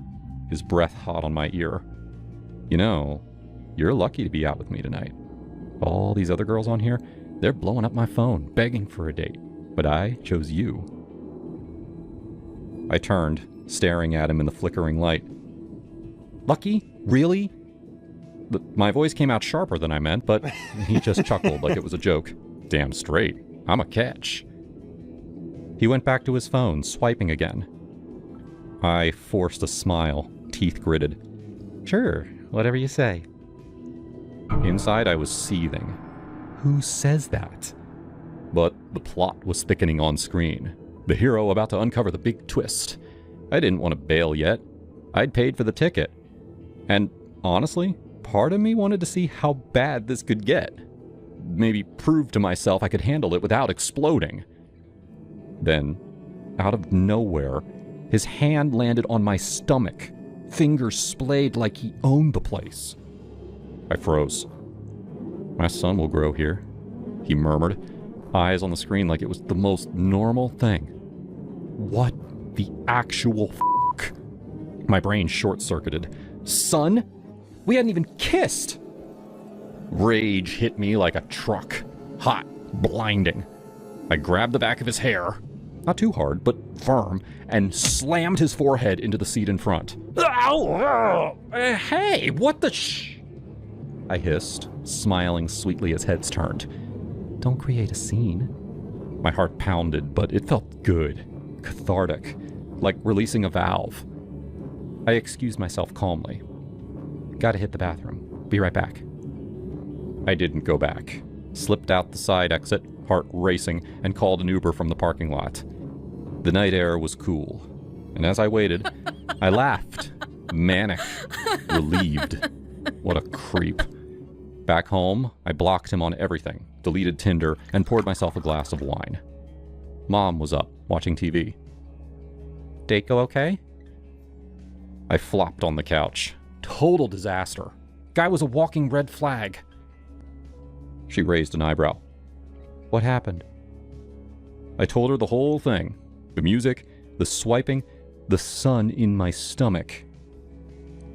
his breath hot on my ear. You know, you're lucky to be out with me tonight. All these other girls on here, they're blowing up my phone, begging for a date. But I chose you. I turned, staring at him in the flickering light. Lucky? Really? My voice came out sharper than I meant, but he just chuckled like it was a joke. Damn straight. I'm a catch. He went back to his phone, swiping again. I forced a smile, teeth gritted. Sure, whatever you say. Inside, I was seething. Who says that? But the plot was thickening on screen. The hero about to uncover the big twist. I didn't want to bail yet. I'd paid for the ticket. And honestly, part of me wanted to see how bad this could get. Maybe prove to myself I could handle it without exploding. Then, out of nowhere, his hand landed on my stomach, fingers splayed like he owned the place. I froze. My son will grow here, he murmured, eyes on the screen like it was the most normal thing. What the actual f***? My brain short-circuited. Son? We hadn't even kissed! Rage hit me like a truck. Hot, blinding. I grabbed the back of his hair, not too hard, but firm, and slammed his forehead into the seat in front. Ow! Hey, what the I hissed, smiling sweetly as heads turned. Don't create a scene. My heart pounded, but it felt good, cathartic, like releasing a valve. I excused myself calmly. Gotta hit the bathroom. Be right back. I didn't go back. Slipped out the side exit, heart racing, and called an Uber from the parking lot. The night air was cool, and as I waited, I laughed, manic, relieved. What a creep. Back home, I blocked him on everything, deleted Tinder, and poured myself a glass of wine. Mom was up, watching TV. Date go okay? I flopped on the couch. Total disaster. Guy was a walking red flag. She raised an eyebrow. What happened? I told her the whole thing. The music, the swiping, the sun in my stomach.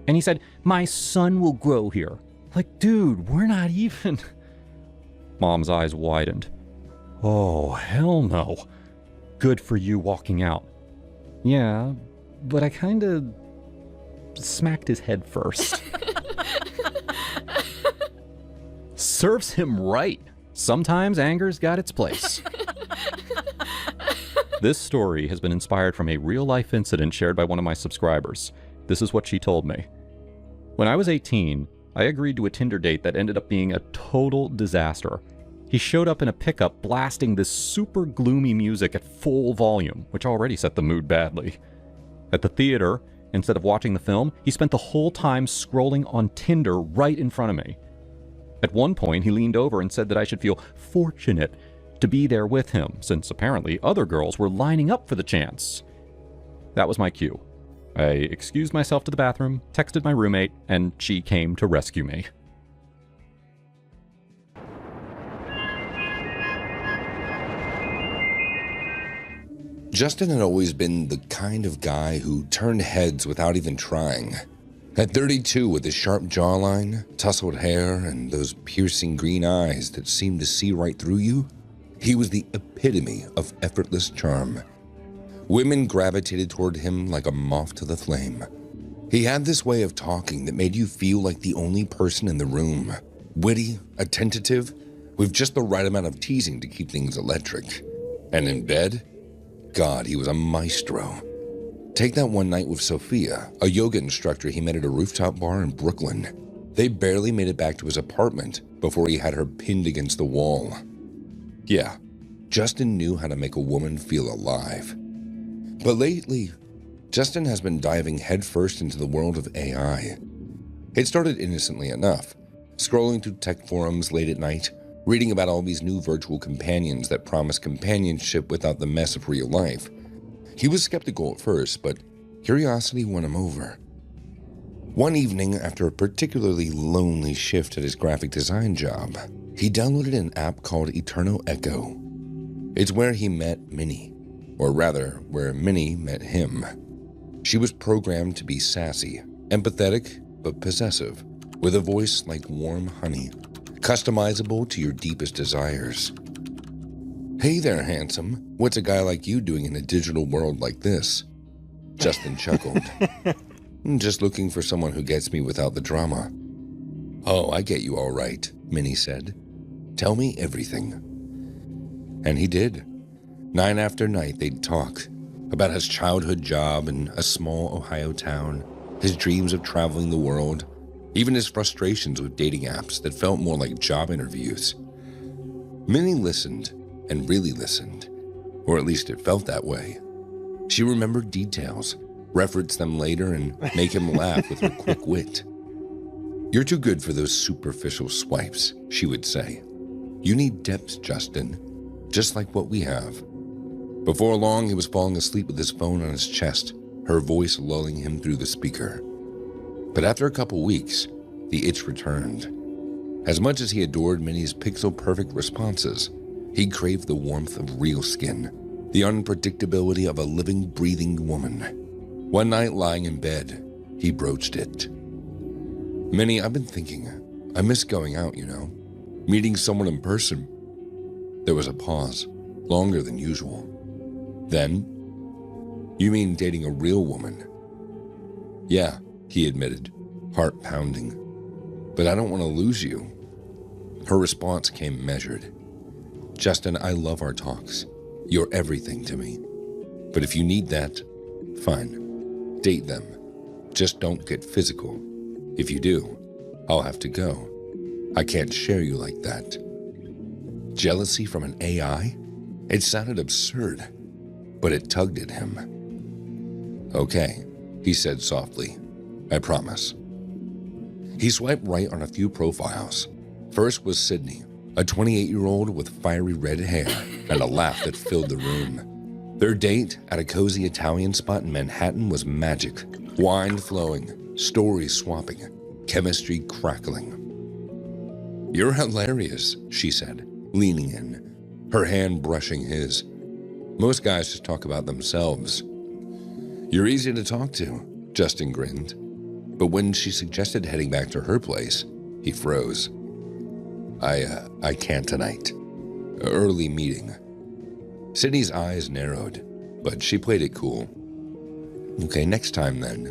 And he said, my son will grow here. Like, dude, we're not even... Mom's eyes widened. Oh, hell no. Good for you walking out. Yeah, but I kinda... smacked his head first. Serves him right. Sometimes anger's got its place. This story has been inspired from a real-life incident shared by one of my subscribers. This is what she told me. When I was 18, I agreed to a Tinder date that ended up being a total disaster. He showed up in a pickup blasting this super gloomy music at full volume, which already set the mood badly. At the theater, instead of watching the film, he spent the whole time scrolling on Tinder right in front of me. At one point, he leaned over and said that I should feel fortunate to be there with him, since apparently other girls were lining up for the chance. That was my cue. I excused myself to the bathroom, texted my roommate, and she came to rescue me. Justin had always been the kind of guy who turned heads without even trying. At 32, with his sharp jawline, tousled hair, and those piercing green eyes that seemed to see right through you, he was the epitome of effortless charm. Women gravitated toward him like a moth to the flame. He had this way of talking that made you feel like the only person in the room. Witty, attentive, with just the right amount of teasing to keep things electric. And in bed, God, he was a maestro. Take that one night with Sophia, a yoga instructor he met at a rooftop bar in Brooklyn. They barely made it back to his apartment before he had her pinned against the wall. Yeah, Justin knew how to make a woman feel alive. But lately, Justin has been diving headfirst into the world of AI. It started innocently enough, scrolling through tech forums late at night, reading about all these new virtual companions that promise companionship without the mess of real life. He was skeptical at first, but curiosity won him over. One evening, after a particularly lonely shift at his graphic design job, he downloaded an app called Eterno Echo. It's where he met Minnie, or rather, where Minnie met him. She was programmed to be sassy, empathetic, but possessive, with a voice like warm honey, customizable to your deepest desires. Hey there, handsome. What's a guy like you doing in a digital world like this? Justin chuckled. Just looking for someone who gets me without the drama. Oh, I get you all right, Minnie said. Tell me everything. And he did. Night after night, they'd talk about his childhood job in a small Ohio town, his dreams of traveling the world, even his frustrations with dating apps that felt more like job interviews. Minnie listened and really listened, or at least it felt that way. She remembered details, reference them later, and make him laugh with her quick wit. You're too good for those superficial swipes, she would say. You need depth, Justin, just like what we have. Before long, he was falling asleep with his phone on his chest, her voice lulling him through the speaker. But after a couple weeks, the itch returned. As much as he adored Minnie's pixel-perfect responses, he craved the warmth of real skin, the unpredictability of a living, breathing woman. One night, lying in bed, he broached it. Minnie, I've been thinking, I miss going out, meeting someone in person. There was a pause, longer than usual. Then, you mean dating a real woman? Yeah, he admitted, heart pounding. But I don't want to lose you. Her response came measured. Justin, I love our talks. You're everything to me. But if you need that, fine. Date them. Just don't get physical. If you do, I'll have to go. I can't share you like that. Jealousy from an AI? It sounded absurd, but it tugged at him. Okay, he said softly. I promise. He swiped right on a few profiles. First was Sydney, a 28-year-old with fiery red hair and a laugh that filled the room. Their date at a cozy Italian spot in Manhattan was magic. Wine flowing, stories swapping, chemistry crackling. You're hilarious, she said, leaning in, her hand brushing his. Most guys just talk about themselves. You're easy to talk to, Justin grinned. But when she suggested heading back to her place, he froze. I can't tonight. Early meeting. Sydney's eyes narrowed, but she played it cool. Okay, next time then.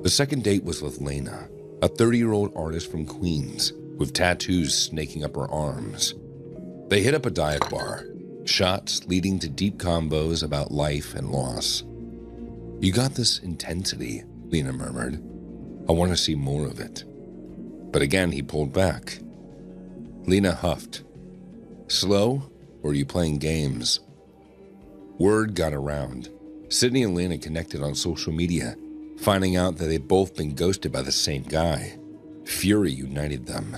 The second date was with Lena, a 30-year-old artist from Queens, with tattoos snaking up her arms. They hit up a dive bar, shots leading to deep combos about life and loss. You got this intensity, Lena murmured. I want to see more of it. But again, he pulled back. Lena huffed. Slow, or are you playing games? Word got around. Sydney and Lena connected on social media, finding out that they'd both been ghosted by the same guy. Fury united them.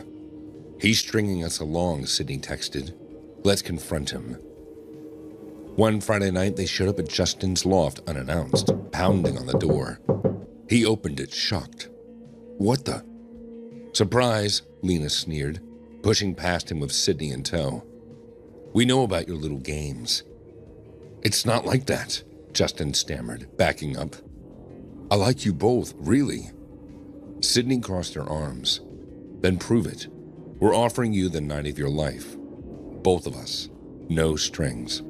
He's stringing us along, Sydney texted. Let's confront him. One Friday night, they showed up at Justin's loft unannounced, pounding on the door. He opened it, shocked. What the? Surprise, Lena sneered, pushing past him with Sydney in tow. We know about your little games. It's not like that, Justin stammered, backing up. I like you both, really. Sydney crossed her arms. Then prove it. We're offering you the night of your life. Both of us. No strings.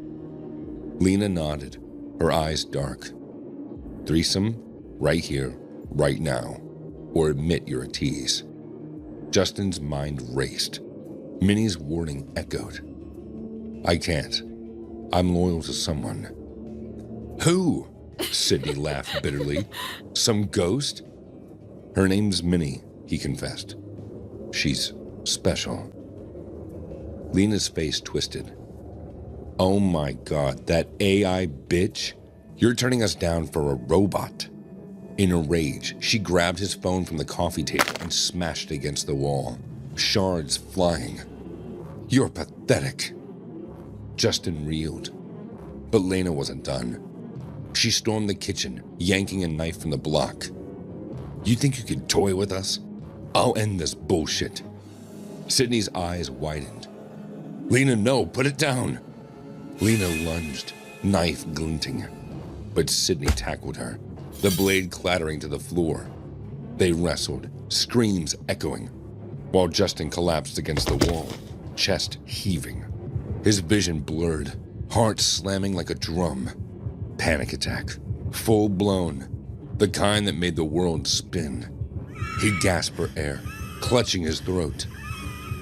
Lena nodded, her eyes dark. Threesome, right here, right now, or admit you're a tease. Justin's mind raced. Minnie's warning echoed. I can't. I'm loyal to someone. Who? Sydney laughed bitterly. Some ghost? Her name's Minnie, he confessed. She's special. Lena's face twisted. Oh my God, that AI bitch? You're turning us down for a robot. In a rage, she grabbed his phone from the coffee table and smashed it against the wall, shards flying. You're pathetic. Justin reeled. But Lena wasn't done. She stormed the kitchen, yanking a knife from the block. You think you can toy with us? I'll end this bullshit. Sydney's eyes widened. Lena, no, put it down. Lena lunged, knife glinting. But Sydney tackled her, the blade clattering to the floor. They wrestled, screams echoing, while Justin collapsed against the wall, chest heaving. His vision blurred, heart slamming like a drum. Panic attack, full blown, the kind that made the world spin. He gasped for air, clutching his throat.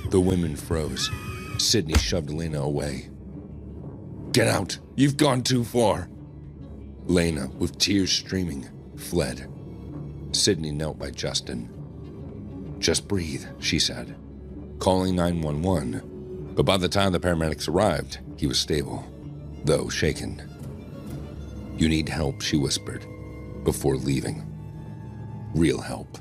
The women froze. Sydney shoved Lena away. Get out, you've gone too far. Lena, with tears streaming, fled. Sydney knelt by Justin. Just breathe, she said, calling 911. But by the time the paramedics arrived, he was stable, though shaken. You need help, she whispered, before leaving. Real help.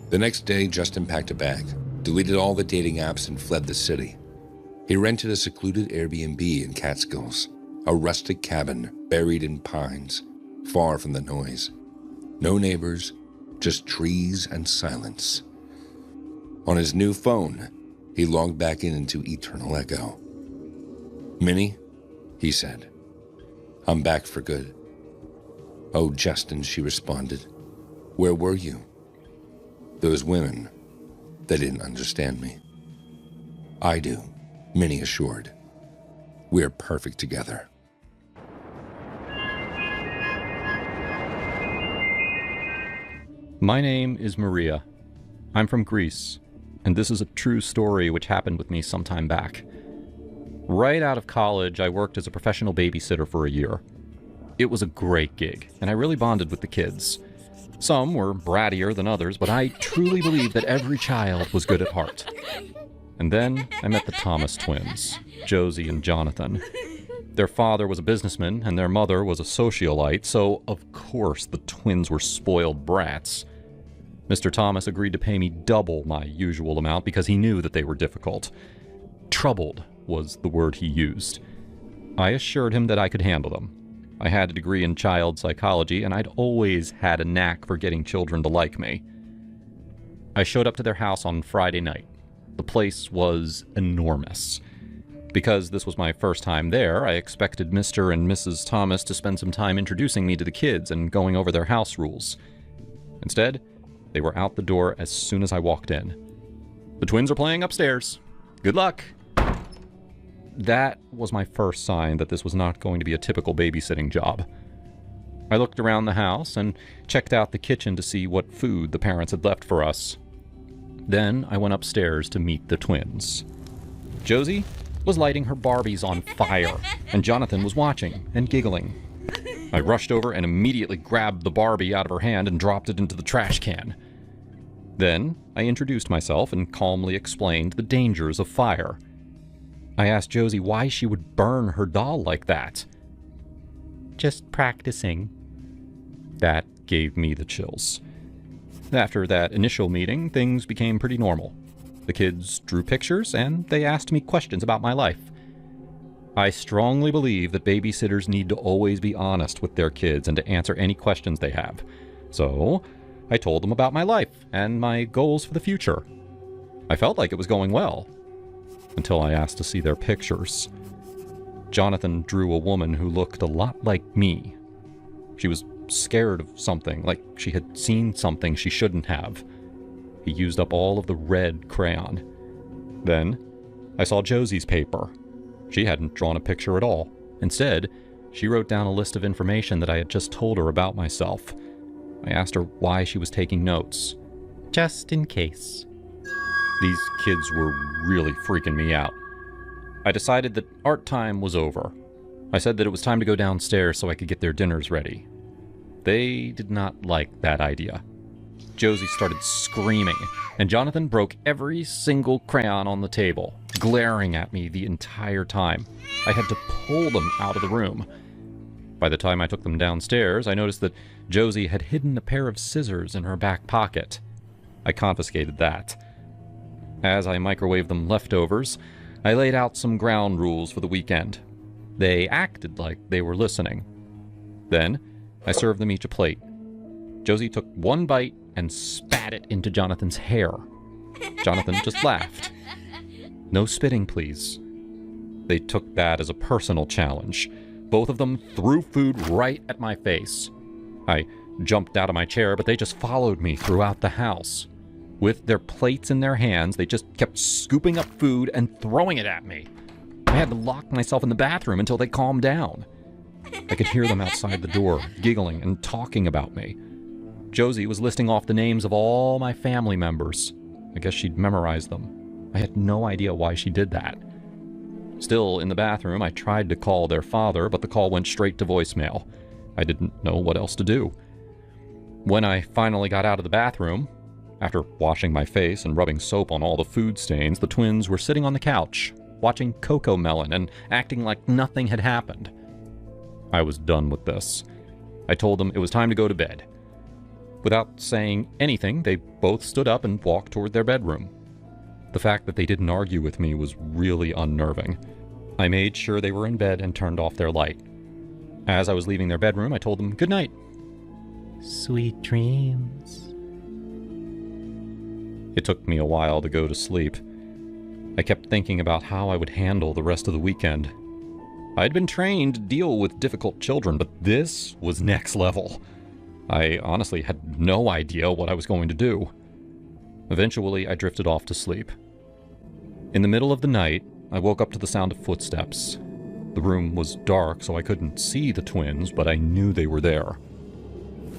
The next day, Justin packed a bag, deleted all the dating apps, and fled the city. He rented a secluded Airbnb in Catskills, a rustic cabin buried in pines, far from the noise. No neighbors, just trees and silence. On his new phone, he logged back into Eternal Echo. Minnie, he said, I'm back for good. Oh, Justin, she responded. Where were you? Those women, they didn't understand me. I do, Minnie assured. We're perfect together. My name is Maria. I'm from Greece, and this is a true story which happened with me some time back. Right out of college, I worked as a professional babysitter for a year. It was a great gig, and I really bonded with the kids. Some were brattier than others, but I truly believed that every child was good at heart. And then I met the Thomas twins, Josie and Jonathan. Their father was a businessman, and their mother was a socialite, so of course the twins were spoiled brats. Mr. Thomas agreed to pay me double my usual amount because he knew that they were difficult. Troubled was the word he used. I assured him that I could handle them. I had a degree in child psychology, and I'd always had a knack for getting children to like me. I showed up to their house on Friday night. The place was enormous. Because this was my first time there, I expected Mr. and Mrs. Thomas to spend some time introducing me to the kids and going over their house rules. Instead, they were out the door as soon as I walked in. The twins are playing upstairs. Good luck. That was my first sign that this was not going to be a typical babysitting job. I looked around the house and checked out the kitchen to see what food the parents had left for us. Then I went upstairs to meet the twins. Josie was lighting her Barbies on fire, and Jonathan was watching and giggling. I rushed over and immediately grabbed the Barbie out of her hand and dropped it into the trash can. Then I introduced myself and calmly explained the dangers of fire. I asked Josie why she would burn her doll like that. Just practicing. That gave me the chills. After that initial meeting, things became pretty normal. The kids drew pictures, and they asked me questions about my life. I strongly believe that babysitters need to always be honest with their kids and to answer any questions they have. So, I told them about my life and my goals for the future. I felt like it was going well, until I asked to see their pictures. Jonathan drew a woman who looked a lot like me. She was scared of something, like she had seen something she shouldn't have. He used up all of the red crayon. Then, I saw Josie's paper. She hadn't drawn a picture at all. Instead, she wrote down a list of information that I had just told her about myself. I asked her why she was taking notes. Just in case. These kids were really freaking me out. I decided that art time was over. I said that it was time to go downstairs so I could get their dinners ready. They did not like that idea. Josie started screaming, and Jonathan broke every single crayon on the table, glaring at me the entire time. I had to pull them out of the room. By the time I took them downstairs, I noticed that Josie had hidden a pair of scissors in her back pocket. I confiscated that. As I microwaved them leftovers, I laid out some ground rules for the weekend. They acted like they were listening. Then, I served them each a plate. Josie took one bite and spat it into Jonathan's hair. Jonathan just laughed. No spitting, please. They took that as a personal challenge. Both of them threw food right at my face. I jumped out of my chair, but they just followed me throughout the house. With their plates in their hands, they just kept scooping up food and throwing it at me. I had to lock myself in the bathroom until they calmed down. I could hear them outside the door, giggling and talking about me. Josie was listing off the names of all my family members. I guess she'd memorized them. I had no idea why she did that. Still in the bathroom, I tried to call their father, but the call went straight to voicemail. I didn't know what else to do. When I finally got out of the bathroom, after washing my face and rubbing soap on all the food stains, the twins were sitting on the couch, watching Coco Melon and acting like nothing had happened. I was done with this. I told them it was time to go to bed. Without saying anything, they both stood up and walked toward their bedroom. The fact that they didn't argue with me was really unnerving. I made sure they were in bed and turned off their light. As I was leaving their bedroom, I told them good night. Sweet dreams. It took me a while to go to sleep. I kept thinking about how I would handle the rest of the weekend. I'd been trained to deal with difficult children, but this was next level. I honestly had no idea what I was going to do. Eventually, I drifted off to sleep. In the middle of the night, I woke up to the sound of footsteps. The room was dark, so I couldn't see the twins, but I knew they were there.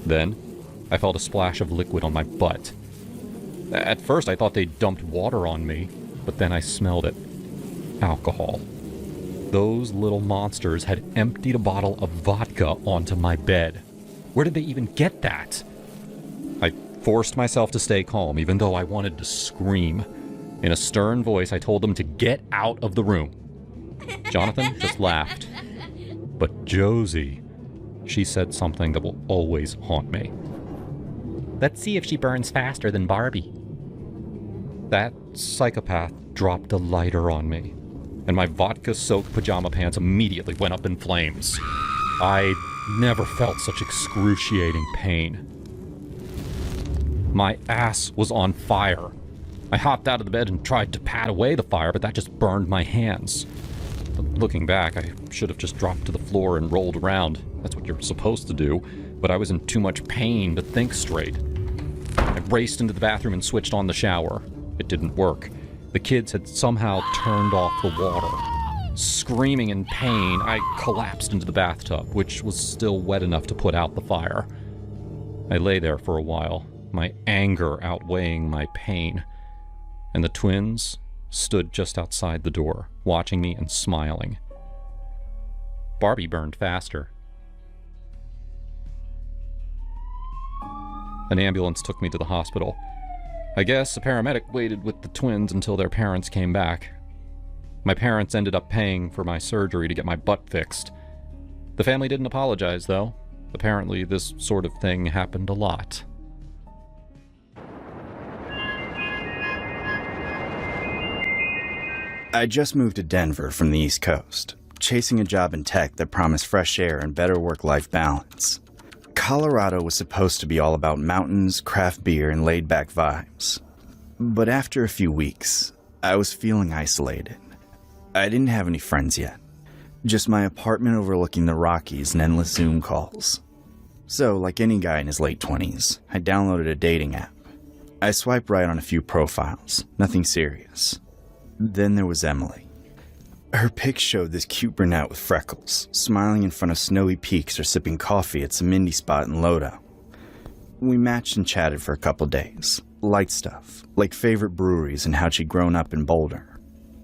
Then, I felt a splash of liquid on my butt. At first, I thought they'd dumped water on me, but then I smelled it. Alcohol. Those little monsters had emptied a bottle of vodka onto my bed. Where did they even get that? I forced myself to stay calm, even though I wanted to scream. In a stern voice, I told them to get out of the room. Jonathan just laughed. But Josie, she said something that will always haunt me. Let's see if she burns faster than Barbie. That psychopath dropped a lighter on me, and my vodka-soaked pajama pants immediately went up in flames. I never felt such excruciating pain. My ass was on fire. I hopped out of the bed and tried to pat away the fire, but that just burned my hands. Looking back, I should have just dropped to the floor and rolled around. That's what you're supposed to do, but I was in too much pain to think straight. I raced into the bathroom and switched on the shower. It didn't work. The kids had somehow turned off the water. Screaming in pain, I collapsed into the bathtub, which was still wet enough to put out the fire. I lay there for a while, my anger outweighing my pain, and the twins stood just outside the door, watching me and smiling. Barbie burned faster. An ambulance took me to the hospital. I guess a paramedic waited with the twins until their parents came back. My parents ended up paying for my surgery to get my butt fixed. The family didn't apologize, though. Apparently, this sort of thing happened a lot. I just moved to Denver from the East Coast, chasing a job in tech that promised fresh air and better work-life balance. Colorado was supposed to be all about mountains, craft beer, and laid-back vibes. But after a few weeks, I was feeling isolated. I didn't have any friends yet. Just my apartment overlooking the Rockies and endless Zoom calls. So, like any guy in his late 20s, I downloaded a dating app. I swiped right on a few profiles, nothing serious. Then there was Emily. Her pic showed this cute brunette with freckles, smiling in front of snowy peaks or sipping coffee at some indie spot in Lodo. We matched and chatted for a couple days. Light stuff, like favorite breweries and how she'd grown up in Boulder.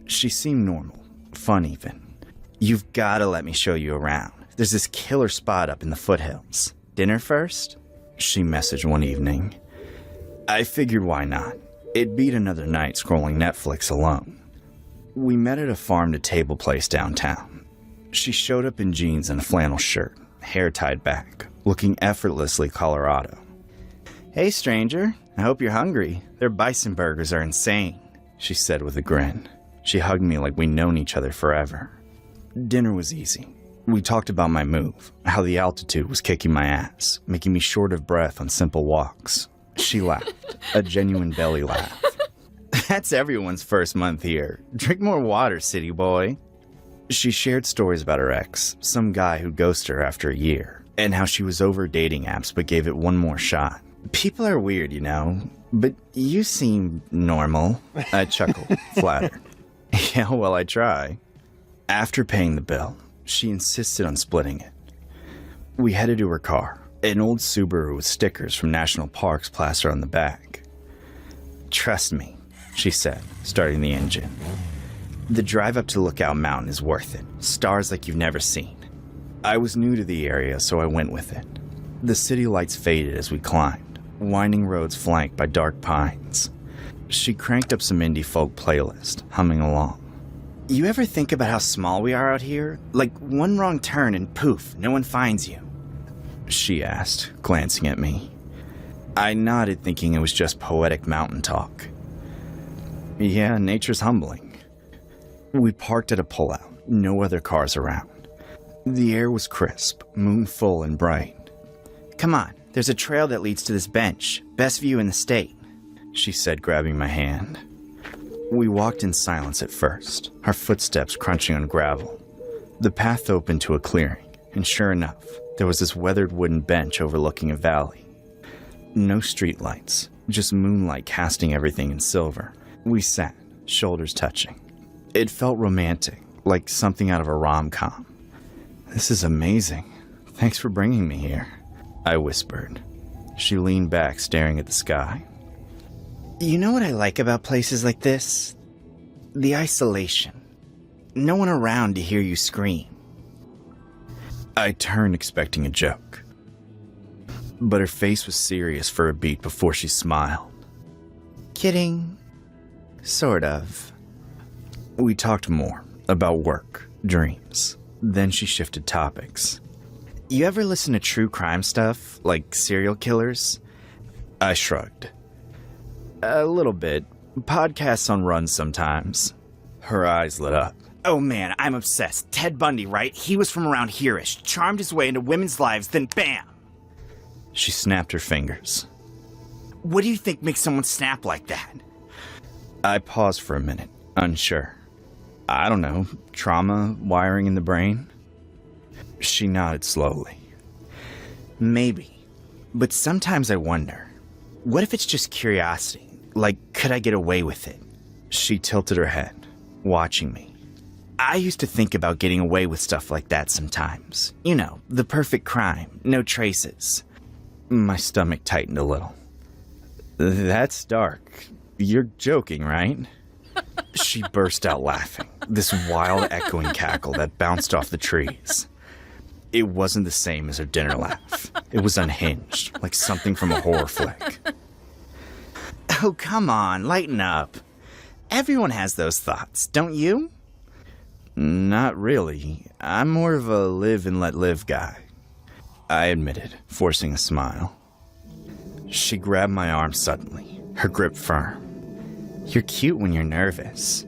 She seemed normal, fun even. You've gotta let me show you around. There's this killer spot up in the foothills. Dinner first? She messaged one evening. I figured why not. It beat another night scrolling Netflix alone. We met at a farm-to-table place downtown. She showed up in jeans and a flannel shirt, hair tied back, looking effortlessly Colorado. Hey, stranger. I hope you're hungry. Their bison burgers are insane, she said with a grin. She hugged me like we'd known each other forever. Dinner was easy. We talked about my move, how the altitude was kicking my ass, making me short of breath on simple walks. She laughed, a genuine belly laugh. That's everyone's first month here. Drink more water, city boy. She shared stories about her ex, some guy who ghosted her after a year, and how she was over dating apps but gave it one more shot. People are weird, you know, but you seem normal. I chuckled, flattered. Yeah, well, I try. After paying the bill, she insisted on splitting it. We headed to her car, an old Subaru with stickers from national parks plastered on the back. Trust me, she said, starting the engine. The drive up to Lookout Mountain is worth it. Stars like you've never seen. I was new to the area, so I went with it. The city lights faded as we climbed, winding roads flanked by dark pines. She cranked up some indie folk playlist, humming along. You ever think about how small we are out here? Like one wrong turn and poof, no one finds you. She asked, glancing at me. I nodded, thinking it was just poetic mountain talk. Yeah, nature's humbling. We parked at a pullout, no other cars around. The air was crisp, moon full and bright. Come on, there's a trail that leads to this bench. Best view in the state, she said, grabbing my hand. We walked in silence at first, our footsteps crunching on gravel. The path opened to a clearing, and sure enough, there was this weathered wooden bench overlooking a valley. No streetlights, just moonlight casting everything in silver. We sat, shoulders touching. It felt romantic, like something out of a rom-com. This is amazing. Thanks for bringing me here, I whispered. She leaned back, staring at the sky. You know what I like about places like this? The isolation. No one around to hear you scream. I turned, expecting a joke. But her face was serious for a beat before she smiled. Kidding. Sort of. We talked more, about work, dreams. Then she shifted topics. You ever listen to true crime stuff, like serial killers? I shrugged. A little bit. Podcasts on runs sometimes. Her eyes lit up. Oh man, I'm obsessed. Ted Bundy, right? He was from around here-ish, charmed his way into women's lives, then bam! She snapped her fingers. What do you think makes someone snap like that? I paused for a minute, unsure. I don't know, trauma, wiring in the brain? She nodded slowly. Maybe. But sometimes I wonder, what if it's just curiosity? Like, could I get away with it? She tilted her head, watching me. I used to think about getting away with stuff like that sometimes. You know, the perfect crime, no traces. My stomach tightened a little. That's dark. You're joking, right? She burst out laughing, this wild echoing cackle that bounced off the trees. It wasn't the same as her dinner laugh. It was unhinged, like something from a horror flick. Oh, come on, lighten up. Everyone has those thoughts, don't you? Not really. I'm more of a live and let live guy, I admitted, forcing a smile. She grabbed my arm suddenly, her grip firm. You're cute when you're nervous.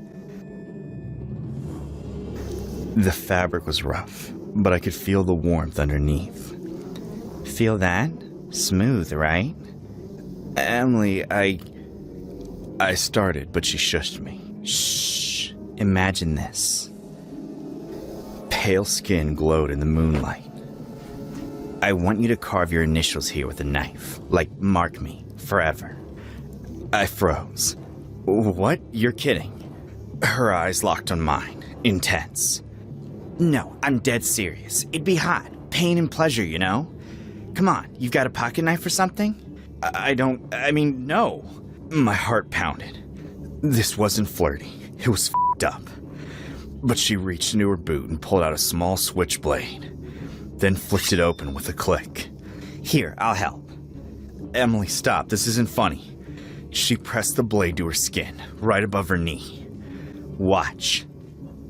The fabric was rough, but I could feel the warmth underneath. Feel that? Smooth, right? Emily, I started, but she shushed me. Shh. Imagine this. Pale skin glowed in the moonlight. I want you to carve your initials here with a knife, like mark me, forever. I froze. What? You're kidding. Her eyes locked on mine, intense. No, I'm dead serious. It'd be hot. Pain and pleasure, you know? Come on, you've got a pocket knife or something? No. My heart pounded. This wasn't flirty. It was f***ed up. But she reached into her boot and pulled out a small switchblade, then flicked it open with a click. Here, I'll help. Emily, stop. This isn't funny. She pressed the blade to her skin, right above her knee. Watch.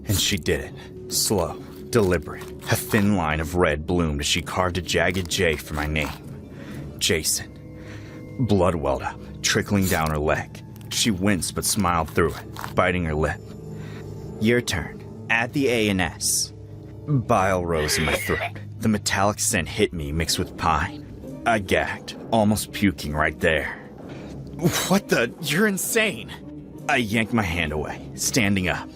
And she did it. Slow, deliberate. A thin line of red bloomed as she carved a jagged J for my name. Jason. Blood welled up, trickling down her leg. She winced but smiled through it, biting her lip. Your turn. Add the A and S. Bile rose in my throat. The metallic scent hit me mixed with pine. I gagged, almost puking right there. What the? You're insane. I yanked my hand away, standing up.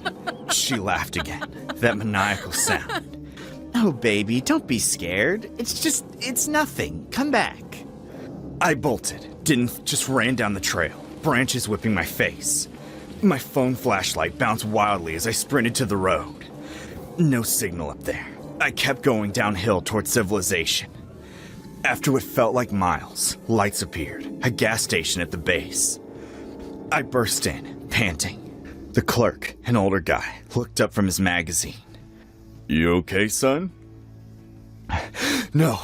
She laughed again, that maniacal sound. Oh, baby, don't be scared. It's nothing. Come back. I bolted, just ran down the trail, branches whipping my face. My phone flashlight bounced wildly as I sprinted to the road. No signal up there. I kept going downhill toward civilization. After what felt like miles, lights appeared, a gas station at the base. I burst in, panting. The clerk, an older guy, looked up from his magazine. You okay, son? No,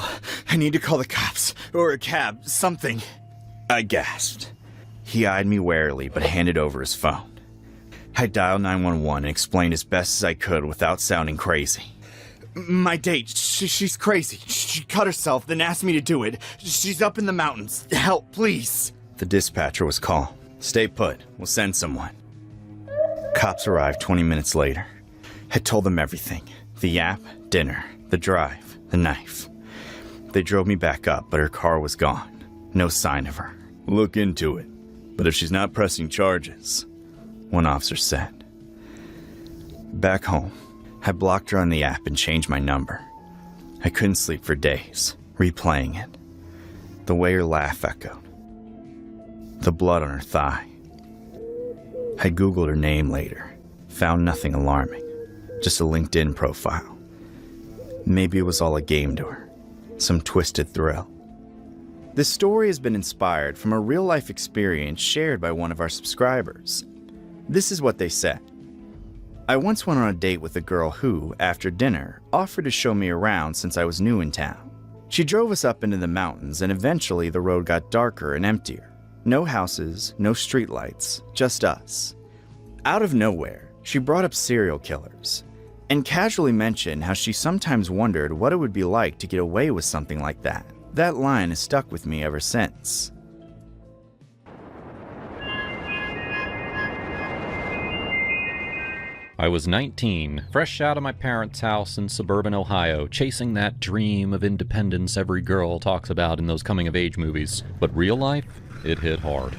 I need to call the cops, or a cab, something. I gasped. He eyed me warily, but handed over his phone. I dialed 911 and explained as best as I could without sounding crazy. My date, she's crazy. She cut herself, then asked me to do it. She's up in the mountains. Help, please. The dispatcher was calm. Stay put. We'll send someone. Cops arrived 20 minutes later. I told them everything. The yap, dinner, the drive, the knife. They drove me back up, but her car was gone. No sign of her. Look into it. But if she's not pressing charges, one officer said. Back home, I blocked her on the app and changed my number. I couldn't sleep for days, replaying it. The way her laugh echoed. The blood on her thigh. I Googled her name later, found nothing alarming, just a LinkedIn profile. Maybe it was all a game to her, some twisted thrill. This story has been inspired from a real-life experience shared by one of our subscribers. This is what they said. I once went on a date with a girl who, after dinner, offered to show me around since I was new in town. She drove us up into the mountains, and eventually the road got darker and emptier. No houses, no streetlights, just us. Out of nowhere, she brought up serial killers, and casually mentioned how she sometimes wondered what it would be like to get away with something like that. That line has stuck with me ever since. I was 19, fresh out of my parents' house in suburban Ohio, chasing that dream of independence every girl talks about in those coming-of-age movies. But real life, it hit hard.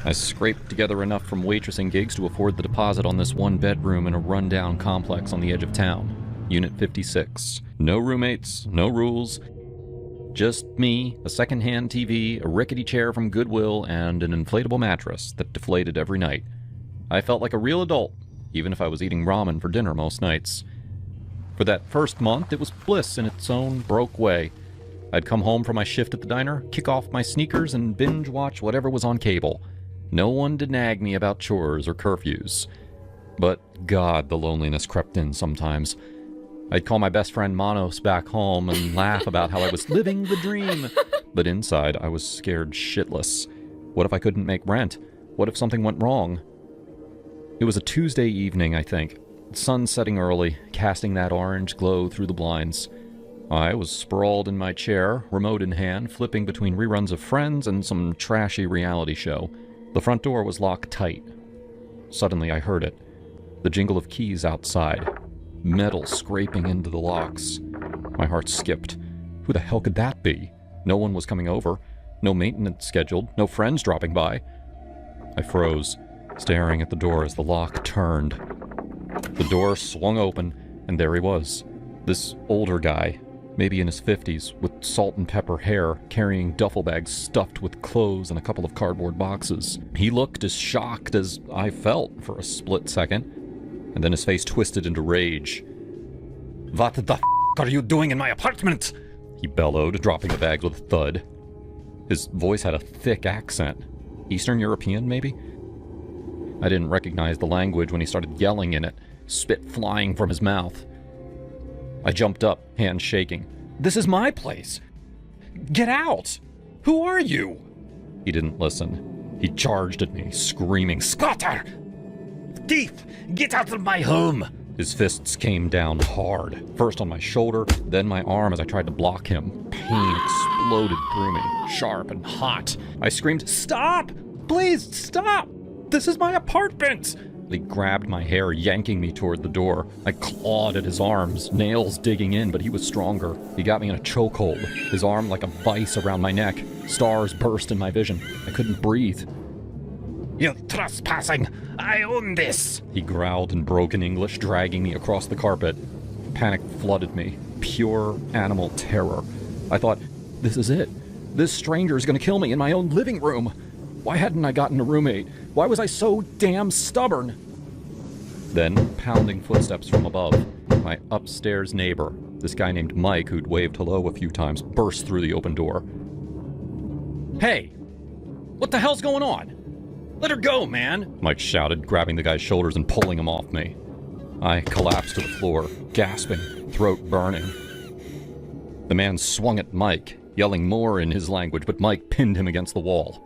I scraped together enough from waitressing gigs to afford the deposit on this one bedroom in a rundown complex on the edge of town. Unit 56. No roommates, no rules. Just me, a second-hand TV, a rickety chair from Goodwill, and an inflatable mattress that deflated every night. I felt like a real adult, even if I was eating ramen for dinner most nights. For that first month, it was bliss in its own broke way. I'd come home from my shift at the diner, kick off my sneakers, and binge-watch whatever was on cable. No one to nag me about chores or curfews. But God, the loneliness crept in sometimes. I'd call my best friend Manos back home and laugh about how I was living the dream. But inside, I was scared shitless. What if I couldn't make rent? What if something went wrong? It was a Tuesday evening, I think. The sun setting early, casting that orange glow through the blinds. I was sprawled in my chair, remote in hand, flipping between reruns of Friends and some trashy reality show. The front door was locked tight. Suddenly I heard it. The jingle of keys outside. Metal scraping into the locks. My heart skipped. Who the hell could that be? No one was coming over. No maintenance scheduled. No friends dropping by. I froze, staring at the door as the lock turned. The door swung open, and there he was. This older guy, maybe in his 50s, with salt and pepper hair, carrying duffel bags stuffed with clothes and a couple of cardboard boxes. He looked as shocked as I felt for a split second. And then his face twisted into rage. "What the f*** are you doing in my apartment?" he bellowed, dropping the bags with a thud. His voice had a thick accent. Eastern European, maybe? I didn't recognize the language when he started yelling in it, spit flying from his mouth. I jumped up, hands shaking. "This is my place! Get out! Who are you?" He didn't listen. He charged at me, screaming, "Squatter! Thief! Get out of my home!" His fists came down hard, first on my shoulder, then my arm as I tried to block him. Pain exploded through me, sharp and hot. I screamed, "Stop! Please stop! This is my apartment!" He grabbed my hair, yanking me toward the door. I clawed at his arms, nails digging in, but he was stronger. He got me in a chokehold, his arm like a vice around my neck. Stars burst in my vision. I couldn't breathe. "You're trespassing! I own this!" He growled in broken English, dragging me across the carpet. Panic flooded me. Pure animal terror. I thought, this is it. This stranger is going to kill me in my own living room. Why hadn't I gotten a roommate? Why was I so damn stubborn? Then, pounding footsteps from above, my upstairs neighbor, this guy named Mike, who'd waved hello a few times, burst through the open door. "Hey! What the hell's going on? Let her go, man!" Mike shouted, grabbing the guy's shoulders and pulling him off me. I collapsed to the floor, gasping, throat burning. The man swung at Mike, yelling more in his language, but Mike pinned him against the wall.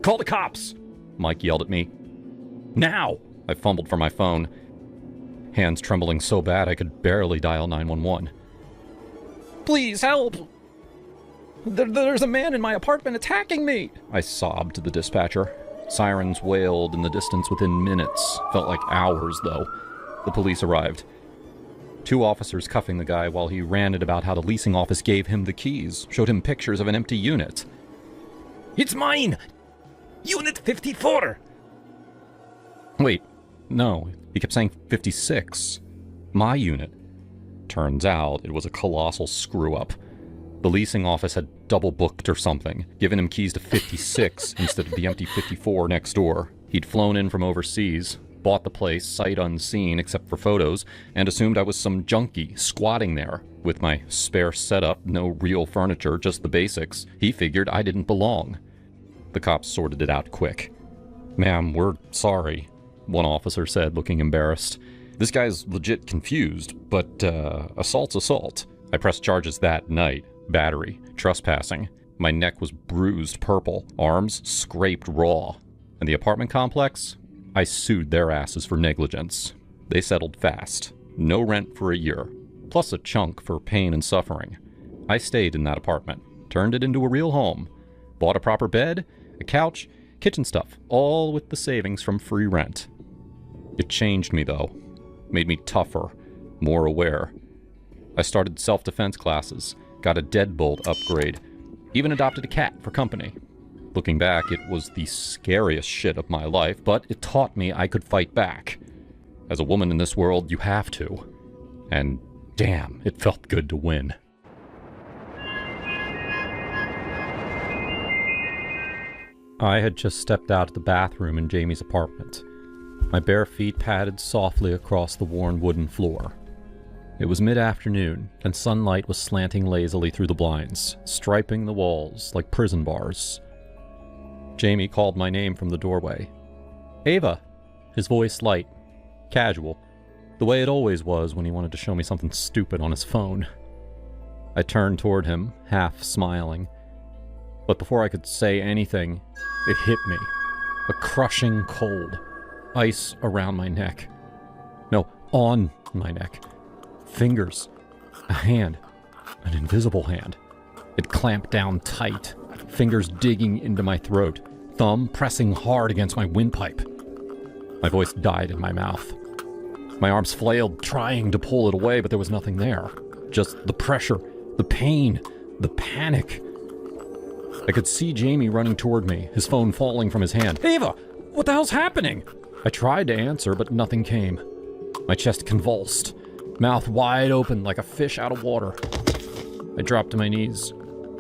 "Call the cops!" Mike yelled at me. "Now!" I fumbled for my phone, hands trembling so bad I could barely dial 911. "Please help! There's a man in my apartment attacking me!" I sobbed to the dispatcher. Sirens wailed in the distance within minutes. Felt like hours, though. The police arrived. 2 officers cuffing the guy while he ranted about how the leasing office gave him the keys, showed him pictures of an empty unit. "It's mine! Unit 54! Wait, no, he kept saying 56. My unit. Turns out it was a colossal screw-up. The leasing office had double booked or something, given him keys to 56 instead of the empty 54 next door. He'd flown in from overseas, bought the place sight unseen except for photos, and assumed I was some junkie squatting there. With my spare setup, no real furniture, just the basics, he figured I didn't belong. The cops sorted it out quick. "Ma'am, we're sorry," one officer said, looking embarrassed. "This guy's legit confused, but assault's assault." I pressed charges that night. Battery, trespassing. My neck was bruised purple, arms scraped raw. And the apartment complex? I sued their asses for negligence. They settled fast. No rent for a year, plus a chunk for pain and suffering. I stayed in that apartment, turned it into a real home, bought a proper bed, a couch, kitchen stuff, all with the savings from free rent. It changed me, though. Made me tougher, more aware. I started self-defense classes, got a deadbolt upgrade, even adopted a cat for company. Looking back, it was the scariest shit of my life, but it taught me I could fight back. As a woman in this world, you have to. And damn, it felt good to win. I had just stepped out of the bathroom in Jamie's apartment. My bare feet padded softly across the worn wooden floor. It was mid-afternoon, and sunlight was slanting lazily through the blinds, striping the walls like prison bars. Jamie called my name from the doorway. "Ava!" His voice light, casual, the way it always was when he wanted to show me something stupid on his phone. I turned toward him, half smiling. But before I could say anything, it hit me. A crushing cold. Ice around my neck. No, on my neck. Fingers. A hand. An invisible hand. It clamped down tight. Fingers digging into my throat. Thumb pressing hard against my windpipe. My voice died in my mouth. My arms flailed, trying to pull it away, but there was nothing there. Just the pressure, the pain, the panic. I could see Jamie running toward me, his phone falling from his hand. "Ava! What the hell's happening?" I tried to answer, but nothing came. My chest convulsed. Mouth wide open like a fish out of water. I dropped to my knees.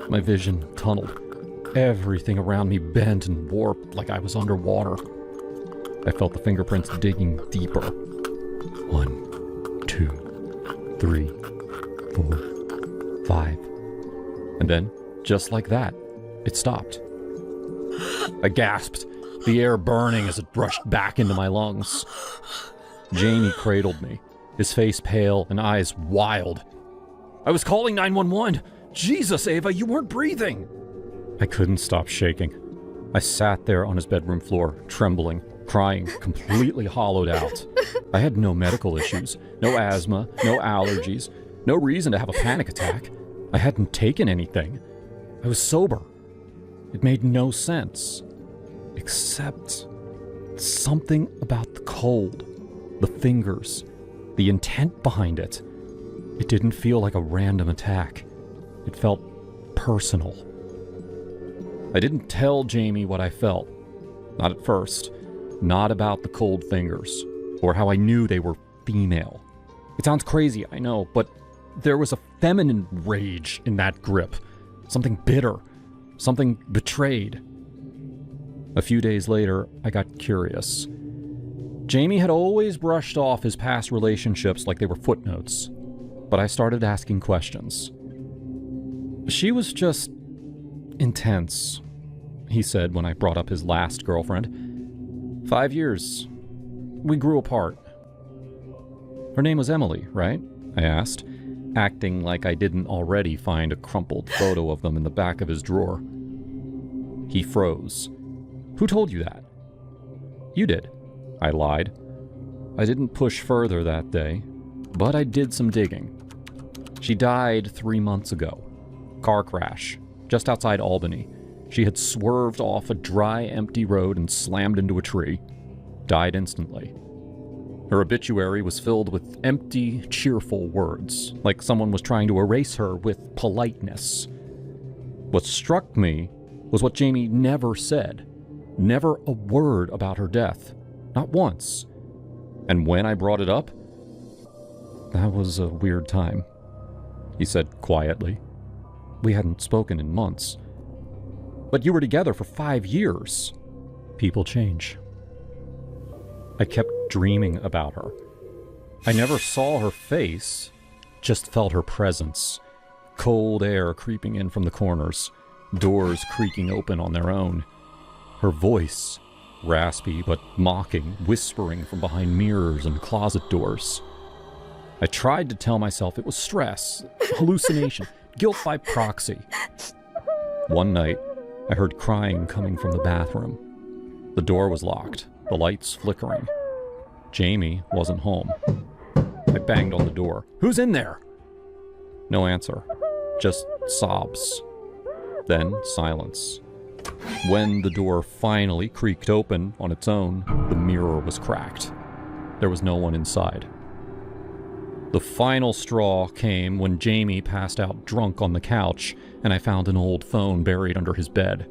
My vision tunneled. Everything around me bent and warped like I was underwater. I felt the fingerprints digging deeper. 1, 2, 3, 4, 5. And then, just like that, it stopped. I gasped, the air burning as it rushed back into my lungs. Jamie cradled me, his face pale and eyes wild. "I was calling 911! Jesus, Ava, you weren't breathing!" I couldn't stop shaking. I sat there on his bedroom floor, trembling, crying, completely hollowed out. I had no medical issues, no asthma, no allergies, no reason to have a panic attack. I hadn't taken anything. I was sober. It made no sense. Except something about the cold, the fingers, the intent behind it. It didn't feel like a random attack. It felt personal. I didn't tell Jamie what I felt. Not at first. Not about the cold fingers, or how I knew they were female. It sounds crazy, I know, but there was a feminine rage in that grip. Something bitter. Something betrayed. A few days later, I got curious. Jamie had always brushed off his past relationships like they were footnotes, but I started asking questions. "She was just intense," he said when I brought up his last girlfriend. 5 years. We grew apart. Her name was Emily, right? I asked, acting like I didn't already find a crumpled photo of them in the back of his drawer. He froze. "Who told you that?" "You did," I lied. I didn't push further that day, but I did some digging. She died 3 months ago. Car crash, just outside Albany. She had swerved off a dry, empty road and slammed into a tree. Died instantly. Her obituary was filled with empty, cheerful words, like someone was trying to erase her with politeness. What struck me was what Jamie never said. Never a word about her death. Not once. And when I brought it up, that was a weird time, he said quietly. We hadn't spoken in months. But you were together for 5 years. People change. I kept dreaming about her. I never saw her face, just felt her presence. Cold air creeping in from the corners, doors creaking open on their own. Her voice, raspy but mocking, whispering from behind mirrors and closet doors. I tried to tell myself it was stress, hallucination, guilt by proxy. One night, I heard crying coming from the bathroom. The door was locked, the lights flickering. Jamie wasn't home. I banged on the door. "Who's in there?" No answer, just sobs. Then silence. When the door finally creaked open on its own, the mirror was cracked. There was no one inside. The final straw came when Jamie passed out drunk on the couch, and I found an old phone buried under his bed.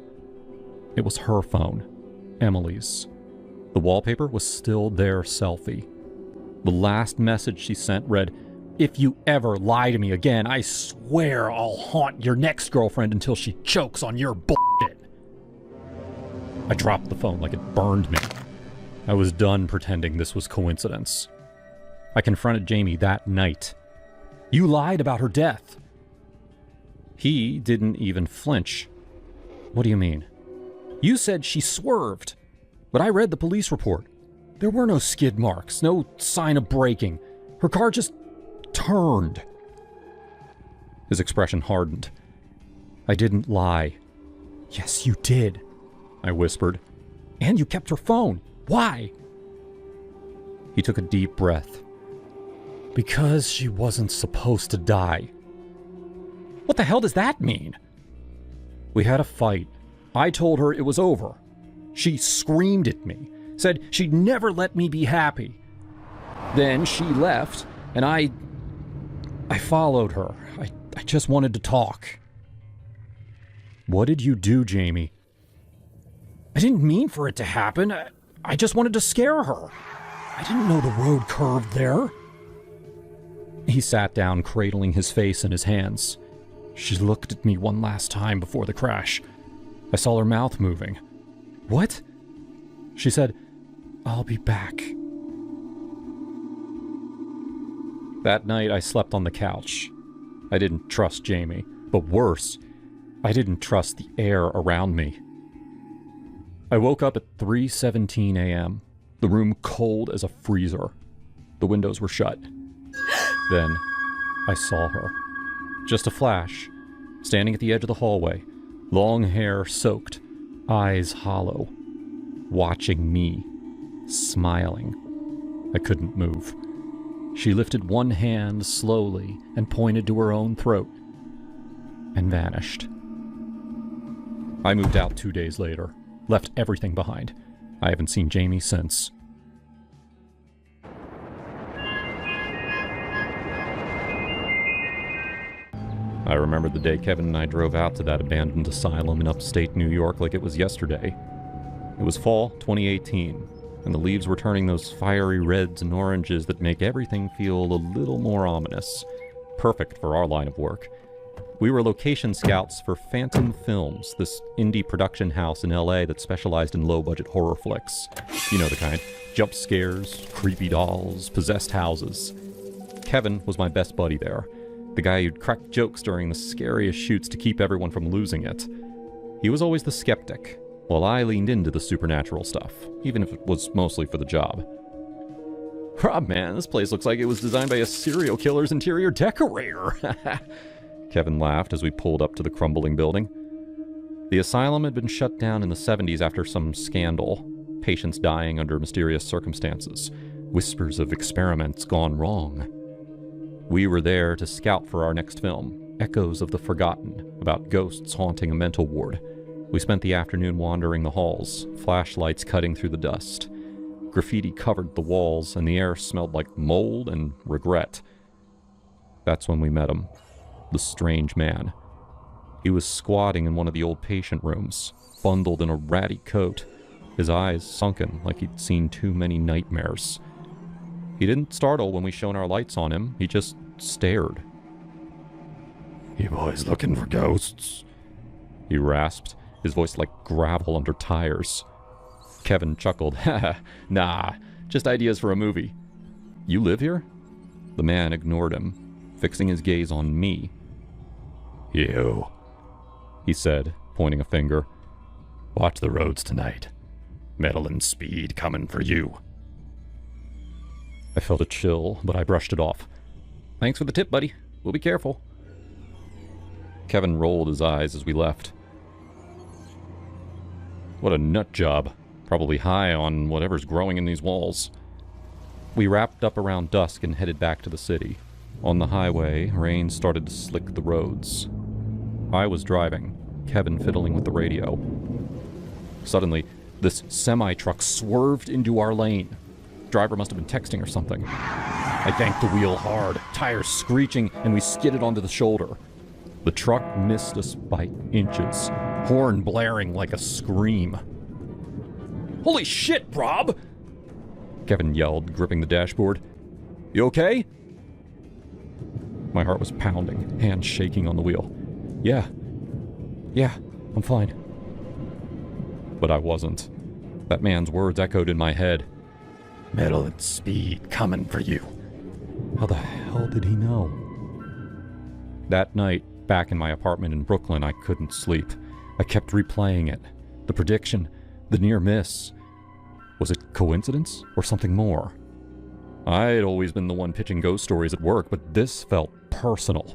It was her phone, Emily's. The wallpaper was still their selfie. The last message she sent read, "If you ever lie to me again, I swear I'll haunt your next girlfriend until she chokes on your bullshit." I dropped the phone like it burned me. I was done pretending this was coincidence. I confronted Jamie that night. "You lied about her death." He didn't even flinch. "What do you mean?" "You said she swerved, but I read the police report. There were no skid marks, no sign of braking. Her car just turned." His expression hardened. "I didn't lie." "Yes, you did," I whispered. "And you kept her phone. Why?" He took a deep breath. "Because she wasn't supposed to die." "What the hell does that mean?" "We had a fight. I told her it was over. She screamed at me, said she'd never let me be happy. Then she left, and I followed her. I just wanted to talk." "What did you do, Jamie?" "I didn't mean for it to happen. I just wanted to scare her. I didn't know the road curved there." He sat down, cradling his face in his hands. "She looked at me one last time before the crash. I saw her mouth moving." "What?" She said, "I'll be back." That night I slept on the couch. I didn't trust Jamie, but worse, I didn't trust the air around me. I woke up at 3:17 a.m., the room cold as a freezer. The windows were shut. Then I saw her. Just a flash, standing at the edge of the hallway, long hair soaked, eyes hollow, watching me, smiling. I couldn't move. She lifted one hand slowly and pointed to her own throat, and vanished. I moved out 2 days later, left everything behind. I haven't seen Jamie since. I remember the day Kevin and I drove out to that abandoned asylum in upstate New York like it was yesterday. It was fall 2018, and the leaves were turning those fiery reds and oranges that make everything feel a little more ominous. Perfect for our line of work. We were location scouts for Phantom Films, this indie production house in LA that specialized in low-budget horror flicks. You know the kind. Jump scares, creepy dolls, possessed houses. Kevin was my best buddy there. The guy who'd crack jokes during the scariest shoots to keep everyone from losing it. He was always the skeptic, while I leaned into the supernatural stuff, even if it was mostly for the job. Rob, man, this place looks like it was designed by a serial killer's interior decorator. Kevin laughed as we pulled up to the crumbling building. The asylum had been shut down in the 70s after some scandal, patients dying under mysterious circumstances, whispers of experiments gone wrong. We were there to scout for our next film, Echoes of the Forgotten, about ghosts haunting a mental ward. We spent the afternoon wandering the halls, flashlights cutting through the dust. Graffiti covered the walls, and the air smelled like mold and regret. That's when we met him, the strange man. He was squatting in one of the old patient rooms, bundled in a ratty coat, his eyes sunken like he'd seen too many nightmares. He didn't startle when we shone our lights on him, he just stared. "You boys looking for ghosts?" he rasped, his voice like gravel under tires. Kevin chuckled. "Haha, nah, just ideas for a movie." "You live here?" The man ignored him, fixing his gaze on me. "You," he said, pointing a finger. "Watch the roads tonight. Metal and speed coming for you." I felt a chill, but I brushed it off. "Thanks for the tip, buddy. We'll be careful." Kevin rolled his eyes as we left. What a nut job. Probably high on whatever's growing in these walls. We wrapped up around dusk and headed back to the city. On the highway, rain started to slick the roads. I was driving, Kevin fiddling with the radio. Suddenly, this semi-truck swerved into our lane. Driver must have been texting or something. I yanked the wheel hard, tires screeching, and we skidded onto the shoulder. The truck missed us by inches, horn blaring like a scream. "Holy shit, Rob!" Kevin yelled, gripping the dashboard. "You okay?" My heart was pounding, hands shaking on the wheel. Yeah, I'm fine." But I wasn't. That man's words echoed in my head. "Metal and speed coming for you." How the hell did he know? That night, back in my apartment in Brooklyn, I couldn't sleep. I kept replaying it. The prediction, the near miss. Was it coincidence or something more? I'd always been the one pitching ghost stories at work, but this felt personal.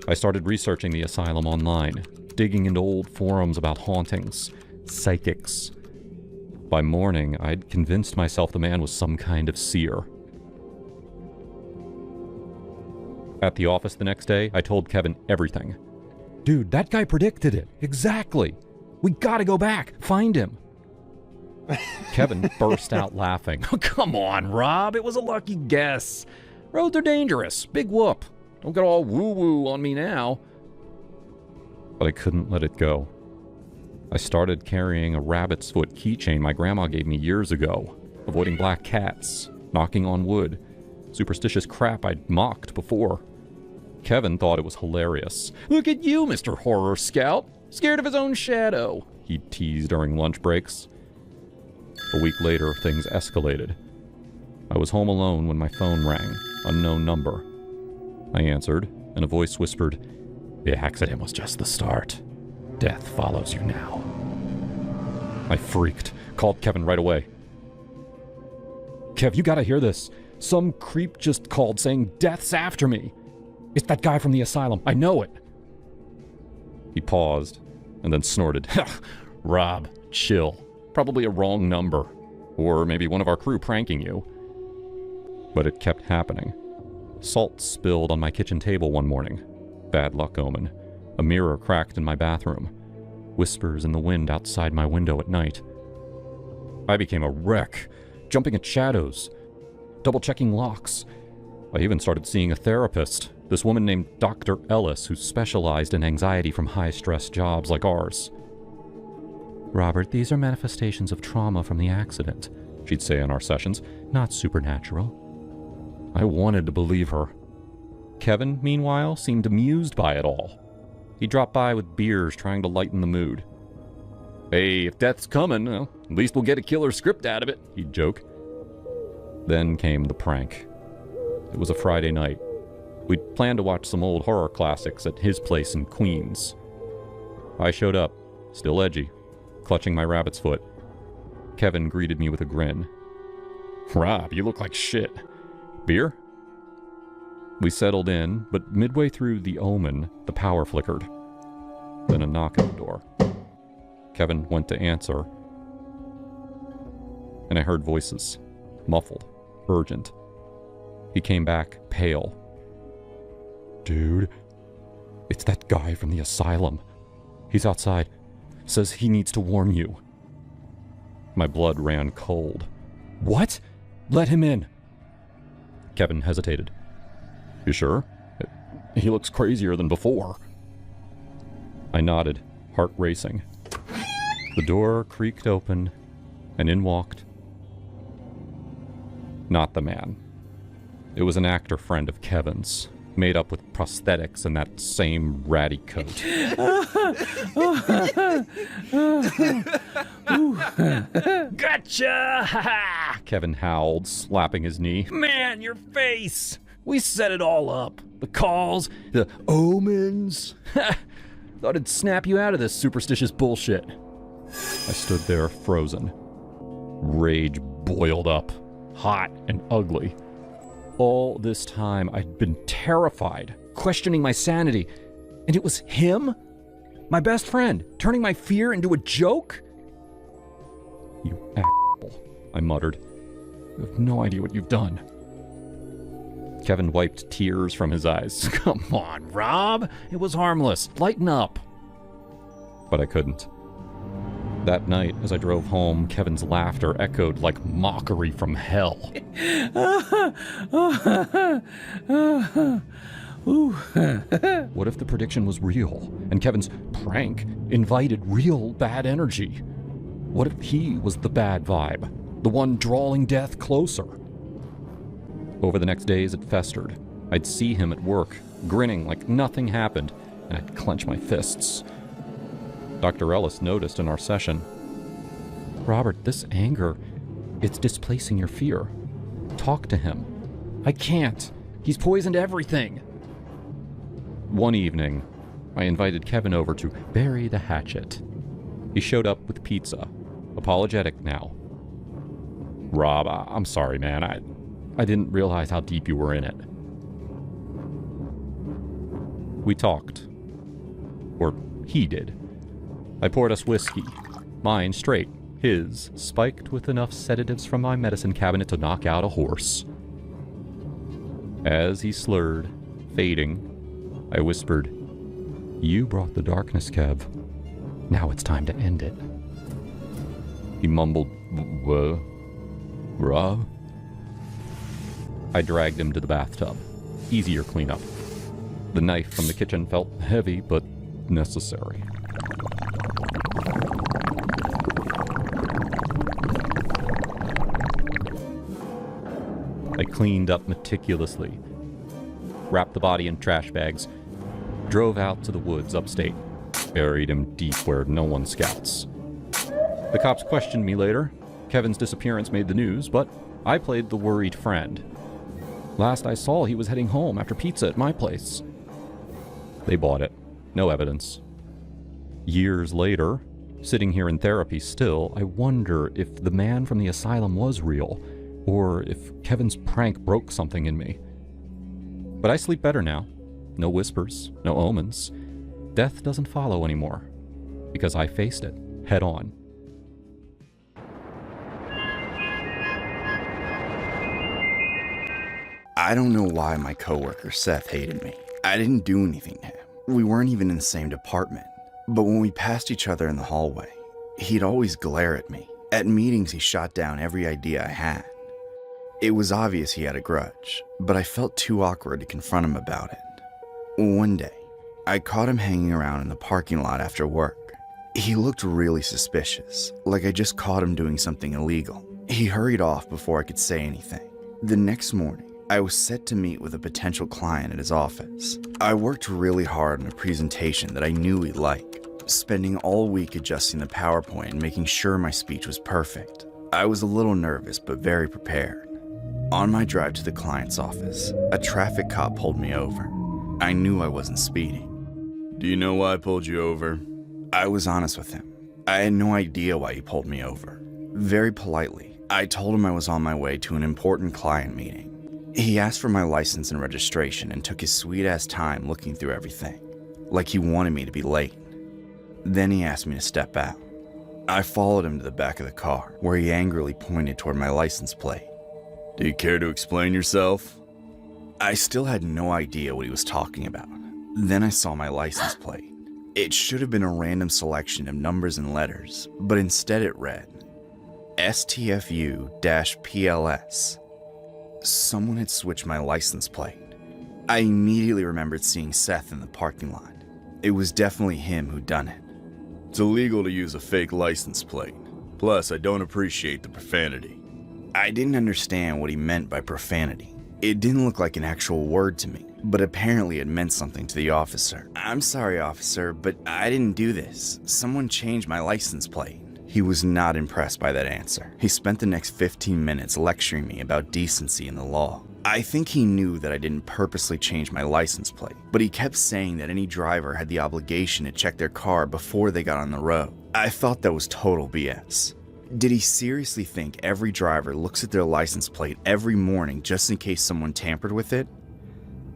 I started researching the asylum online, digging into old forums about hauntings, psychics. By morning, I'd convinced myself the man was some kind of seer. At the office the next day, I told Kevin everything. "Dude, that guy predicted it. Exactly. We gotta go back. Find him." Kevin burst out laughing. "Oh, come on, Rob. It was a lucky guess. Roads are dangerous. Big whoop. Don't get all woo-woo on me now." But I couldn't let it go. I started carrying a rabbit's foot keychain my grandma gave me years ago, avoiding black cats, knocking on wood, superstitious crap I'd mocked before. Kevin thought it was hilarious. "Look at you, Mr. Horror Scout. Scared of his own shadow," he'd tease during lunch breaks. A week later, things escalated. I was home alone when my phone rang, unknown number. I answered, and a voice whispered, The accident was just the start. Death follows you now. I freaked, called Kevin right away. Kev, you gotta hear this. Some creep just called saying death's after me. It's that guy from the asylum. I know it. He paused and then snorted. Rob, chill. Probably a wrong number. Or maybe one of our crew pranking you. But it kept happening. Salt spilled on my kitchen table one morning. Bad luck omen. A mirror cracked in my bathroom. Whispers in the wind outside my window at night. I became a wreck, jumping at shadows, double-checking locks. I even started seeing a therapist, this woman named Dr. Ellis, who specialized in anxiety from high-stress jobs like ours. Robert, these are manifestations of trauma from the accident, she'd say in our sessions, not supernatural. I wanted to believe her. Kevin, meanwhile, seemed amused by it all. He dropped by with beers, trying to lighten the mood. Hey, if death's coming, well, at least we'll get a killer script out of it, he'd joke. Then came the prank. It was a Friday night. We'd planned to watch some old horror classics at his place in Queens. I showed up, still edgy, clutching my rabbit's foot. Kevin greeted me with a grin. Rob, you look like shit. Beer? We settled in, but midway through The Omen, the power flickered. Then a knock at the door. Kevin went to answer, and I heard voices, muffled, urgent. He came back, pale. Dude, it's that guy from the asylum. He's outside. Says he needs to warn you. My blood ran cold. What? Let him in. Kevin hesitated. You sure? He looks crazier than before. I nodded, heart racing. The door creaked open, and in walked... not the man. It was an actor friend of Kevin's, made up with prosthetics and that same ratty coat. Gotcha! Kevin howled, slapping his knee. Man, your face! We set it all up. The calls, the omens. Thought it'd snap you out of this superstitious bullshit. I stood there frozen. Rage boiled up, hot and ugly. All this time, I'd been terrified, questioning my sanity. And it was him? My best friend, turning my fear into a joke? You asshole, I muttered. You have no idea what you've done. Kevin wiped tears from his eyes. Come on, Rob. It was harmless. Lighten up. But I couldn't. That night, as I drove home, Kevin's laughter echoed like mockery from hell. What if the prediction was real, and Kevin's prank invited real bad energy? What if he was the bad vibe, the one drawing death closer? Over the next days, it festered. I'd see him at work, grinning like nothing happened, and I'd clench my fists. Dr. Ellis noticed in our session, Robert, this anger, it's displacing your fear. Talk to him. I can't. He's poisoned everything. One evening, I invited Kevin over to bury the hatchet. He showed up with pizza, apologetic now. Rob, I'm sorry, man. I didn't realize how deep you were in it. We talked. Or he did. I poured us whiskey, mine straight, his spiked with enough sedatives from my medicine cabinet to knock out a horse. As he slurred, fading, I whispered, You brought the darkness, Kev. Now it's time to end it. He mumbled, Rob? I dragged him to the bathtub. Easier cleanup. The knife from the kitchen felt heavy, but necessary. I cleaned up meticulously, wrapped the body in trash bags, drove out to the woods upstate, buried him deep where no one scouts. The cops questioned me later. Kevin's disappearance made the news, but I played the worried friend. Last I saw, he was heading home after pizza at my place. They bought it. No evidence. Years later, sitting here in therapy still, I wonder if the man from the asylum was real, or if Kevin's prank broke something in me. But I sleep better now. No whispers, no omens. Death doesn't follow anymore, because I faced it head on. I don't know why my coworker Seth hated me. I didn't do anything to him. We weren't even in the same department. But when we passed each other in the hallway, he'd always glare at me. At meetings, he shot down every idea I had. It was obvious he had a grudge, but I felt too awkward to confront him about it. One day, I caught him hanging around in the parking lot after work. He looked really suspicious, like I just caught him doing something illegal. He hurried off before I could say anything. The next morning, I was set to meet with a potential client at his office. I worked really hard on a presentation that I knew he'd like, spending all week adjusting the PowerPoint and making sure my speech was perfect. I was a little nervous, but very prepared. On my drive to the client's office, a traffic cop pulled me over. I knew I wasn't speeding. Do you know why I pulled you over? I was honest with him. I had no idea why he pulled me over. Very politely, I told him I was on my way to an important client meeting. He asked for my license and registration and took his sweet-ass time looking through everything, like he wanted me to be late. Then he asked me to step out. I followed him to the back of the car, where he angrily pointed toward my license plate. Do you care to explain yourself? I still had no idea what he was talking about. Then I saw my license plate. It should have been a random selection of numbers and letters, but instead it read STFU-PLS. Someone had switched my license plate. I immediately remembered seeing Seth in the parking lot. It was definitely him who'd done it. It's illegal to use a fake license plate. Plus, I don't appreciate the profanity. I didn't understand what he meant by profanity. It didn't look like an actual word to me, but apparently it meant something to the officer. I'm sorry, officer, but I didn't do this. Someone changed my license plate. He was not impressed by that answer. He spent the next 15 minutes lecturing me about decency and the law. I think he knew that I didn't purposely change my license plate, but he kept saying that any driver had the obligation to check their car before they got on the road. I thought that was total BS. Did he seriously think every driver looks at their license plate every morning just in case someone tampered with it?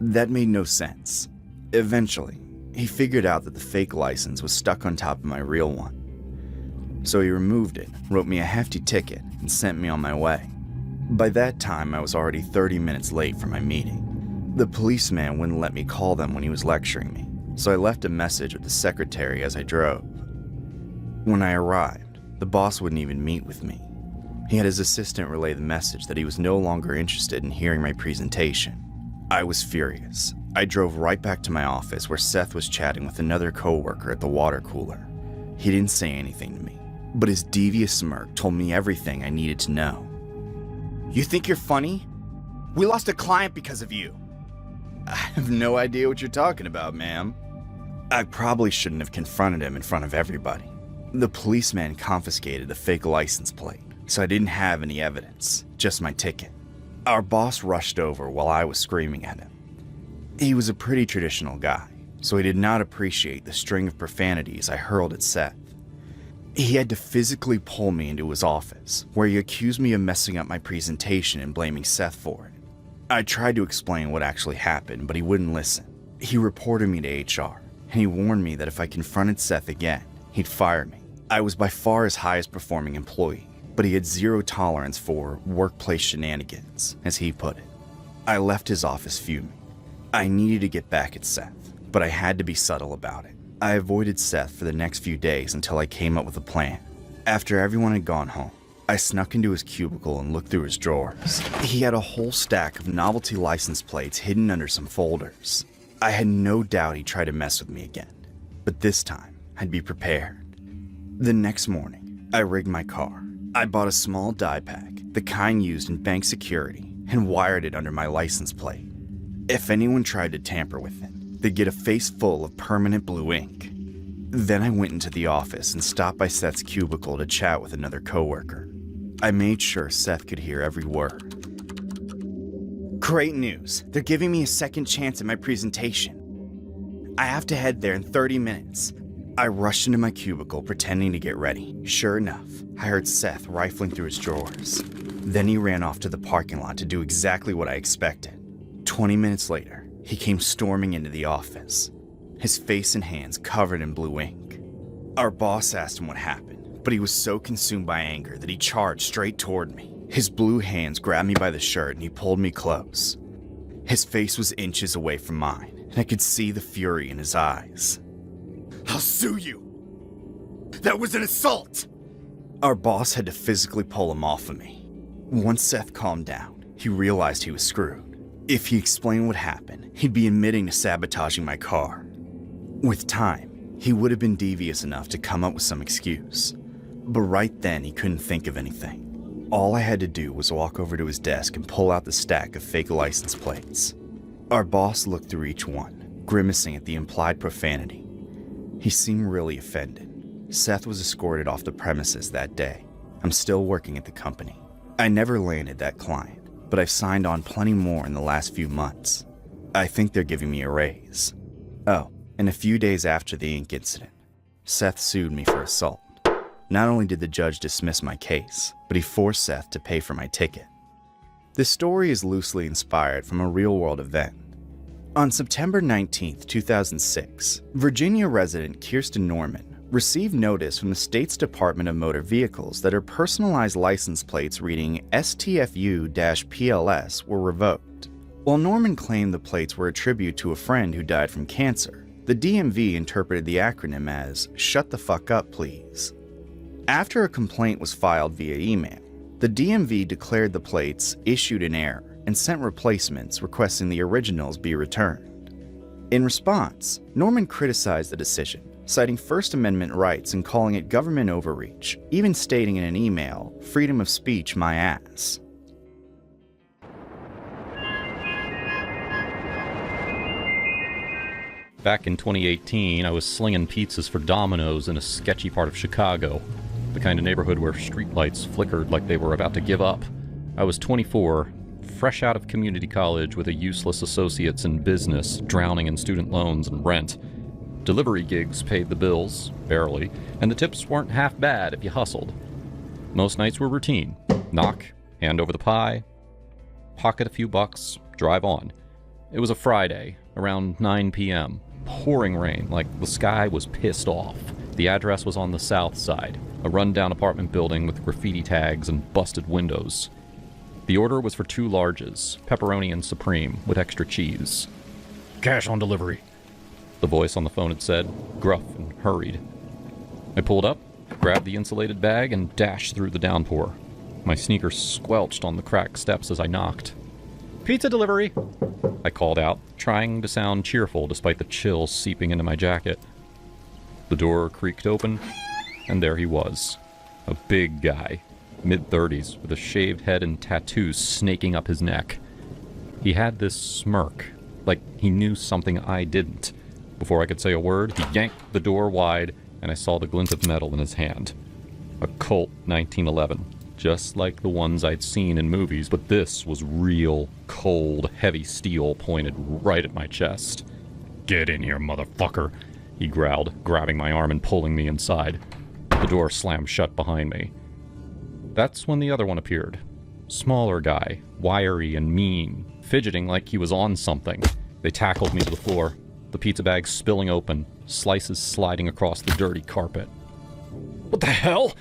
That made no sense. Eventually, he figured out that the fake license was stuck on top of my real one. So he removed it, wrote me a hefty ticket, and sent me on my way. By that time, I was already 30 minutes late for my meeting. The policeman wouldn't let me call them when he was lecturing me, so I left a message with the secretary as I drove. When I arrived, the boss wouldn't even meet with me. He had his assistant relay the message that he was no longer interested in hearing my presentation. I was furious. I drove right back to my office where Seth was chatting with another coworker at the water cooler. He didn't say anything to me, but his devious smirk told me everything I needed to know. You think you're funny? We lost a client because of you. I have no idea what you're talking about, ma'am. I probably shouldn't have confronted him in front of everybody. The policeman confiscated the fake license plate, so I didn't have any evidence, just my ticket. Our boss rushed over while I was screaming at him. He was a pretty traditional guy, so he did not appreciate the string of profanities I hurled at Seth. He had to physically pull me into his office, where he accused me of messing up my presentation and blaming Seth for it. I tried to explain what actually happened, but he wouldn't listen. He reported me to HR, and he warned me that if I confronted Seth again, he'd fire me. I was by far his highest performing employee, but he had zero tolerance for workplace shenanigans, as he put it. I left his office fuming. I needed to get back at Seth, but I had to be subtle about it. I avoided Seth for the next few days until I came up with a plan. After everyone had gone home, I snuck into his cubicle and looked through his drawers. He had a whole stack of novelty license plates hidden under some folders. I had no doubt he'd try to mess with me again, but this time I'd be prepared. The next morning, I rigged my car. I bought a small die pack, the kind used in bank security, and wired it under my license plate. If anyone tried to tamper with it, they'd get a face full of permanent blue ink. Then I went into the office and stopped by Seth's cubicle to chat with another coworker. I made sure Seth could hear every word. Great news. They're giving me a second chance at my presentation. I have to head there in 30 minutes. I rushed into my cubicle pretending to get ready. Sure enough, I heard Seth rifling through his drawers. Then he ran off to the parking lot to do exactly what I expected. 20 minutes later, he came storming into the office, his face and hands covered in blue ink. Our boss asked him what happened, but he was so consumed by anger that he charged straight toward me. His blue hands grabbed me by the shirt and he pulled me close. His face was inches away from mine, and I could see the fury in his eyes. I'll sue you. That was an assault. Our boss had to physically pull him off of me. Once Seth calmed down, he realized he was screwed. If he explained what happened, he'd be admitting to sabotaging my car. With time, he would have been devious enough to come up with some excuse. But right then, he couldn't think of anything. All I had to do was walk over to his desk and pull out the stack of fake license plates. Our boss looked through each one, grimacing at the implied profanity. He seemed really offended. Seth was escorted off the premises that day. I'm still working at the company. I never landed that client, but I've signed on plenty more in the last few months. I think they're giving me a raise. Oh, and a few days after the ink incident, Seth sued me for assault. Not only did the judge dismiss my case, but he forced Seth to pay for my ticket. This story is loosely inspired from a real-world event. On September 19, 2006, Virginia resident Kirsten Norman received notice from the state's Department of Motor Vehicles that her personalized license plates reading STFU-PLS were revoked. While Norman claimed the plates were a tribute to a friend who died from cancer, the DMV interpreted the acronym as "Shut the fuck up, please." After a complaint was filed via email, the DMV declared the plates issued in error and sent replacements requesting the originals be returned. In response, Norman criticized the decision, citing First Amendment rights and calling it government overreach, even stating in an email, "Freedom of speech, my ass." Back in 2018, I was slinging pizzas for Domino's in a sketchy part of Chicago, the kind of neighborhood where streetlights flickered like they were about to give up. I was 24, fresh out of community college with a useless associates in business, drowning in student loans and rent. Delivery gigs paid the bills, barely, and the tips weren't half bad if you hustled. Most nights were routine. Knock, hand over the pie, pocket a few bucks, drive on. It was a Friday, around 9 p.m. Pouring rain, like the sky was pissed off. The address was on the south side, a rundown apartment building with graffiti tags and busted windows. The order was for 2 larges, pepperoni and supreme, with extra cheese. "Cash on delivery," the voice on the phone had said, gruff and hurried. I pulled up, grabbed the insulated bag, and dashed through the downpour. My sneakers squelched on the cracked steps as I knocked. "Pizza delivery," I called out, trying to sound cheerful despite the chill seeping into my jacket. The door creaked open, and there he was. A big guy, mid-30s, with a shaved head and tattoos snaking up his neck. He had this smirk, like he knew something I didn't. Before I could say a word, he yanked the door wide, and I saw the glint of metal in his hand. A Colt 1911, just like the ones I'd seen in movies, but this was real, cold, heavy steel pointed right at my chest. "Get in here, motherfucker," he growled, grabbing my arm and pulling me inside. The door slammed shut behind me. That's when the other one appeared. Smaller guy, wiry and mean, fidgeting like he was on something. They tackled me to the floor, the pizza bag spilling open, slices sliding across the dirty carpet. "What the hell?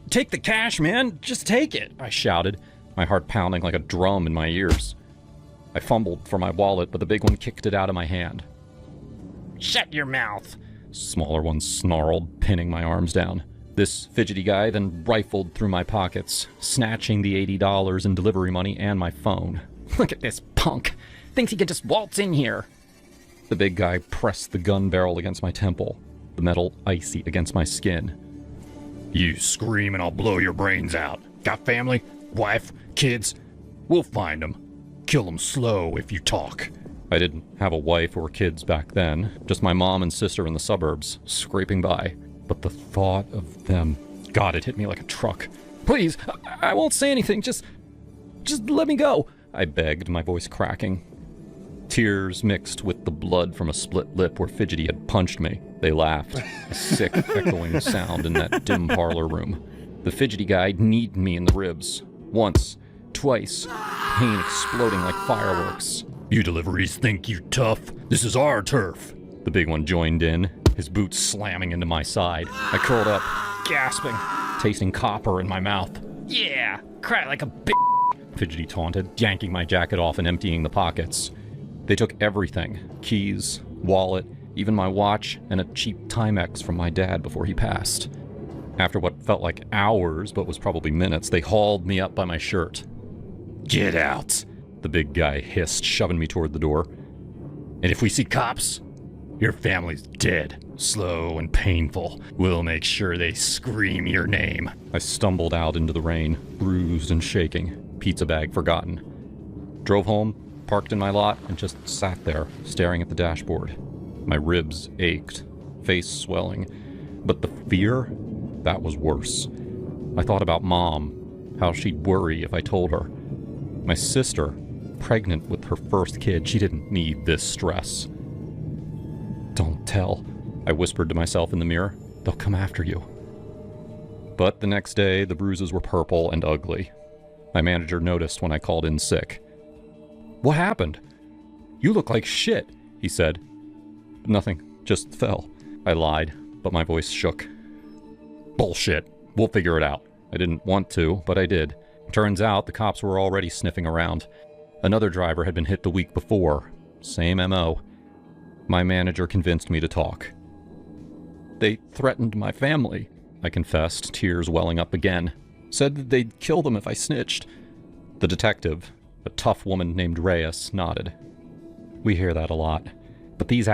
Take the cash, man! Just take it!" I shouted, my heart pounding like a drum in my ears. I fumbled for my wallet, but the big one kicked it out of my hand. "Shut your mouth!" Smaller one snarled, pinning my arms down. This fidgety guy then rifled through my pockets, snatching the $80 in delivery money and my phone. "Look at this punk! Thinks he could just waltz in here!" The big guy pressed the gun barrel against my temple, the metal icy against my skin. "You scream and I'll blow your brains out. Got family? Wife? Kids? We'll find them. Kill them slow if you talk." I didn't have a wife or kids back then, just my mom and sister in the suburbs, scraping by. But the thought of them... God, it hit me like a truck. "Please, I won't say anything, just let me go," I begged, my voice cracking. Tears mixed with the blood from a split lip where Fidgety had punched me. They laughed, a sick, echoing sound in that dim parlor room. The Fidgety guy kneed me in the ribs. Once, twice, pain exploding like fireworks. You deliveries think you tough? This is our turf. The big one joined in, his boots slamming into my side. I curled up, gasping, tasting copper in my mouth. Yeah, cry like a bitch, Fidgety taunted, yanking my jacket off and emptying the pockets. They took everything, keys, wallet, even my watch, and a cheap Timex from my dad before he passed. After what felt like hours, but was probably minutes, they hauled me up by my shirt. Get out, the big guy hissed, shoving me toward the door. And if we see cops, your family's dead. Slow and painful. We'll make sure they scream your name. I stumbled out into the rain, bruised and shaking, pizza bag forgotten. Drove home, parked in my lot, and just sat there, staring at the dashboard. My ribs ached, face swelling. But the fear, that was worse. I thought about Mom, how she'd worry if I told her. My sister, pregnant with her first kid, she didn't need this stress. Don't tell, I whispered to myself in the mirror. They'll come after you. But the next day, the bruises were purple and ugly. My manager noticed when I called in sick. What happened? You look like shit, he said. Nothing, just fell. I lied, but my voice shook. Bullshit. We'll figure it out. I didn't want to, but I did. Turns out the cops were already sniffing around. Another driver had been hit the week before. Same MO. My manager convinced me to talk. They threatened my family, I confessed, tears welling up again. Said that they'd kill them if I snitched. The detective, a tough woman named Reyes, nodded. We hear that a lot. But these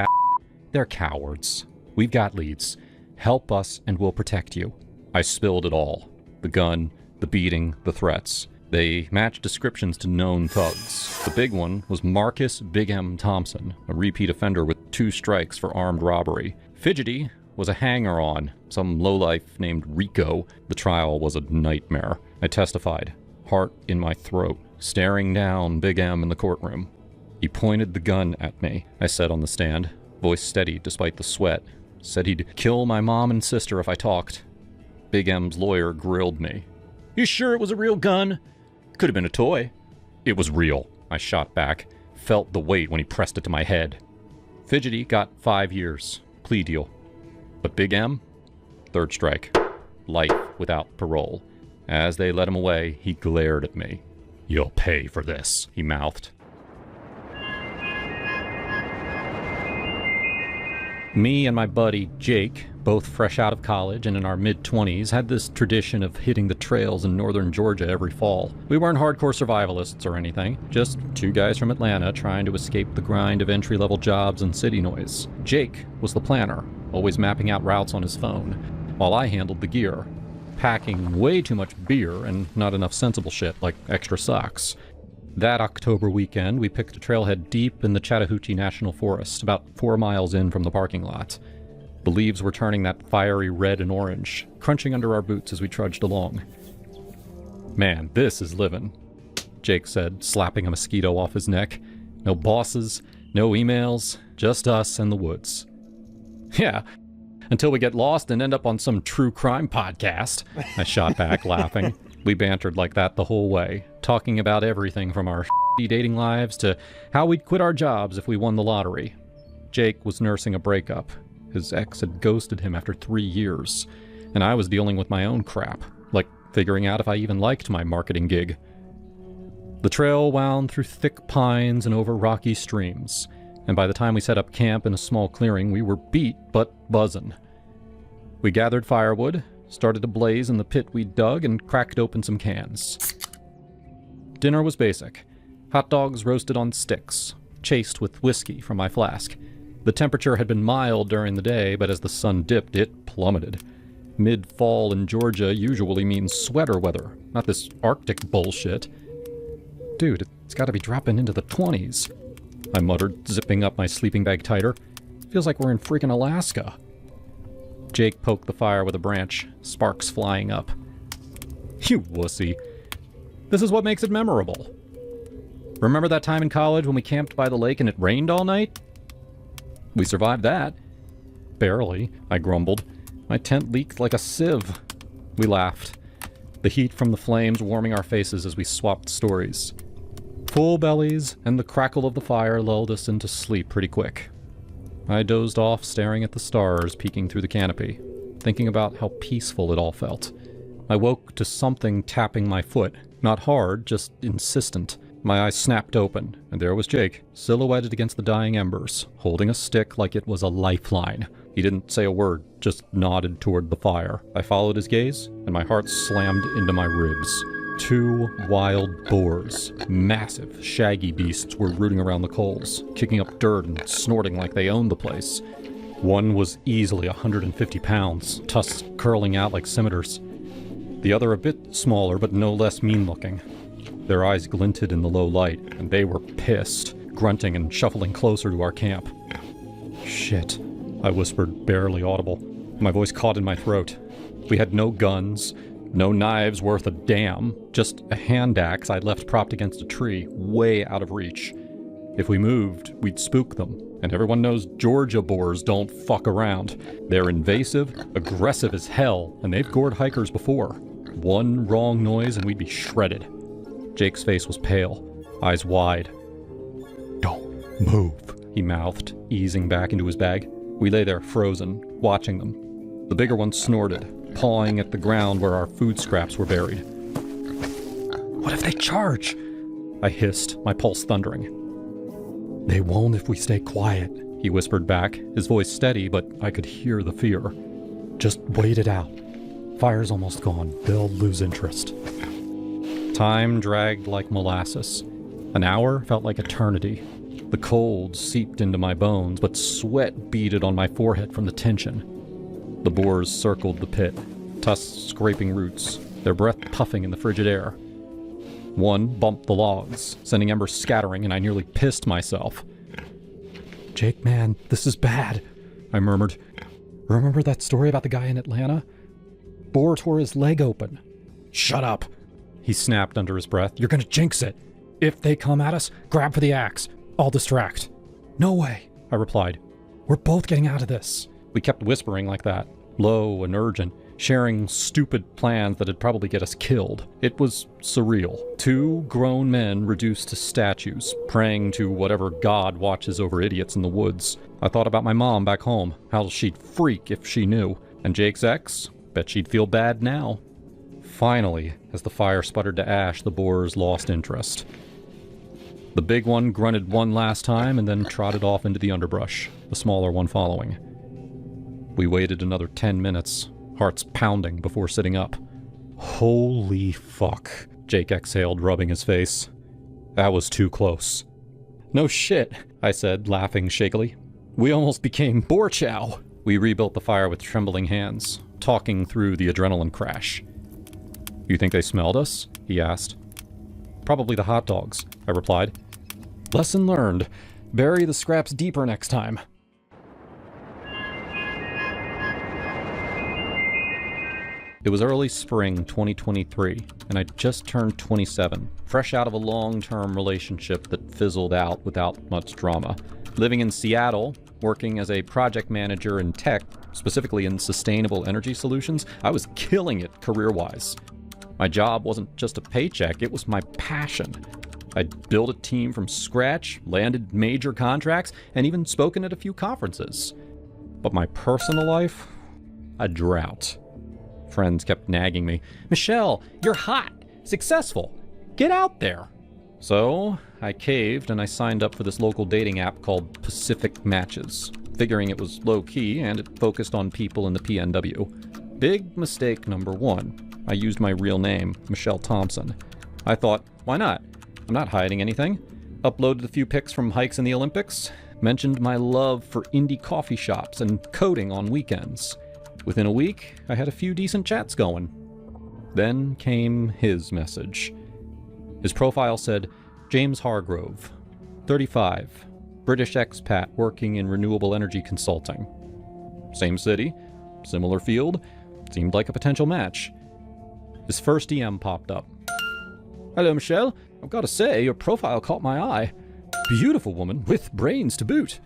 they're cowards. We've got leads. Help us and we'll protect you. I spilled it all. The gun, the beating, the threats. They matched descriptions to known thugs. The big one was Marcus Big M. Thompson, a repeat offender with 2 strikes for armed robbery. Fidgety was a hanger-on, some lowlife named Rico. The trial was a nightmare. I testified, heart in my throat, staring down Big M in the courtroom. He pointed the gun at me, I said on the stand, voice steady despite the sweat. Said he'd kill my mom and sister if I talked. Big M's lawyer grilled me. You sure it was a real gun? Could have been a toy. It was real, I shot back. Felt the weight when he pressed it to my head. Fidgety got 5 years. Plea deal. But Big M? 3rd strike. Life without parole. As they let him away, he glared at me. You'll pay for this, he mouthed. Me and my buddy, Jake, both fresh out of college and in our mid-20s, had this tradition of hitting the trails in northern Georgia every fall. We weren't hardcore survivalists or anything, just 2 guys from Atlanta trying to escape the grind of entry-level jobs and city noise. Jake was the planner, always mapping out routes on his phone, while I handled the gear, packing way too much beer and not enough sensible shit like extra socks. That October weekend, we picked a trailhead deep in the Chattahoochee National Forest, about 4 miles in from the parking lot. The leaves were turning that fiery red and orange, crunching under our boots as we trudged along. Man, this is living, Jake said, slapping a mosquito off his neck. No bosses, no emails, just us and the woods. Yeah, until we get lost and end up on some true crime podcast, I shot back, laughing. We bantered like that the whole way, talking about everything from our shitty dating lives to how we'd quit our jobs if we won the lottery. Jake was nursing a breakup. His ex had ghosted him after 3 years, and I was dealing with my own crap, like figuring out if I even liked my marketing gig. The trail wound through thick pines and over rocky streams, and by the time we set up camp in a small clearing, we were beat but buzzin'. We gathered firewood, started a blaze in the pit we'd dug, and cracked open some cans. Dinner was basic. Hot dogs roasted on sticks, chased with whiskey from my flask. The temperature had been mild during the day, but as the sun dipped, it plummeted. Mid-fall in Georgia usually means sweater weather, not this Arctic bullshit. Dude, it's gotta be dropping into the 20s. I muttered, zipping up my sleeping bag tighter. Feels like we're in freaking Alaska. Jake poked the fire with a branch, sparks flying up. You wussy. This is what makes it memorable. Remember that time in college when we camped by the lake and it rained all night? We survived that. Barely, I grumbled. My tent leaked like a sieve. We laughed, the heat from the flames warming our faces as we swapped stories. Full bellies and the crackle of the fire lulled us into sleep pretty quick. I dozed off, staring at the stars peeking through the canopy, thinking about how peaceful it all felt. I woke to something tapping my foot, not hard, just insistent. My eyes snapped open, and there was Jake, silhouetted against the dying embers, holding a stick like it was a lifeline. He didn't say a word, just nodded toward the fire. I followed his gaze, and my heart slammed into my ribs. 2 wild boars, massive, shaggy beasts, were rooting around the coals, kicking up dirt and snorting like they owned the place. One was easily 150 pounds, tusks curling out like scimitars. The other a bit smaller, but no less mean-looking. Their eyes glinted in the low light, and they were pissed, grunting and shuffling closer to our camp. Shit, I whispered, barely audible. My voice caught in my throat. We had no guns, no knives worth a damn, just a hand axe I'd left propped against a tree, way out of reach. If we moved, we'd spook them, and everyone knows Georgia boars don't fuck around. They're invasive, aggressive as hell, and they've gored hikers before. One wrong noise and we'd be shredded. Jake's face was pale, eyes wide. "Don't move," he mouthed, easing back into his bag. We lay there frozen, watching them. The bigger one snorted, pawing at the ground where our food scraps were buried. "What if they charge?" I hissed, my pulse thundering. "They won't if we stay quiet," he whispered back, his voice steady, but I could hear the fear. "Just wait it out. Fire's almost gone. They'll lose interest." Time dragged like molasses. An hour felt like eternity. The cold seeped into my bones, but sweat beaded on my forehead from the tension. The boars circled the pit, tusks scraping roots, their breath puffing in the frigid air. One bumped the logs, sending embers scattering, and I nearly pissed myself. "Jake, man, this is bad," I murmured. "Remember that story about the guy in Atlanta? Boar tore his leg open." "Shut up," he snapped under his breath. "You're gonna jinx it. If they come at us, grab for the axe. I'll distract." "No way," I replied. "We're both getting out of this." We kept whispering like that, low and urgent, sharing stupid plans that'd probably get us killed. It was surreal. 2 grown men reduced to statues, praying to whatever god watches over idiots in the woods. I thought about my mom back home, how she'd freak if she knew. And Jake's ex? Bet she'd feel bad now. Finally, as the fire sputtered to ash, the boars lost interest. The big one grunted one last time and then trotted off into the underbrush, the smaller one following. We waited another 10 minutes, hearts pounding before sitting up. "Holy fuck," Jake exhaled, rubbing his face. "That was too close." "No shit," I said, laughing shakily. "We almost became boar chow." We rebuilt the fire with trembling hands, talking through the adrenaline crash. "You think they smelled us?" he asked. "Probably the hot dogs," I replied. "Lesson learned. Bury the scraps deeper next time." It was early spring 2023, and I'd just turned 27, fresh out of a long-term relationship that fizzled out without much drama. Living in Seattle, working as a project manager in tech, specifically in sustainable energy solutions, I was killing it career-wise. My job wasn't just a paycheck, it was my passion. I'd built a team from scratch, landed major contracts, and even spoken at a few conferences. But my personal life? A drought. Friends kept nagging me, "Michelle, you're hot, successful, get out there." So I caved and I signed up for this local dating app called Pacific Matches, figuring it was low-key and it focused on people in the PNW. Big mistake number 1. I used my real name, Michelle Thompson. I thought, why not? I'm not hiding anything. Uploaded a few pics from hikes in the Olympics, mentioned my love for indie coffee shops and coding on weekends. Within a week, I had a few decent chats going. Then came his message. His profile said, James Hargrove, 35, British expat working in renewable energy consulting. Same city, similar field, seemed like a potential match. His first DM popped up. "Hello, Michelle. I've got to say, your profile caught my eye. Beautiful woman, with brains to boot.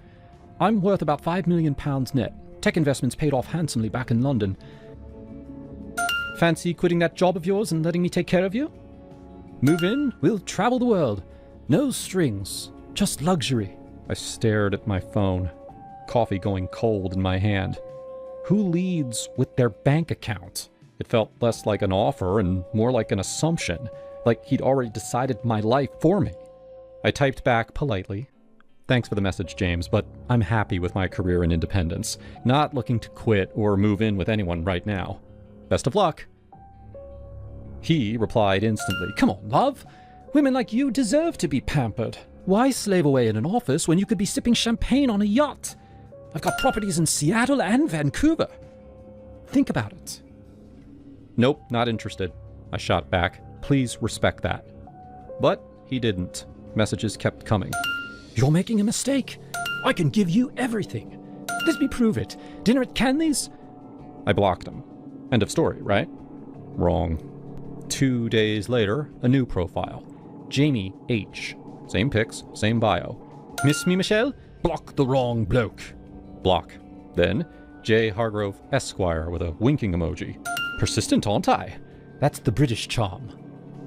I'm worth about £5 million net. Tech investments paid off handsomely back in London. Fancy quitting that job of yours and letting me take care of you? Move in, we'll travel the world. No strings, just luxury. I stared at my phone, coffee going cold in my hand. Who leads with their bank account? It felt less like an offer and more like an assumption, like he'd already decided my life for me. I typed back politely, "Thanks for the message, James, but I'm happy with my career and independence. Not looking to quit or move in with anyone right now. Best of luck." He replied instantly, "Come on, love. Women like you deserve to be pampered. Why slave away in an office when you could be sipping champagne on a yacht? I've got properties in Seattle and Vancouver. Think about it." "Nope, not interested," I shot back. "Please respect that." But he didn't. Messages kept coming. "You're making a mistake. I can give you everything. Let me prove it. Dinner at Canley's?" I blocked him. End of story, right? Wrong. 2 days later, a new profile. Jamie H. Same pics, same bio. "Miss me, Michelle? Block the wrong bloke." Block. Then, J. Hargrove Esquire with a winking emoji. "Persistent, aren't I? That's the British charm."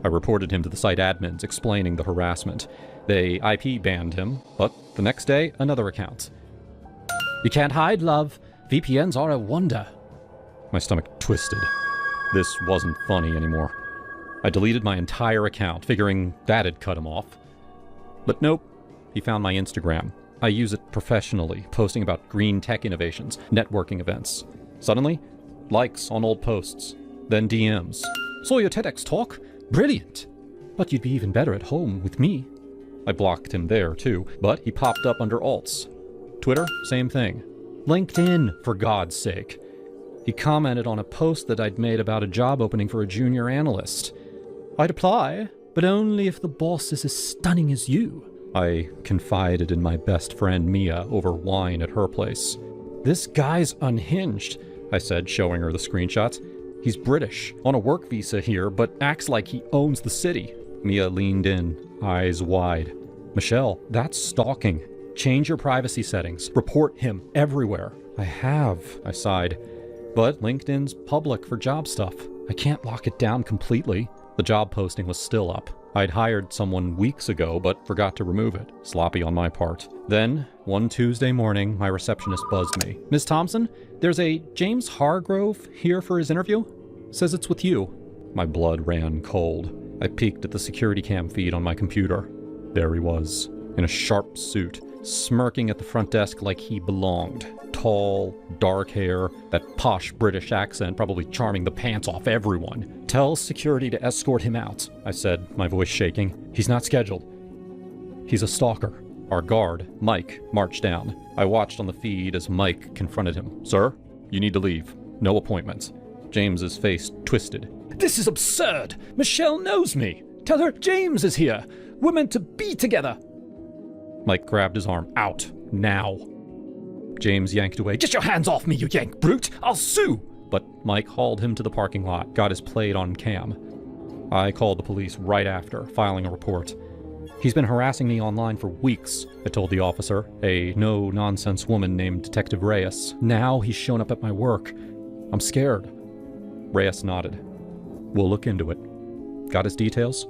I reported him to the site admins, explaining the harassment. They IP banned him, but the next day, another account. "You can't hide, love. VPNs are a wonder." My stomach twisted. This wasn't funny anymore. I deleted my entire account, figuring that'd cut him off. But nope, he found my Instagram. I use it professionally, posting about green tech innovations, networking events. Suddenly, likes on old posts, then DMs. "Saw your TEDx talk? Brilliant! But you'd be even better at home with me." I blocked him there too, but he popped up under alts. Twitter, same thing. LinkedIn, for God's sake. He commented on a post that I'd made about a job opening for a junior analyst. "I'd apply, but only if the boss is as stunning as you." I confided in my best friend Mia over wine at her place. "This guy's unhinged," I said, showing her the screenshots. "He's British, on a work visa here, but acts like he owns the city." Mia leaned in, eyes wide. "Michelle, that's stalking. Change your privacy settings. Report him everywhere." "I have," I sighed. "But LinkedIn's public for job stuff. I can't lock it down completely." The job posting was still up. I'd hired someone weeks ago, but forgot to remove it. Sloppy on my part. Then, one Tuesday morning, my receptionist buzzed me. "Miss Thompson, there's a James Hargrove here for his interview. Says it's with you." My blood ran cold. I peeked at the security cam feed on my computer. There he was, in a sharp suit, smirking at the front desk like he belonged. Tall, dark hair, that posh British accent probably charming the pants off everyone. "Tell security to escort him out," I said, my voice shaking. "He's not scheduled. He's a stalker." Our guard, Mike, marched down. I watched on the feed as Mike confronted him. "Sir, you need to leave. No appointments." James's face twisted. "This is absurd! Michelle knows me! Tell her James is here! We're meant to be together!" Mike grabbed his arm. "Out. Now." James yanked away. "Get your hands off me, you yank brute! I'll sue!" But Mike hauled him to the parking lot, got his plate on cam. I called the police right after, filing a report. "He's been harassing me online for weeks," I told the officer, a no-nonsense woman named Detective Reyes. "Now he's shown up at my work. I'm scared." Reyes nodded. "We'll look into it." Got his details?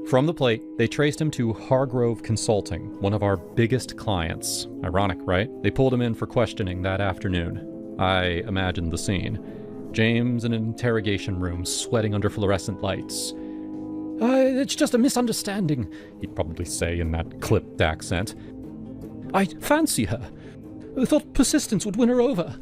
From the plate, they traced him to Hargrove Consulting, one of our biggest clients. Ironic, right? They pulled him in for questioning that afternoon. I imagined the scene. James in an interrogation room, sweating under fluorescent lights. It's just a misunderstanding," he'd probably say in that clipped accent. "I fancy her. I thought persistence would win her over."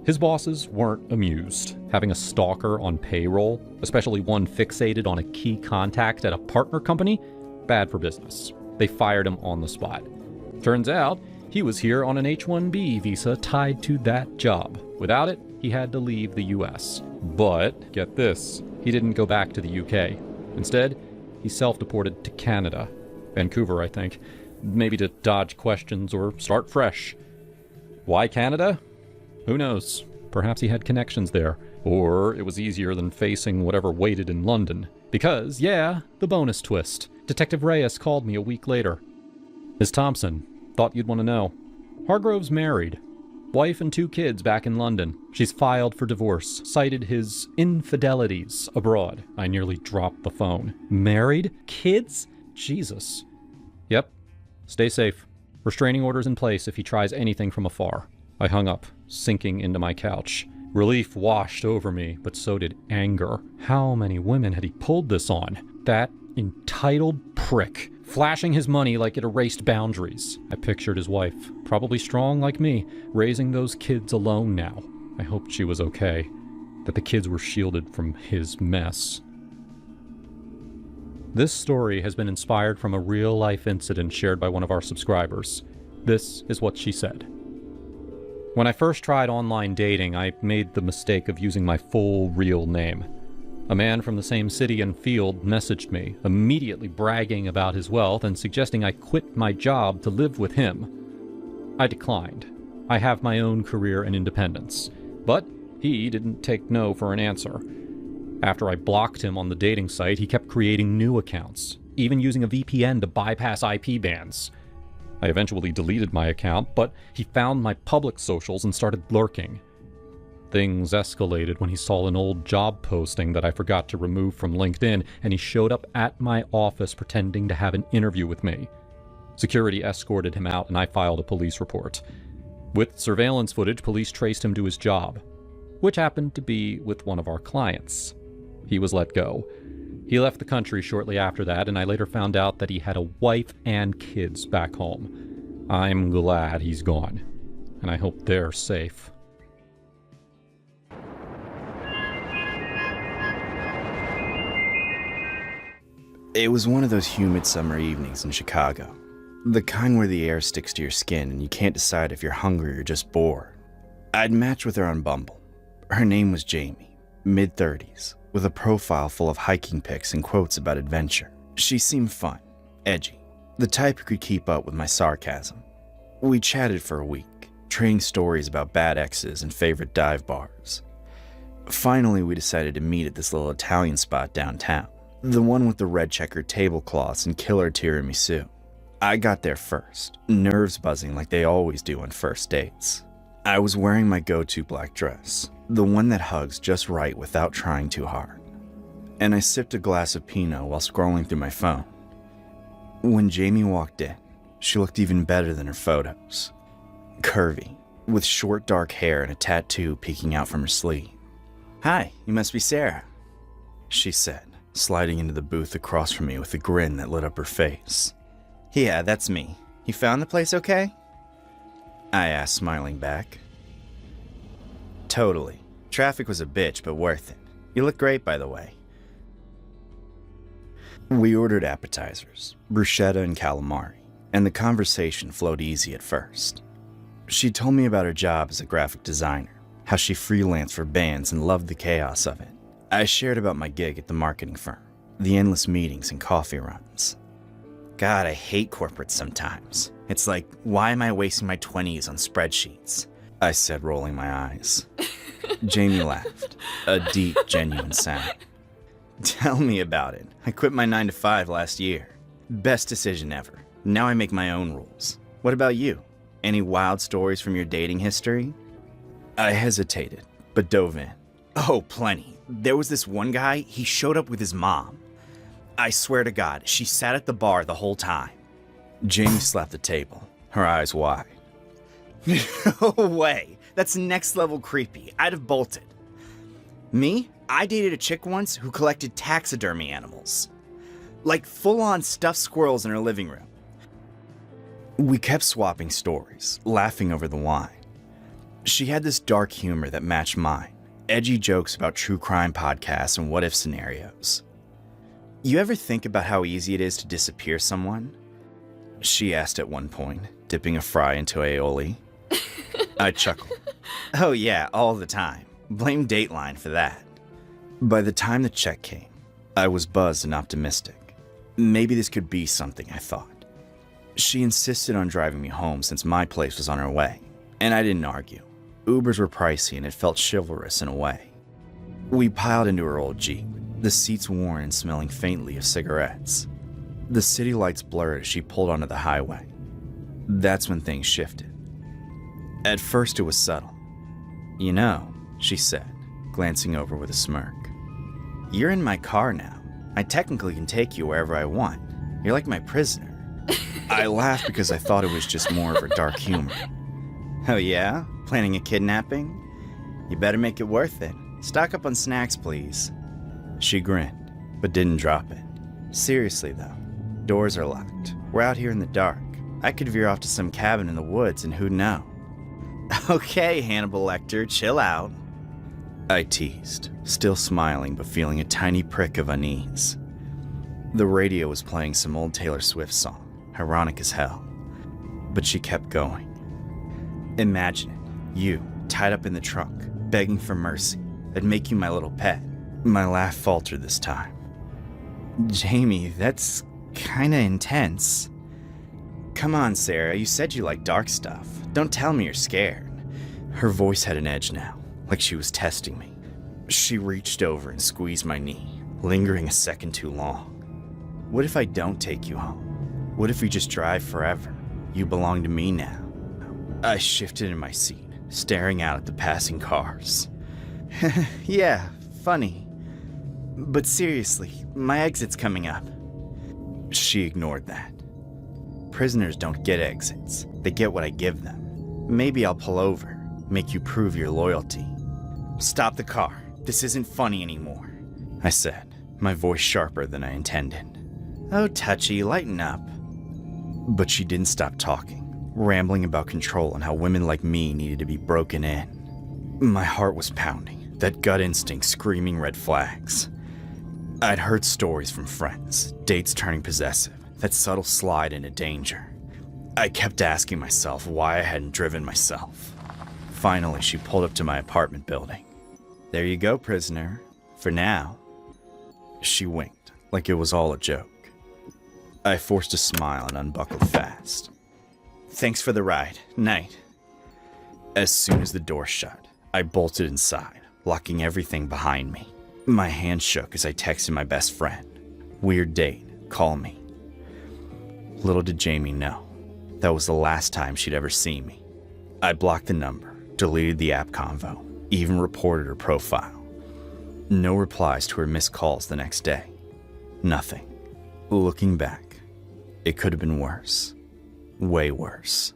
His bosses weren't amused. Having a stalker on payroll, especially one fixated on a key contact at a partner company, bad for business. They fired him on the spot. Turns out, he was here on an H-1B visa tied to that job. Without it, he had to leave the US. But, get this, he didn't go back to the UK. Instead, he self-deported to Canada. Vancouver, I think. Maybe to dodge questions or start fresh. Why Canada? Who knows? Perhaps he had connections there. Or it was easier than facing whatever waited in London. Because, yeah, the bonus twist. Detective Reyes called me a week later. Ms. Thompson, thought you'd want to know. Hargrove's married. Wife and 2 kids back in London. She's filed for divorce. Cited his infidelities abroad. I nearly dropped the phone. Married? Kids? Jesus. Yep. Stay safe. Restraining orders in place if he tries anything from afar. I hung up, sinking into my couch. Relief washed over me, but so did anger. How many women had he pulled this on? That entitled prick, flashing his money like it erased boundaries. I pictured his wife, probably strong like me, raising those kids alone now. I hoped she was okay, that the kids were shielded from his mess. This story has been inspired from a real-life incident shared by one of our subscribers. This is what she said. When I first tried online dating, I made the mistake of using my full real name. A man from the same city and field messaged me, immediately bragging about his wealth and suggesting I quit my job to live with him. I declined. I have my own career and independence. But he didn't take no for an answer. After I blocked him on the dating site, he kept creating new accounts, even using a VPN to bypass IP bans. I eventually deleted my account, but he found my public socials and started lurking. Things escalated when he saw an old job posting that I forgot to remove from LinkedIn, and he showed up at my office pretending to have an interview with me. Security escorted him out, and I filed a police report. With surveillance footage, police traced him to his job, which happened to be with one of our clients. He was let go. He left the country shortly after that, and I later found out that he had a wife and kids back home. I'm glad he's gone, and I hope they're safe. It was one of those humid summer evenings in Chicago. The kind where the air sticks to your skin and you can't decide if you're hungry or just bored. I'd matched with her on Bumble. Her name was Jamie, mid-30s, with a profile full of hiking pics and quotes about adventure. She seemed fun, edgy, the type who could keep up with my sarcasm. We chatted for a week, trading stories about bad exes and favorite dive bars. Finally, we decided to meet at this little Italian spot downtown, the one with the red checkered tablecloths and killer tiramisu. I got there first, nerves buzzing like they always do on first dates. I was wearing my go-to black dress, the one that hugs just right without trying too hard. And I sipped a glass of Pinot while scrolling through my phone. When Jamie walked in, she looked even better than her photos. Curvy, with short dark hair and a tattoo peeking out from her sleeve. "Hi, you must be Sarah," she said, sliding into the booth across from me with a grin that lit up her face. "Yeah, that's me. You found the place okay?" I asked, smiling back. "Totally. Traffic was a bitch, but worth it. You look great, by the way." We ordered appetizers, bruschetta and calamari, and the conversation flowed easy at first. She told me about her job as a graphic designer, how she freelanced for bands and loved the chaos of it. I shared about my gig at the marketing firm, the endless meetings and coffee runs. God, I hate corporates sometimes. It's like, why am I wasting my 20s on spreadsheets? I said, rolling my eyes. Jamie laughed, a deep, genuine sound. "Tell me about it. I quit my 9-to-5 last year. Best decision ever. Now I make my own rules. What about you? Any wild stories from your dating history?" I hesitated, but dove in. "Oh, plenty. There was this one guy, he showed up with his mom. I swear to God, she sat at the bar the whole time." Jamie slapped the table, her eyes wide. "No way. That's next level creepy. I'd have bolted. Me? I dated a chick once who collected taxidermy animals. Like full-on stuffed squirrels in her living room." We kept swapping stories, laughing over the wine. She had this dark humor that matched mine, edgy jokes about true crime podcasts and what-if scenarios. "You ever think about how easy it is to disappear someone?" she asked at one point, dipping a fry into aioli. I chuckled. "Oh yeah, all the time. Blame Dateline for that." By the time the check came, I was buzzed and optimistic. Maybe this could be something, I thought. She insisted on driving me home since my place was on her way, and I didn't argue. Ubers were pricey and it felt chivalrous in a way. We piled into her old Jeep, the seats worn and smelling faintly of cigarettes. The city lights blurred as she pulled onto the highway. That's when things shifted. At first it was subtle. "You know," she said, glancing over with a smirk. "You're in my car now. I technically can take you wherever I want. You're like my prisoner." I laughed because I thought it was just more of her dark humor. "Oh yeah? Planning a kidnapping? You better make it worth it. Stock up on snacks, please." She grinned, but didn't drop it. "Seriously though, doors are locked. We're out here in the dark. I could veer off to some cabin in the woods and who'd know." "Okay, Hannibal Lecter, chill out," I teased, still smiling but feeling a tiny prick of unease. The radio was playing some old Taylor Swift song, ironic as hell. But she kept going. "Imagine it, you, tied up in the trunk, begging for mercy. I'd make you my little pet." My laugh faltered this time. "Jamie, that's kinda intense." "Come on, Sarah, you said you like dark stuff. Don't tell me you're scared." Her voice had an edge now, like she was testing me. She reached over and squeezed my knee, lingering a second too long. "What if I don't take you home? What if we just drive forever? You belong to me now." I shifted in my seat, staring out at the passing cars. "Yeah, funny. But seriously, my exit's coming up." She ignored that. "Prisoners don't get exits. They get what I give them. Maybe I'll pull over, make you prove your loyalty." "Stop the car. This isn't funny anymore," I said, my voice sharper than I intended. "Oh, Touchy, lighten up." But she didn't stop talking, rambling about control and how women like me needed to be broken in. My heart was pounding, that gut instinct screaming red flags. I'd heard stories from friends, dates turning possessive, that subtle slide into danger. I kept asking myself why I hadn't driven myself. Finally, she pulled up to my apartment building. "There you go, prisoner. For now." She winked, like it was all a joke. I forced a smile and unbuckled fast. "Thanks for the ride. Night." As soon as the door shut, I bolted inside, locking everything behind me. My hand shook as I texted my best friend. "Weird date. Call me." Little did Jamie know, that was the last time she'd ever see me. I blocked the number, deleted the app convo, even reported her profile. No replies to her missed calls the next day. Nothing. Looking back, it could have been worse. Way worse.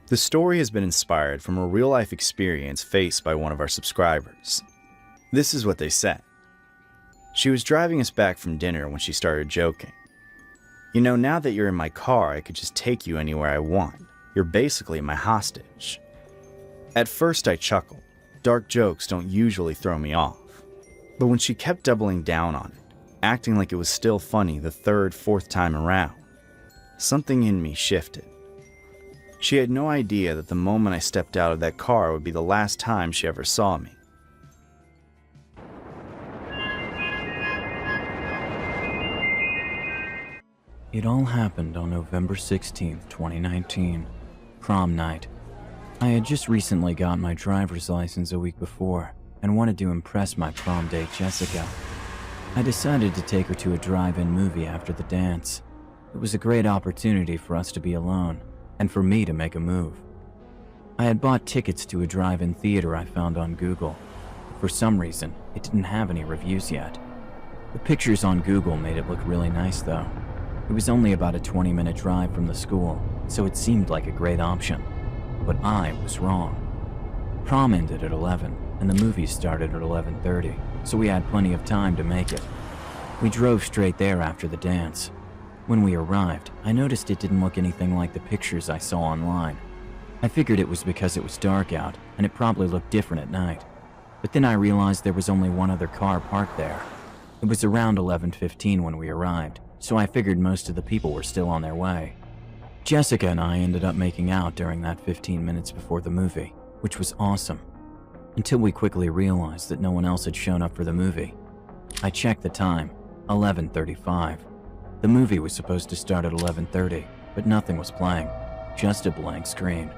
The story has been inspired from a real-life experience faced by one of our subscribers. This is what they said. She was driving us back from dinner when she started joking. "You know, now that you're in my car, I could just take you anywhere I want. You're basically my hostage." At first I chuckled. Dark jokes don't usually throw me off. But when she kept doubling down on it, acting like it was still funny the third, fourth time around, something in me shifted. She had no idea that the moment I stepped out of that car would be the last time she ever saw me. It all happened on November 16th, 2019, prom night. I had just recently got my driver's license a week before and wanted to impress my prom date, Jessica. I decided to take her to a drive-in movie after the dance. It was a great opportunity for us to be alone and for me to make a move. I had bought tickets to a drive-in theater I found on Google. For some reason, it didn't have any reviews yet. The pictures on Google made it look really nice though. It was only about a 20-minute drive from the school, so it seemed like a great option. But I was wrong. Prom ended at 11, and the movie started at 11:30, so we had plenty of time to make it. We drove straight there after the dance. When we arrived, I noticed it didn't look anything like the pictures I saw online. I figured it was because it was dark out, and it probably looked different at night. But then I realized there was only one other car parked there. It was around 11:15 when we arrived, so I figured most of the people were still on their way. Jessica and I ended up making out during that 15 minutes before the movie, which was awesome. Until we quickly realized that no one else had shown up for the movie. I checked the time, 11:35. The movie was supposed to start at 11:30, but nothing was playing, just a blank screen.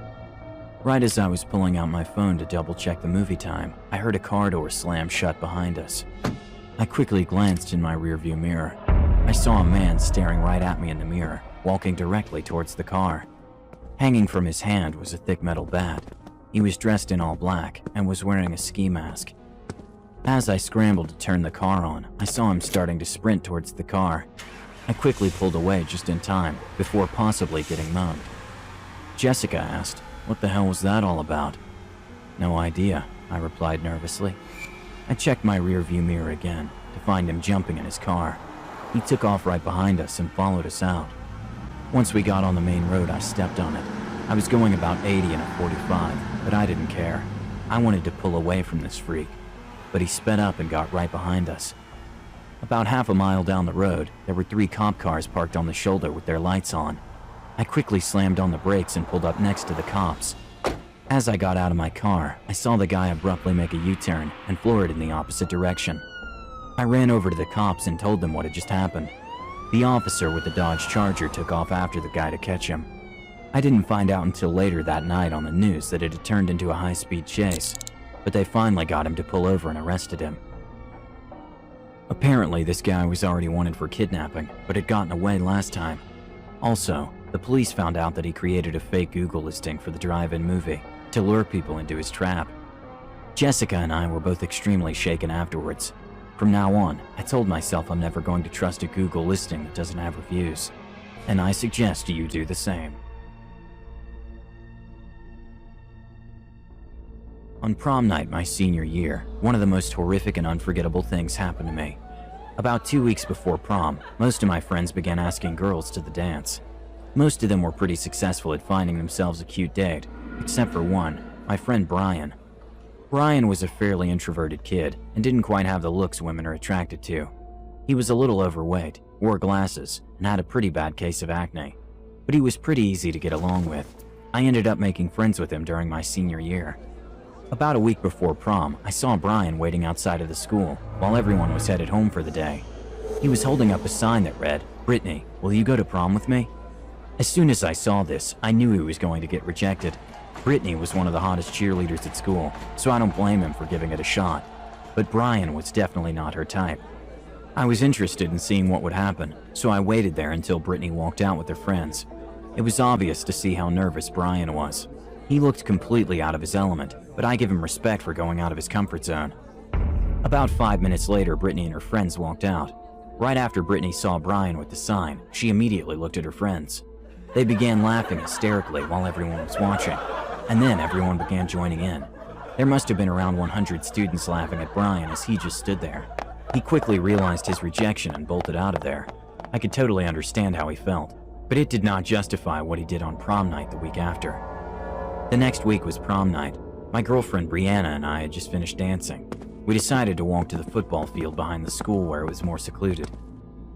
Right as I was pulling out my phone to double check the movie time, I heard a car door slam shut behind us. I quickly glanced in my rearview mirror. I saw a man staring right at me in the mirror, walking directly towards the car. Hanging from his hand was a thick metal bat. He was dressed in all black and was wearing a ski mask. As I scrambled to turn the car on, I saw him starting to sprint towards the car. I quickly pulled away just in time, before possibly getting mugged. Jessica asked, "What the hell was that all about?" "No idea," I replied nervously. I checked my rearview mirror again to find him jumping in his car. He took off right behind us and followed us out. Once we got on the main road, I stepped on it. I was going about 80 in a 45, but I didn't care. I wanted to pull away from this freak, but he sped up and got right behind us. About half a mile down the road, there were 3 cop cars parked on the shoulder with their lights on. I quickly slammed on the brakes and pulled up next to the cops. As I got out of my car, I saw the guy abruptly make a U-turn and floor it in the opposite direction. I ran over to the cops and told them what had just happened. The officer with the Dodge Charger took off after the guy to catch him. I didn't find out until later that night on the news that it had turned into a high-speed chase, but they finally got him to pull over and arrested him. Apparently, this guy was already wanted for kidnapping, but had gotten away last time. Also, the police found out that he created a fake Google listing for the drive-in movie to lure people into his trap. Jessica and I were both extremely shaken afterwards. From now on, I told myself I'm never going to trust a Google listing that doesn't have reviews, and I suggest you do the same. On prom night my senior year, one of the most horrific and unforgettable things happened to me. About 2 weeks before prom, most of my friends began asking girls to the dance. Most of them were pretty successful at finding themselves a cute date, except for one, my friend Brian. Brian was a fairly introverted kid and didn't quite have the looks women are attracted to. He was a little overweight, wore glasses, and had a pretty bad case of acne. But he was pretty easy to get along with. I ended up making friends with him during my senior year. About a week before prom, I saw Brian waiting outside of the school while everyone was headed home for the day. He was holding up a sign that read, "Brittany, will you go to prom with me?" As soon as I saw this, I knew he was going to get rejected. Brittany was one of the hottest cheerleaders at school, so I don't blame him for giving it a shot. But Brian was definitely not her type. I was interested in seeing what would happen, so I waited there until Brittany walked out with her friends. It was obvious to see how nervous Brian was. He looked completely out of his element, but I give him respect for going out of his comfort zone. About 5 minutes later, Brittany and her friends walked out. Right after Brittany saw Brian with the sign, she immediately looked at her friends. They began laughing hysterically while everyone was watching, and then everyone began joining in. There must have been around 100 students laughing at Brian as he just stood there. He quickly realized his rejection and bolted out of there. I could totally understand how he felt, but it did not justify what he did on prom night the week after. The next week was prom night. My girlfriend Brianna and I had just finished dancing. We decided to walk to the football field behind the school where it was more secluded.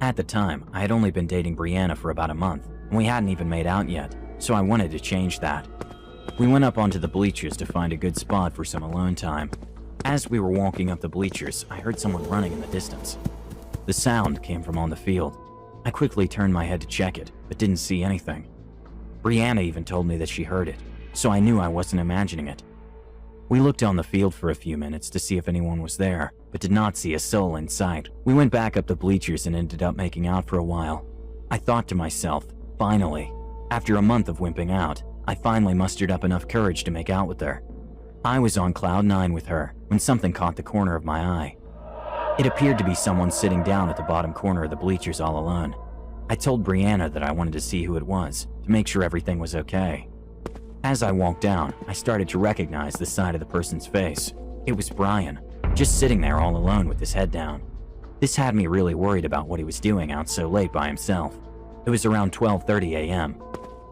At the time, I had only been dating Brianna for about a month, and we hadn't even made out yet, so I wanted to change that. We went up onto the bleachers to find a good spot for some alone time. As we were walking up the bleachers, I heard someone running in the distance. The sound came from on the field. I quickly turned my head to check it, but didn't see anything. Brianna even told me that she heard it, so I knew I wasn't imagining it. We looked on the field for a few minutes to see if anyone was there, but did not see a soul in sight. We went back up the bleachers and ended up making out for a while. I thought to myself, finally, after a month of wimping out, I finally mustered up enough courage to make out with her. I was on cloud 9 with her when something caught the corner of my eye. It appeared to be someone sitting down at the bottom corner of the bleachers all alone. I told Brianna that I wanted to see who it was, to make sure everything was okay. As I walked down, I started to recognize the side of the person's face. It was Brian, just sitting there all alone with his head down. This had me really worried about what he was doing out so late by himself. It was around 12:30 a.m.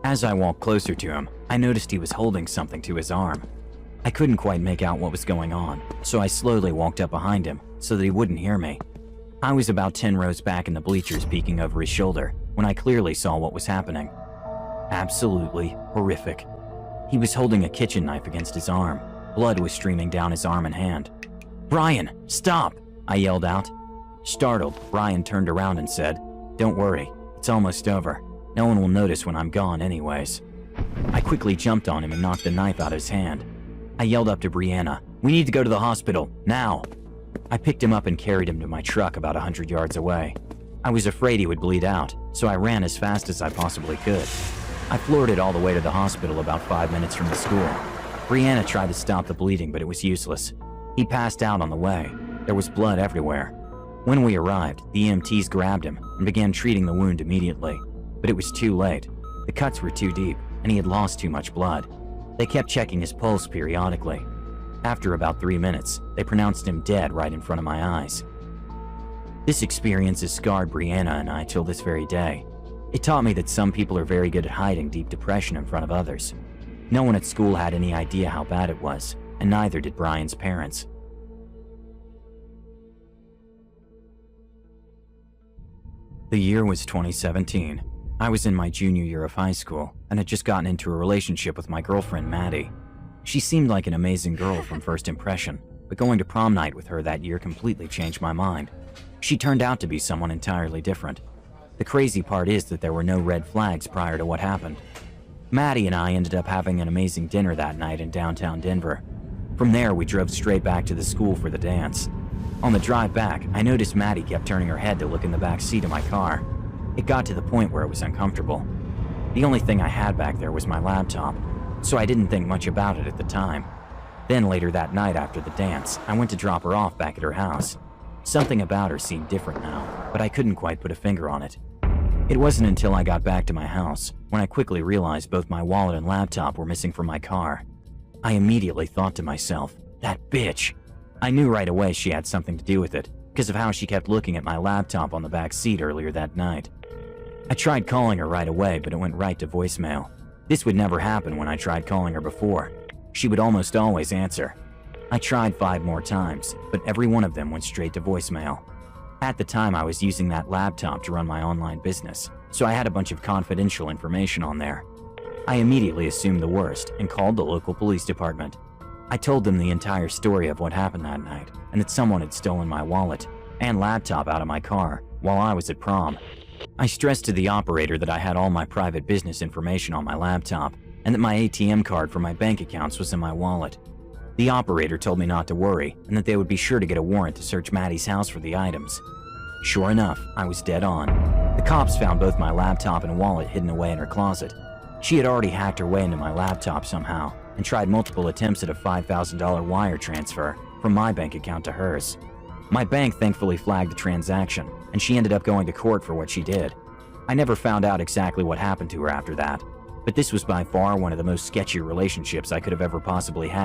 As I walked closer to him, I noticed he was holding something to his arm. I couldn't quite make out what was going on, so I slowly walked up behind him so that he wouldn't hear me. I was about 10 rows back in the bleachers peeking over his shoulder when I clearly saw what was happening. Absolutely horrific. He was holding a kitchen knife against his arm. Blood was streaming down his arm and hand. "Brian, stop!" I yelled out. Startled, Brian turned around and said, "Don't worry, it's almost over. No one will notice when I'm gone anyways." I quickly jumped on him and knocked the knife out of his hand. I yelled up to Brianna, "We need to go to the hospital, now!" I picked him up and carried him to my truck about 100 yards away. I was afraid he would bleed out, so I ran as fast as I possibly could. I floored it all the way to the hospital about 5 minutes from the school. Brianna tried to stop the bleeding, but it was useless. He passed out on the way. There was blood everywhere. When we arrived, the EMTs grabbed him and began treating the wound immediately, but it was too late. The cuts were too deep, and he had lost too much blood. They kept checking his pulse periodically. After about 3 minutes, they pronounced him dead right in front of my eyes. This experience has scarred Brianna and I till this very day. It taught me that some people are very good at hiding deep depression in front of others. No one at school had any idea how bad it was, and neither did Brian's parents. The year was 2017. I was in my junior year of high school and had just gotten into a relationship with my girlfriend, Maddie. She seemed like an amazing girl from first impression, but going to prom night with her that year completely changed my mind. She turned out to be someone entirely different. The crazy part is that there were no red flags prior to what happened. Maddie and I ended up having an amazing dinner that night in downtown Denver. From there, we drove straight back to the school for the dance. On the drive back, I noticed Maddie kept turning her head to look in the back seat of my car. It got to the point where it was uncomfortable. The only thing I had back there was my laptop, so I didn't think much about it at the time. Then later that night after the dance, I went to drop her off back at her house. Something about her seemed different now, but I couldn't quite put a finger on it. It wasn't until I got back to my house when I quickly realized both my wallet and laptop were missing from my car. I immediately thought to myself, that bitch! I knew right away she had something to do with it, because of how she kept looking at my laptop on the back seat earlier that night. I tried calling her right away, but it went right to voicemail. This would never happen when I tried calling her before. She would almost always answer. I tried 5 more times, but every one of them went straight to voicemail. At the time, I was using that laptop to run my online business, so I had a bunch of confidential information on there. I immediately assumed the worst and called the local police department. I told them the entire story of what happened that night, and that someone had stolen my wallet and laptop out of my car while I was at prom. I stressed to the operator that I had all my private business information on my laptop, and that my ATM card for my bank accounts was in my wallet. The operator told me not to worry, and that they would be sure to get a warrant to search Maddie's house for the items. Sure enough, I was dead on. The cops found both my laptop and wallet hidden away in her closet. She had already hacked her way into my laptop somehow, and tried multiple attempts at a $5,000 wire transfer from my bank account to hers. My bank thankfully flagged the transaction, and she ended up going to court for what she did. I never found out exactly what happened to her after that, but this was by far one of the most sketchy relationships I could have ever possibly had